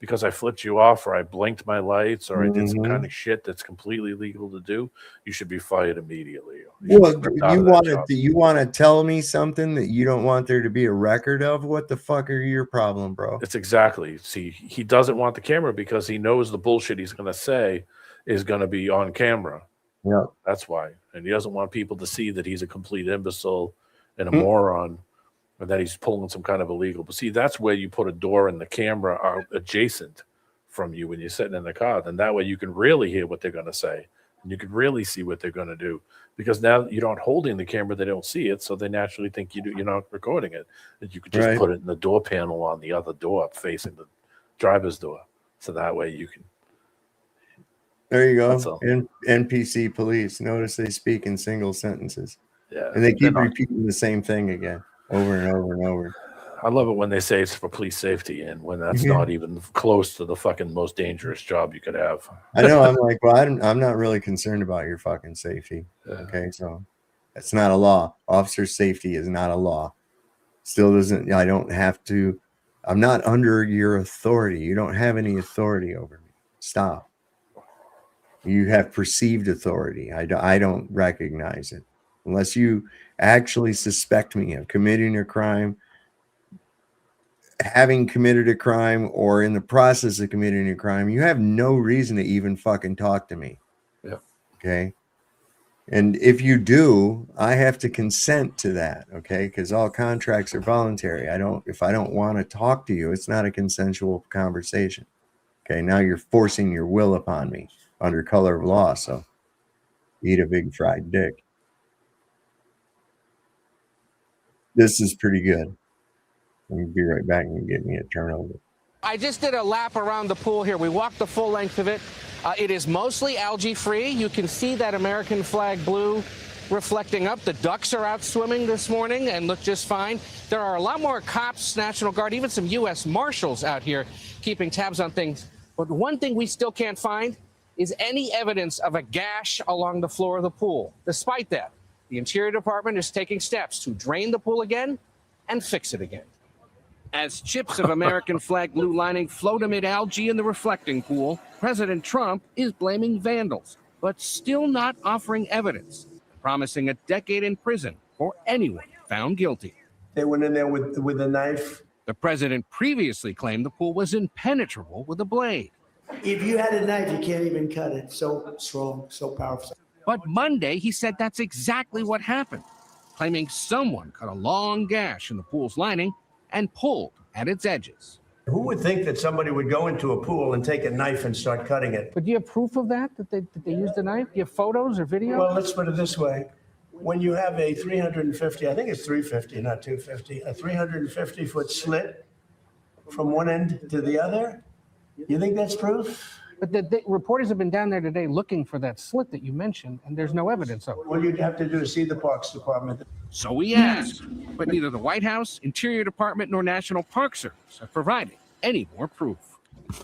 because I flipped you off or I blinked my lights or I did some kind of shit that's completely legal to do, you should be fired immediately. Well, you want to tell me something that you don't want there to be a record of? What the fuck are your problem, bro? It's exactly. See, he doesn't want the camera because he knows the bullshit he's going to say is going to be on camera. Yeah, that's why. And he doesn't want people to see that he's a complete imbecile and a moron and that he's pulling some kind of illegal. But see, that's where you put a door and the camera adjacent from you when you're sitting in the car. Then that way you can really hear what they're going to say and you can really see what they're going to do. Because now you're not holding the camera, they don't see it, so they naturally think you're not recording it. And you could just put it in the door panel on the other door facing the driver's door. So that way you can. There you go. NPC police. Notice they speak in single sentences. Yeah. And they keep repeating the same thing again over and over and over. I love it when they say it's for police safety and when that's not even close to the fucking most dangerous job you could have. I know. I'm like, well, I'm not really concerned about your fucking safety. Okay. So that's not a law. Officer safety is not a law. Still doesn't, I don't have to, I'm not under your authority. You don't have any authority over me. Stop. You have perceived authority. I don't recognize it. Unless you actually suspect me of committing a crime, having committed a crime, or in the process of committing a crime, you have no reason to even fucking talk to me. Yeah. Okay. And if you do, I have to consent to that. Okay. Because all contracts are voluntary. If I don't want to talk to you, it's not a consensual conversation. Okay. Now you're forcing your will upon me under color of law. So eat a big fried dick. This is pretty good. Let me be right back and get me a turnover. I just did a lap around the pool here. We walked the full length of it. It is mostly algae free. You can see that American flag blue reflecting up. The ducks are out swimming this morning and look just fine. There are a lot more cops, National Guard, even some U.S. Marshals out here keeping tabs on things. But one thing we still can't find is any evidence of a gash along the floor of the pool. Despite that, the Interior Department is taking steps to drain the pool again and fix it again. As chips of American flag blue lining float amid algae in the reflecting pool, President Trump is blaming vandals, but still not offering evidence, promising a decade in prison for anyone found guilty. They went in there with a knife. The president previously claimed the pool was impenetrable with a blade. If you had a knife, you can't even cut it. So strong, so powerful. But Monday, he said that's exactly what happened, claiming someone cut a long gash in the pool's lining and pulled at its edges. Who would think that somebody would go into a pool and take a knife and start cutting it? But do you have proof of that they used a knife? Do you have photos or video? Well, let's put it this way. When you have a 350, I think it's 350, not 250, a 350-foot slit from one end to the other, you think that's proof? But the reporters have been down there today looking for that slit that you mentioned, and there's no evidence of it. What you'd have to do is see the Parks Department. So we asked, but neither the White House, Interior Department, nor National Park Service have provided any more proof.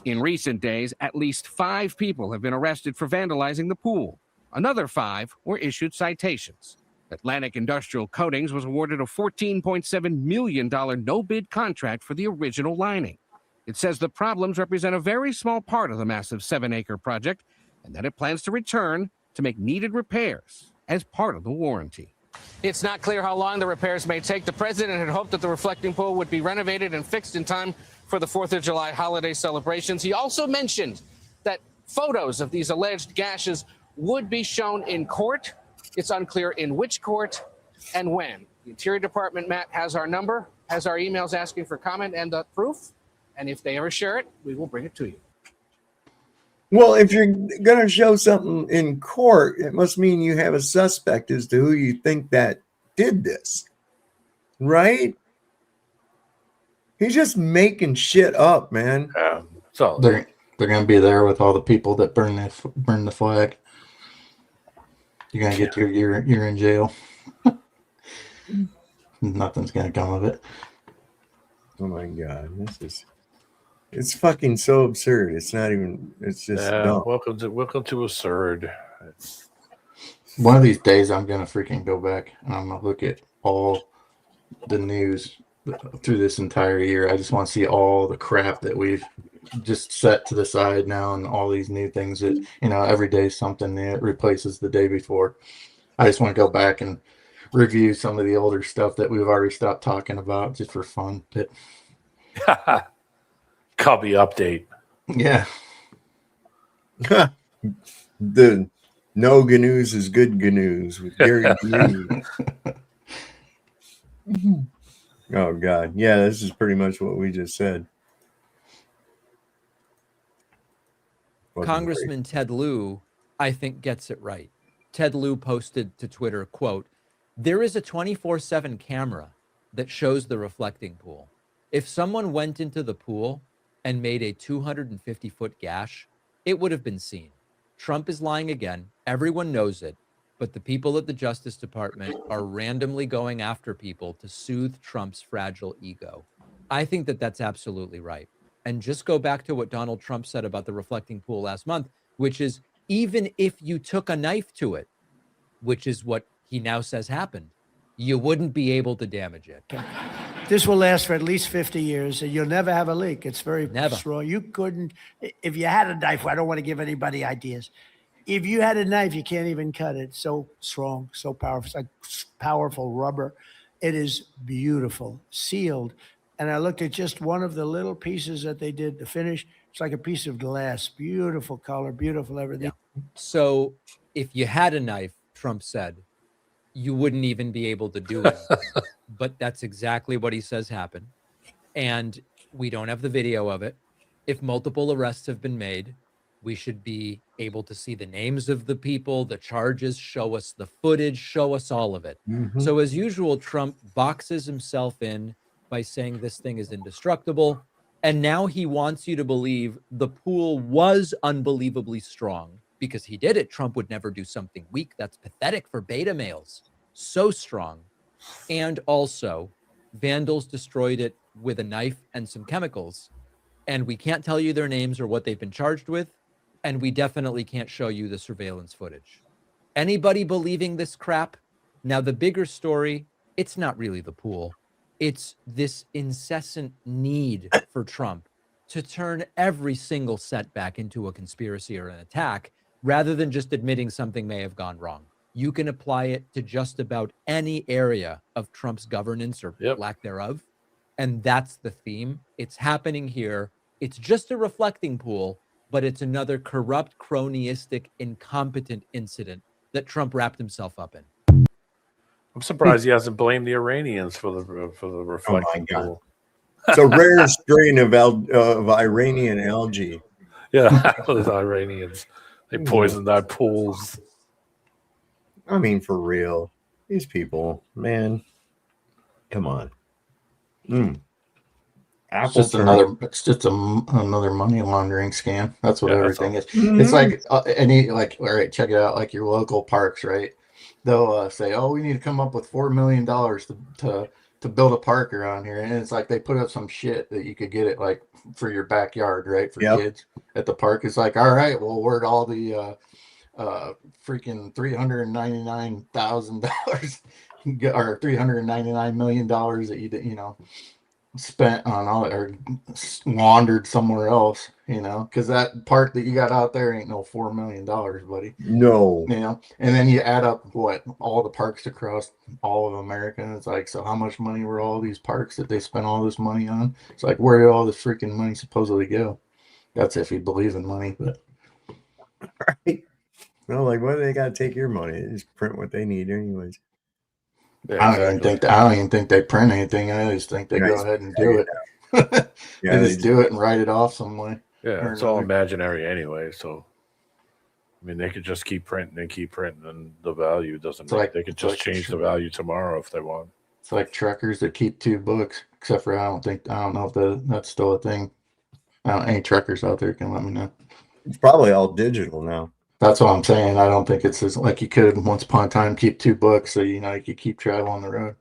In recent days, at least 5 people have been arrested for vandalizing the pool. Another 5 were issued citations. Atlantic Industrial Coatings was awarded a $14.7 million no-bid contract for the original lining. It says the problems represent a very small part of the massive 7-acre project and that it plans to return to make needed repairs as part of the warranty. It's not clear how long the repairs may take. The president had hoped that the reflecting pool would be renovated and fixed in time for the 4th of July holiday celebrations. He also mentioned that photos of these alleged gashes would be shown in court. It's unclear in which court and when. The Interior Department, Matt, has our number, has our emails asking for comment and the proof. And if they ever share it, we will bring it to you. Well, if you're going to show something in court, it must mean you have a suspect as to who you think that did this, right? He's just making shit up, man. So they're going to be there with all the people that burn the flag. You're going to get to you're in jail. Nothing's going to come of it. Oh my God, it's fucking so absurd. It's not even. It's just dumb. Welcome to absurd. One of these days, I'm gonna freaking go back and I'm gonna look at all the news through this entire year. I just want to see all the crap that we've just set to the side now, and all these new things that every day something that replaces the day before. I just want to go back and review some of the older stuff that we've already stopped talking about just for fun. Cubby update. Yeah. The no GNUs is good GNUs with Gary GNU. Oh God. Yeah, this is pretty much what we just said. Congressman Ted Lieu, I think, gets it right. Ted Lieu posted to Twitter, quote, "There is a 24/7 camera that shows the reflecting pool. If someone went into the pool and made a 250-foot gash, it would have been seen. Trump is lying again. Everyone knows it. But the people at the Justice Department are randomly going after people to soothe Trump's fragile ego." I think that that's absolutely right. And just go back to what Donald Trump said about the reflecting pool last month, which is even if you took a knife to it, which is what he now says happened, you wouldn't be able to damage it. This will last for at least 50 years, and you'll never have a leak. It's very Never. strong. You couldn't, if you had a knife, I don't want to give anybody ideas. If you had a knife, you can't even cut it. So strong, so powerful. It's like powerful rubber. It is beautiful, sealed. And I looked at just one of the little pieces that they did, the finish. It's like a piece of glass. Beautiful color, beautiful everything. So if you had a knife, Trump said, you wouldn't even be able to do it. But that's exactly what he says happened. And we don't have the video of it. If multiple arrests have been made, we should be able to see the names of the people, the charges, show us the footage, show us all of it. Mhm. So as usual, Trump boxes himself in by saying this thing is indestructible. And now he wants you to believe the pool was unbelievably strong because he did it. Trump would never do something weak. That's pathetic for beta males. So strong. And also, vandals destroyed it with a knife and some chemicals. And we can't tell you their names or what they've been charged with. And we definitely can't show you the surveillance footage. Anybody believing this crap? Now, the bigger story, it's not really the pool. It's this incessant need for Trump to turn every single setback into a conspiracy or an attack, rather than just admitting something may have gone wrong. You can apply it to just about any area of Trump's governance or lack thereof. And that's the theme. It's happening here. It's just a reflecting pool, but it's another corrupt, cronyistic, incompetent incident that Trump wrapped himself up in. I'm surprised he hasn't blamed the Iranians for the reflecting pool. It's a rare strain of Iranian algae. Yeah, those Iranians. They poisoned our pools. I mean, for real. These people, man. Come on. It's just another money laundering scam. That's what everything is. It's like all right, check it out. Like your local parks, right? They'll say, "Oh, we need to come up with $4 million to build a park around here," and it's like they put up some shit that you could get it like for your backyard, right? For kids at the park. It's like, all right, well, where'd all the freaking $399,000 or $399 million that you spent on all or wandered somewhere else, you know, because that park that you got out there ain't no $4 million, buddy. No. You know, and then you add up what all the parks across all of America, and it's like, so how much money were all these parks that they spent all this money on? It's like, where did all this freaking money supposedly go? That's if you believe in money, but right. Well, like, why do they got to take your money? They just print what they need, anyways. Yeah, I don't even think they print anything. I just think they go ahead and do it. Yeah, they just do it and write it off some way. Yeah, or it's all another. imaginary anyway. So, I mean, they could just keep printing and keep printing, and the value doesn't. They could just change the value tomorrow if they want. It's like truckers that keep 2 books, except for I don't know if that's still a thing. Any truckers out there can let me know. It's probably all digital now. That's what I'm saying. I don't think it's as like you could once upon a time keep 2 books, so you know you could keep travel on the road.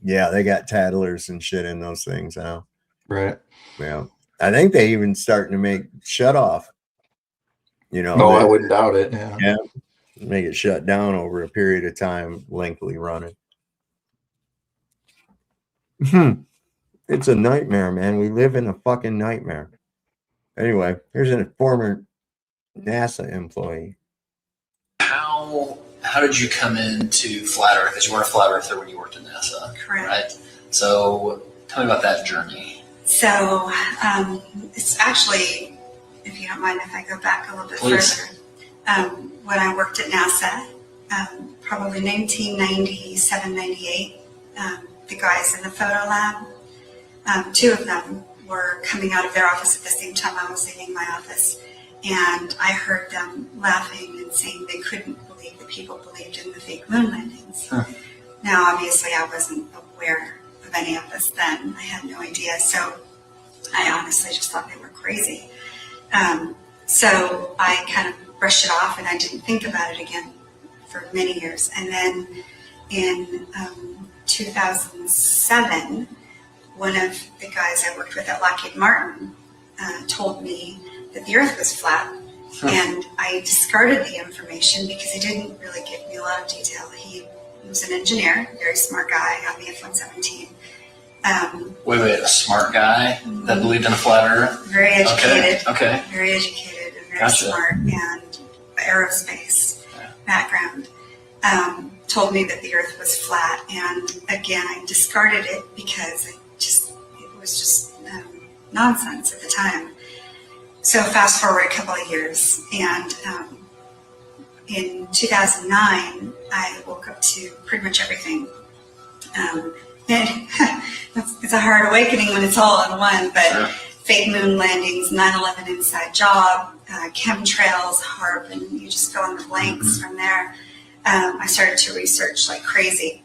Yeah, they got tattlers and shit in those things now. Right. Yeah. I think they even starting to make shut off. You know, I wouldn't doubt it. Yeah. Yeah. Make it shut down over a period of time, lengthily running. It's a nightmare, man. We live in a fucking nightmare. Anyway, here's a former NASA employee. How did you come into flat Earth? Because you weren't a flat earther when you worked at NASA, Correct. right? So tell me about that journey. So it's actually, if you don't mind, if I go back a little bit Please. further, when I worked at NASA, probably 1997, 98, the guys in the photo lab, 2 of them were coming out of their office at the same time I was leaving my office. And I heard them laughing and saying they couldn't believe that people believed in the fake moon landings. Huh. Now, obviously, I wasn't aware of any of this then. I had no idea. So I honestly just thought they were crazy. So I kind of brushed it off and I didn't think about it again for many years. And then in 2007, one of the guys I worked with at Lockheed Martin told me that the Earth was flat, and I discarded the information because he didn't really give me a lot of detail. He was an engineer, very smart guy, got me a F-117. Wait, a smart guy that believed in a flat Earth? Very educated. Okay. Very educated and very Gotcha. smart, and aerospace background. Told me that the Earth was flat, and again, I discarded it because it was just nonsense at the time. So fast forward a couple of years, and in 2009, I woke up to pretty much everything. And it's a hard awakening when it's all in one, but fake moon landings, 9/11 inside job, chemtrails, HARP, and you just go on the blanks from there. I started to research like crazy.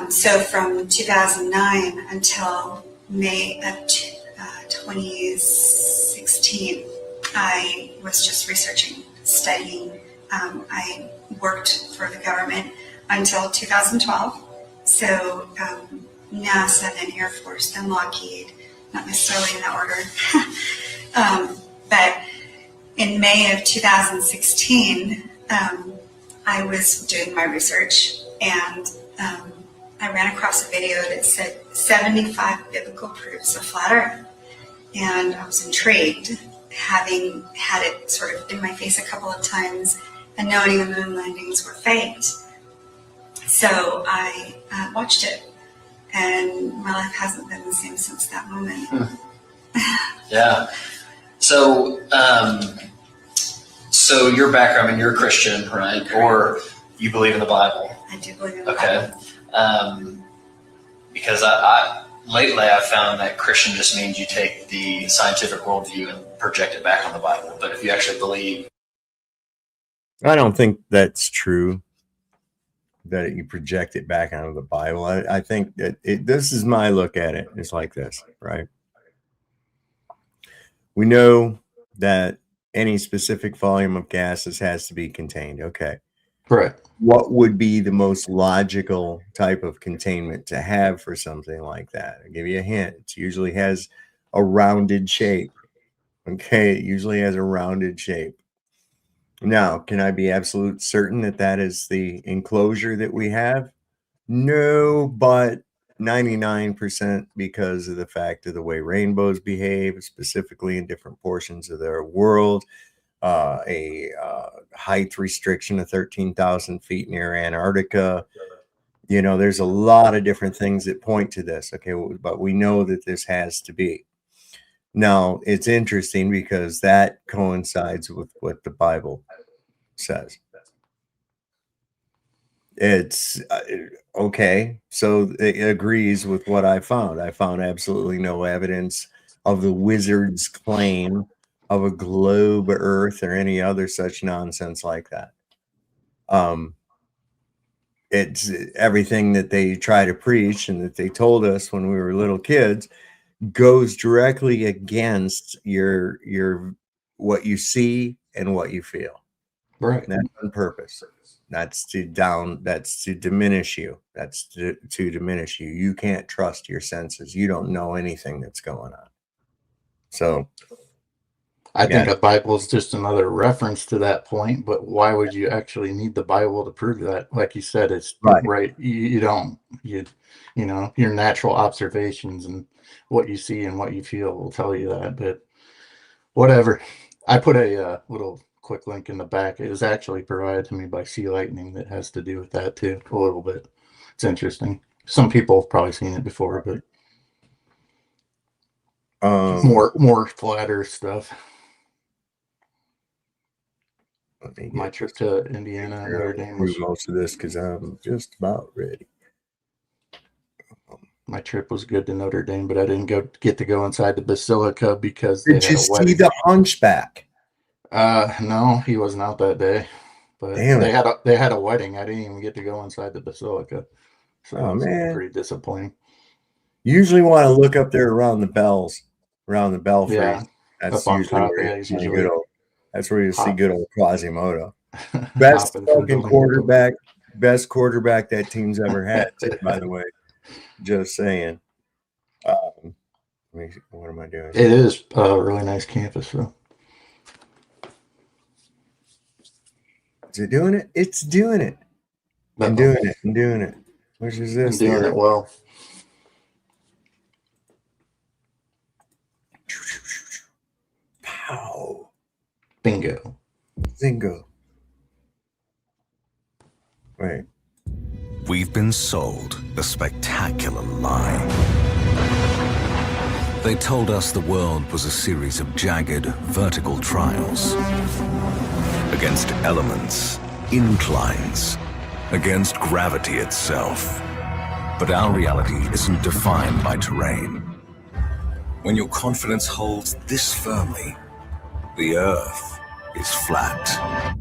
So from 2009 until May of 2016, I was just researching, studying. I worked for the government until 2012. So NASA, then Air Force, then Lockheed, not necessarily in that order. But in May of 2016, I was doing my research, and I ran across a video that said 75 biblical proofs of flat Earth. And I was intrigued, having had it sort of in my face a couple of times and knowing the moon landings were faked. So I watched it, and my life hasn't been the same since that moment. Yeah. So, so your background, I mean, you're a Christian, right? Or you believe in the Bible? I do believe in the Bible. Okay. Because I lately I've found that Christian just means you take the scientific worldview and project it back on the Bible. But if you actually believe, I don't think that's true, that you project it back onto the Bible. I think that this is my look at it. It's like this, right? We know that any specific volume of gases has to be contained. Okay. Right. What would be the most logical type of containment to have for something like that? I'll give you a hint. It usually has a rounded shape. Okay. It usually has a rounded shape. Now, can I be absolute certain that that is the enclosure that we have? No, but 99% because of the fact of the way rainbows behave, specifically in different portions of their world. A height restriction of 13,000 feet near Antarctica. You know, there's a lot of different things that point to this. Okay, but we know that this has to be. Now, it's interesting because that coincides with what the Bible says. It's okay, so it agrees with what I found. I found absolutely no evidence of the wizard's claim of a globe Earth or any other such nonsense like that. It's everything that they try to preach and that they told us when we were little kids goes directly against your what you see and what you feel. Right. And that's on purpose. That's to diminish you. That's to diminish you. You can't trust your senses. You don't know anything that's going on. So I think the Bible is just another reference to that point, but why would you actually need the Bible to prove that? Like you said, it's right. You don't, you know, your natural observations and what you see and what you feel will tell you that, but whatever. I put a little quick link in the back. It was actually provided to me by Sea Lightning that has to do with that too, a little bit. It's interesting. Some people have probably seen it before, but more flat earth stuff. My trip to Indiana and Notre Dame was most of this because I'm just about ready. My trip was good to Notre Dame, but I didn't get to go inside the basilica because did you see the Hunchback? No, he wasn't out that day. But they had a wedding. I didn't even get to go inside the basilica. So it was pretty disappointing. You usually want to look up there around the bells, around the belfry. Yeah, that's up usually on top, where yeah, usually that's where you see good old Quasimodo. Best fucking quarterback, best quarterback that team's ever had, by the way. Just saying. What am I doing? It is a really nice campus, though. Is it doing it? It's doing it. I'm doing it. I'm doing it. Which is this? I'm doing it well. Pow. Bingo. Zingo. Wait. We've been sold a spectacular lie. They told us the world was a series of jagged, vertical trials against elements, inclines, against gravity itself. But our reality isn't defined by terrain. When your confidence holds this firmly, the Earth is flat.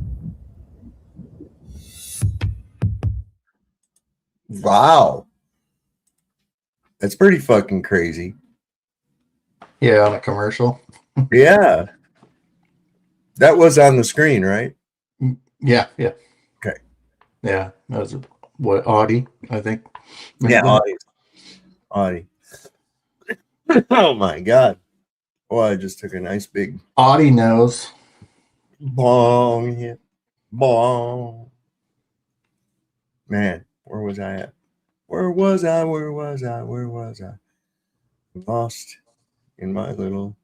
Wow. That's pretty fucking crazy. Yeah, on a commercial. Yeah. That was on the screen, right? Yeah. Okay. Yeah. That was what, Audi, I think. Yeah, Audi. Oh my God. Oh, I just took a nice big Audi knows. Bong hit. Bong. Man, where was I at? Where was I? Lost in my little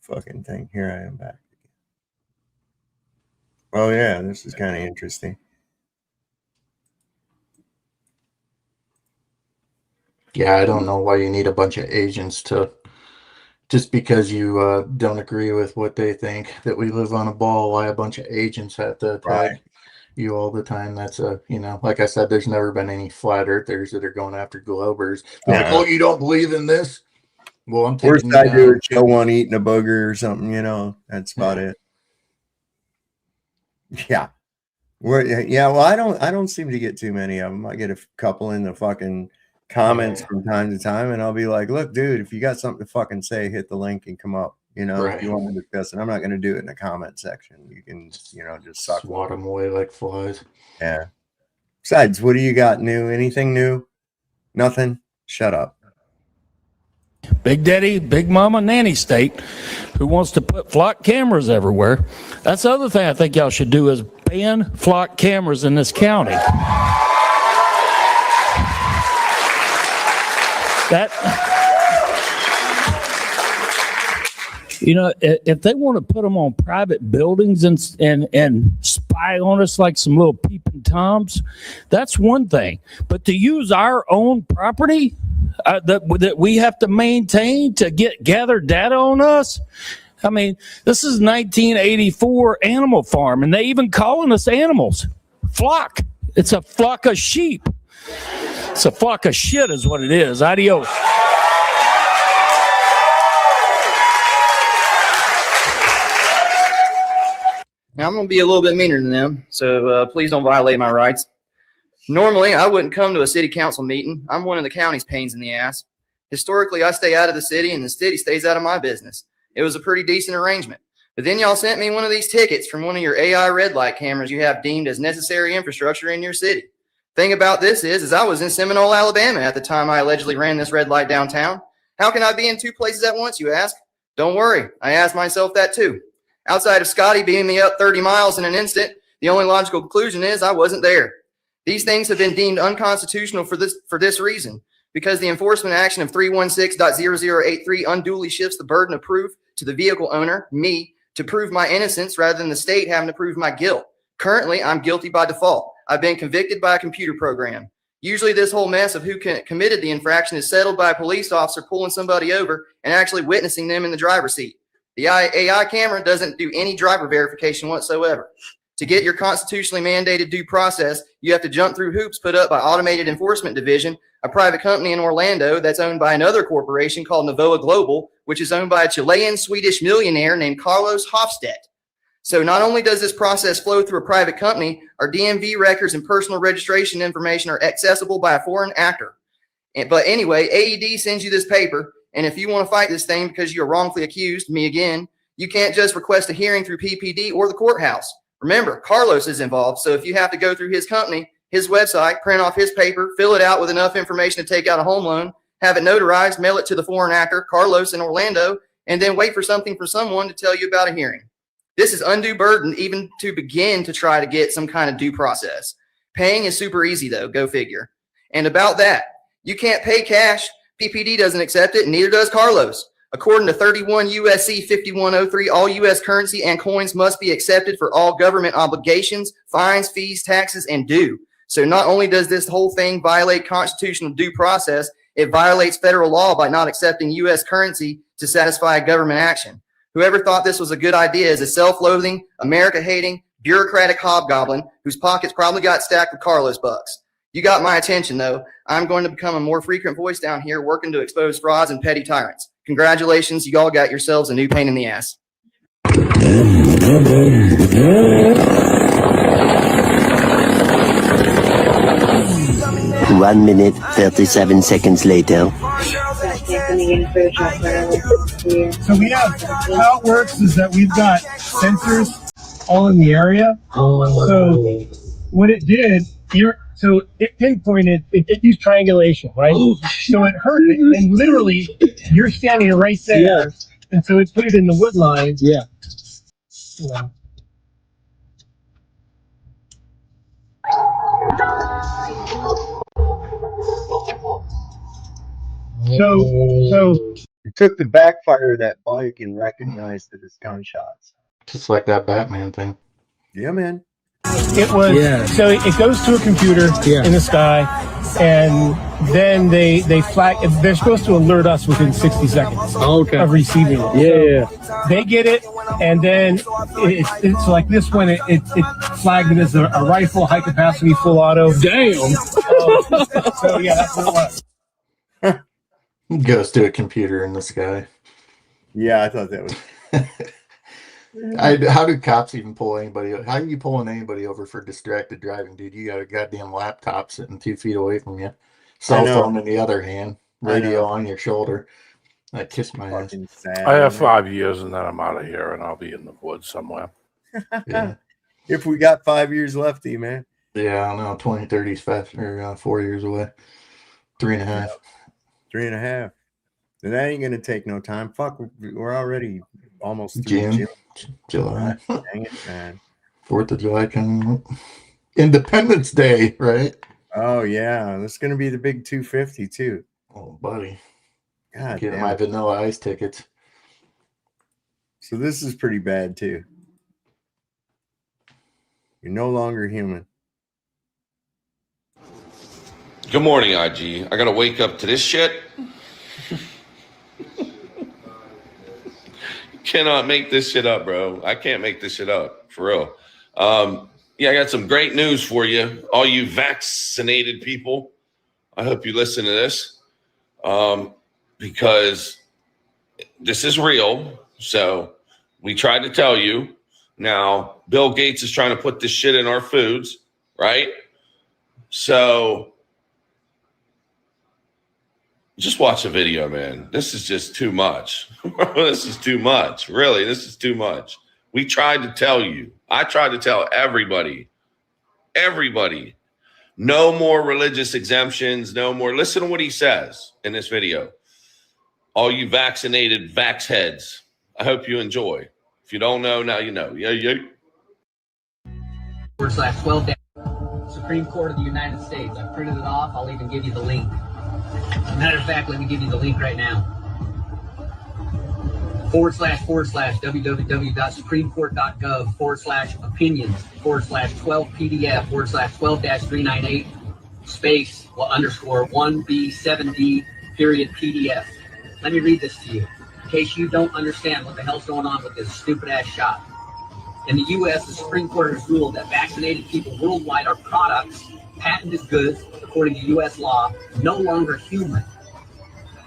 fucking thing. Here I am back. Oh yeah, this is kind of interesting. Yeah, I don't know why you need a bunch of agents to, just because you don't agree with what they think that we live on a ball, why a bunch of agents have to attack you all the time. That's like I said, there's never been any flat earthers that are going after globers. Like, oh, you don't believe in this? Well, I'm Worst taking I do is chill one eating a booger or something, that's about it. Yeah. Well, I don't seem to get too many of them. I get a couple in the fucking comments from time to time, and I'll be like, look, dude, if you got something to fucking say, hit the link and come up. If you want to discuss it. I'm not going to do it in the comment section. You can, just suck swat them away like flies. Yeah. Besides, what do you got new? Anything new? Nothing? Shut up. Big Daddy, Big Mama, Nanny State, who wants to put flock cameras everywhere. That's the other thing I think y'all should do is ban flock cameras in this county. That, you know, if they want to put them on private buildings and spy on us like some little peeping toms, that's one thing. But to use our own property that we have to maintain to gather data on us, I mean, this is 1984 Animal Farm, and they even calling us animals. Flock. It's a flock of sheep. It's a flock of shit is what it is. Adios. Now, I'm going to be a little bit meaner than them, so please don't violate my rights. Normally, I wouldn't come to a city council meeting. I'm one of the county's pains in the ass. Historically, I stay out of the city, and the city stays out of my business. It was a pretty decent arrangement. But then y'all sent me one of these tickets from one of your AI red light cameras you have deemed as necessary infrastructure in your city. Thing about this is I was in Seminole, Alabama at the time I allegedly ran this red light downtown. How can I be in two places at once, you ask? Don't worry, I asked myself that too. Outside of Scotty beaming me up 30 miles in an instant, the only logical conclusion is I wasn't there. These things have been deemed unconstitutional for this reason, because the enforcement action of 316.0083 unduly shifts the burden of proof to the vehicle owner, me, to prove my innocence rather than the state having to prove my guilt. Currently, I'm guilty by default. I've been convicted by a computer program. Usually this whole mess of who committed the infraction is settled by a police officer pulling somebody over and actually witnessing them in the driver's seat. The AI camera doesn't do any driver verification whatsoever. To get your constitutionally mandated due process, you have to jump through hoops put up by Automated Enforcement Division, a private company in Orlando that's owned by another corporation called Novoa Global, which is owned by a Chilean-Swedish millionaire named Carlos Hofstedt. So not only does this process flow through a private company, our DMV records and personal registration information are accessible by a foreign actor. But anyway, AED sends you this paper, and if you want to fight this thing because you are wrongfully accused, me again, you can't just request a hearing through PPD or the courthouse. Remember, Carlos is involved, so if you have to go through his company, his website, print off his paper, fill it out with enough information to take out a home loan, have it notarized, mail it to the foreign actor, Carlos in Orlando, and then wait for something from someone to tell you about a hearing. This is undue burden even to begin to try to get some kind of due process. Paying is super easy though, go figure. And about that, you can't pay cash. PPD doesn't accept it, and neither does Carlos. According to 31 USC 5103, all U.S. currency and coins must be accepted for all government obligations, fines, fees, taxes, and due. So not only does this whole thing violate constitutional due process, it violates federal law by not accepting U.S. currency to satisfy a government action. Whoever thought this was a good idea is a self-loathing, America-hating, bureaucratic hobgoblin whose pockets probably got stacked with Carlos bucks. You got my attention, though. I'm going to become a more frequent voice down here working to expose frauds and petty tyrants. Congratulations, you all got yourselves a new pain in the ass. 1 minute, 37 seconds later. So we have, how it works is that we've got sensors all in the area. So what it did, so it pinpointed, it used triangulation, right? So it heard it, and literally, you're standing right there. Yeah. And so it put it in the wood line. Yeah. So it took the backfire of that bike and recognized it as gunshots. Just like that Batman thing. Yeah, man. It was, so it goes to a computer in the sky, and then they flag, they're supposed to alert us within 60 seconds of receiving it. So they get it, and then it's like this one, it flagged it as a rifle, high capacity, full auto. Damn! So yeah, that's what it was. Goes to a computer in the sky. Yeah, I thought that was... How do cops even pull anybody? How are you pulling anybody over for distracted driving, dude? You got a goddamn laptop sitting 2 feet away from you, cell phone in the other hand, radio on your shoulder. I kiss my ass. I have 5 years and then I'm out of here and I'll be in the woods somewhere. Yeah. If we got 5 years left, man. Yeah, I don't know. 2030 is fast, or 4 years away. 3.5. 3.5. And that ain't gonna take no time. Fuck, we're already almost June. July. Dang it, man. 4th of July coming up. Independence Day, right? Oh yeah, that's gonna be the big 250 too. Oh, buddy. God Get damn my it. Vanilla Ice tickets. So this is pretty bad too. You're no longer human. Good morning, IG. I gotta wake up to this shit. Cannot make this shit up, bro. I can't make this shit up, for real. Yeah, I got some great news for you, all you vaccinated people. I hope you listen to this, because this is real. So we tried to tell you. Now, Bill Gates is trying to put this shit in our foods, right? So just watch the video, man. This is just too much. This is too much. Really, this is too much. We tried to tell you. I tried to tell everybody. Everybody. No more religious exemptions. No more. Listen to what he says in this video. All you vaccinated vax heads, I hope you enjoy. If you don't know, now you know. Yeah. /12 Supreme Court of the United States. I printed it off. I'll even give you the link. As a matter of fact, let me give you the link right now. www.supremecort.gov/opinions/12PDF/12-398 space _ 1B7D PDF. Let me read this to you in case you don't understand what the hell's going on with this stupid ass shot. In the U.S., the Supreme Court has ruled that vaccinated people worldwide are products, patented goods, according to U.S. law, no longer human,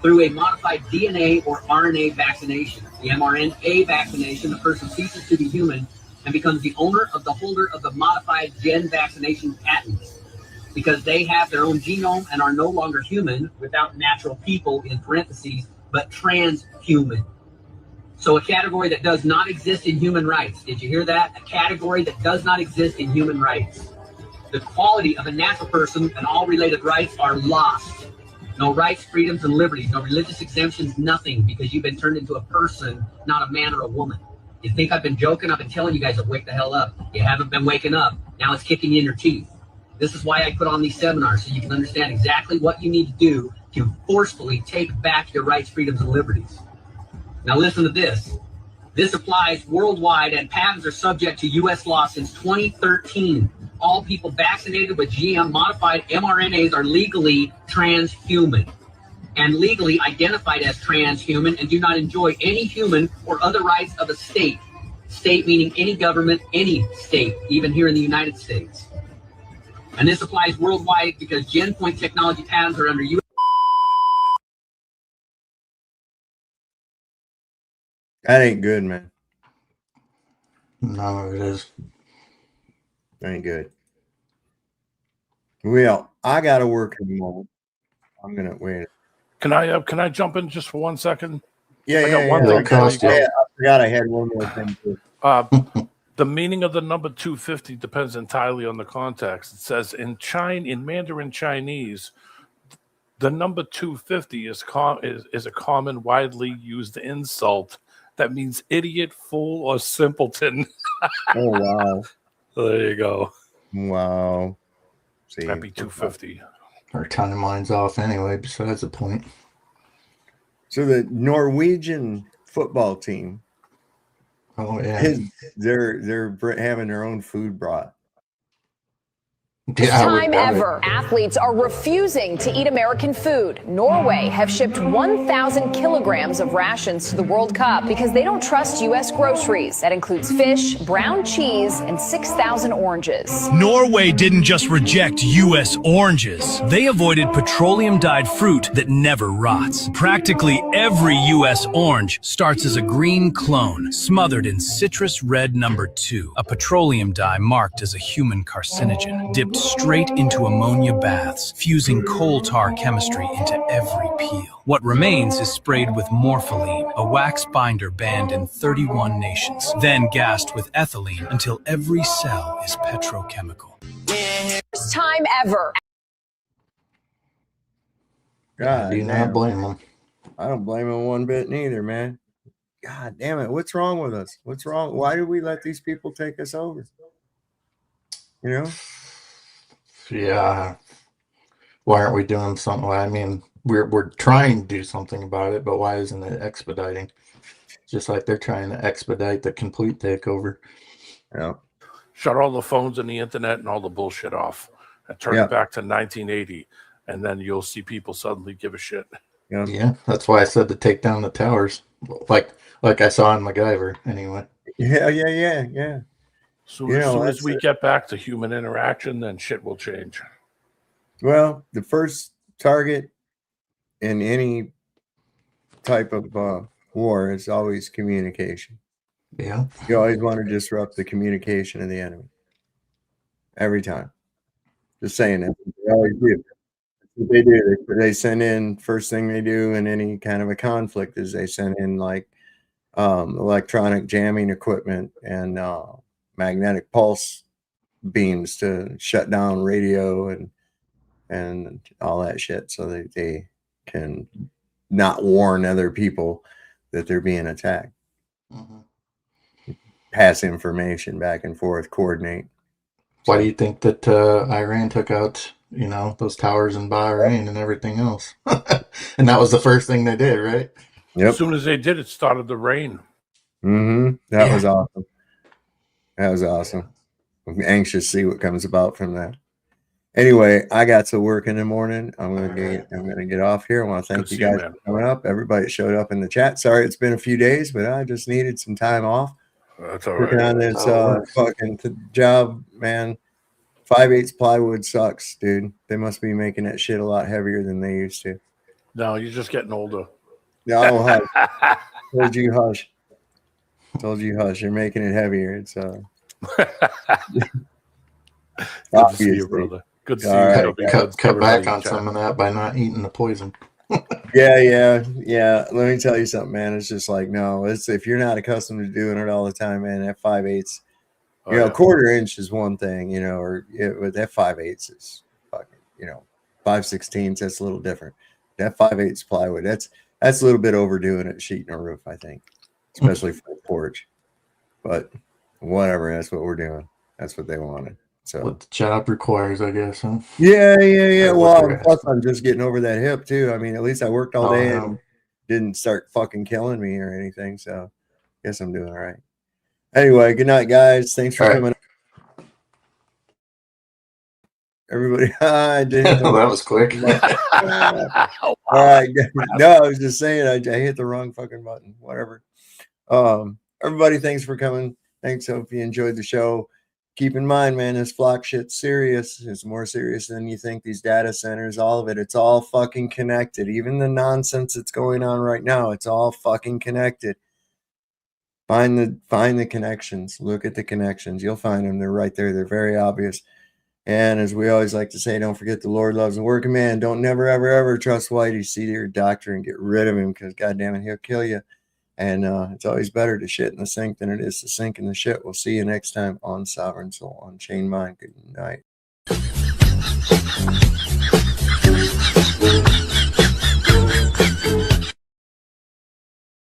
through a modified DNA or RNA vaccination. The mRNA vaccination, the person ceases to be human and becomes the owner of the holder of the modified gen vaccination patents, because they have their own genome and are no longer human, without natural people in parentheses, but transhuman. So a category that does not exist in human rights. Did you hear that? A category that does not exist in human rights. The quality of a natural person and all related rights are lost. No rights, freedoms, and liberties, no religious exemptions, nothing, because you've been turned into a person, not a man or a woman. You think I've been joking? I've been telling you guys to wake the hell up. You haven't been waking up. Now it's kicking you in your teeth. This is why I put on these seminars, so you can understand exactly what you need to do to forcefully take back your rights, freedoms, and liberties. Now listen to this. This applies worldwide, and patents are subject to U.S. law since 2013. All people vaccinated with GM-modified mRNAs are legally transhuman and legally identified as transhuman and do not enjoy any human or other rights of a state. State meaning any government, any state, even here in the United States. And this applies worldwide because GenPoint technology patents are under U.S. That ain't good, man. No, it is. Ain't good. Well, I got to work in a moment. I'm gonna wait. Can I jump in just for 1 second? Yeah, I got yeah, one yeah. thing before you go. I forgot I had one more thing too. The meaning of the number 250 depends entirely on the context. It says in Mandarin Chinese, the number 250 is a common, widely used insult that means idiot, fool, or simpleton. Oh wow! There you go. Wow. See, Happy 250. Our timeline's off anyway. Besides the point. So the Norwegian football team. Oh yeah. They're having their own food brought. First time ever, athletes are refusing to eat American food. Norway have shipped 1,000 kilograms of rations to the World Cup because they don't trust U.S. groceries. That includes fish, brown cheese, and 6,000 oranges. Norway didn't just reject U.S. oranges. They avoided petroleum-dyed fruit that never rots. Practically every U.S. orange starts as a green clone, smothered in citrus red number 2, a petroleum dye marked as a human carcinogen, dipped straight into ammonia baths, fusing coal tar chemistry into every peel. What remains is sprayed with morpholine, a wax binder banned in 31 nations, then gassed with ethylene until every cell is petrochemical. First time ever. God, Do not blame them. I don't blame them one bit neither, man. God damn it. What's wrong with us? What's wrong? Why do we let these people take us over? You know? Yeah. Why aren't we doing something? I mean, we're trying to do something about it, but why isn't it expediting? Just like they're trying to expedite the complete takeover. Yeah. Shut all the phones and the internet and all the bullshit off and turn it back to 1980, and then you'll see people suddenly give a shit. Yeah, that's why I said to take down the towers, like I saw in MacGyver. Anyway. Yeah. So as soon as we get back to human interaction, then shit will change. Well, the first target in any type of war is always communication. Yeah. You always want to disrupt the communication of the enemy. Every time. Just saying that. They always do. That's what they do. They send in, first thing they do in any kind of a conflict is they send in like electronic jamming equipment and magnetic pulse beams to shut down radio and all that shit so that they can not warn other people that they're being attacked. Pass information back and forth, coordinate. Why do you think that Iran took out, those towers in Bahrain and everything else? And that was the first thing they did, right? Yep. As soon as they did, it started to rain. That was awesome. That was awesome. I'm anxious to see what comes about from that. Anyway, I got to work in the morning. I'm gonna get off here. I want to thank you guys for coming up. Everybody showed up in the chat. Sorry, it's been a few days, but I just needed some time off. That's all right. Working on this fucking job, man. 5/8 plywood sucks, dude. They must be making that shit a lot heavier than they used to. No, you're just getting older. No, hush. Told you hush. Told you hush. You're making it heavier. It's Good to see you, brother. Good to see you. Cut back on some of that by not eating the poison. Yeah. Let me tell you something, man. It's just like, no, it's if you're not accustomed to doing it all the time, man, that 5/8, quarter inch is one thing, or with that 5/8 is fucking, 5/16, that's a little different. That 5/8 plywood, that's a little bit overdoing it, sheeting a roof, I think, especially for a porch. But whatever, that's what we're doing. That's what they wanted. So what the job requires, I guess, huh? Yeah. Well, plus I'm just getting over that hip too. I mean, at least I worked all day and didn't start fucking killing me or anything. So I guess I'm doing all right. Anyway, good night, guys. Thanks for coming. Everybody, hi, dude. That was quick. All right. No, I was just saying I hit the wrong fucking button. Whatever. Everybody, thanks for coming. Thanks. Hope you enjoyed the show. Keep in mind, man, this flock shit's serious. It's more serious than you think. These data centers, all of it, it's all fucking connected. Even the nonsense that's going on right now, it's all fucking connected. Find the connections. Look at the connections. You'll find them. They're right there. They're very obvious. And as we always like to say, don't forget the Lord loves a working man. Don't never, ever, ever trust Whitey. See to your doctor and get rid of him because, goddamn it, he'll kill you. And it's always better to shit in the sink than it is to sink in the shit. We'll see you next time on Sovereign Soul on Chain Mind. Good night.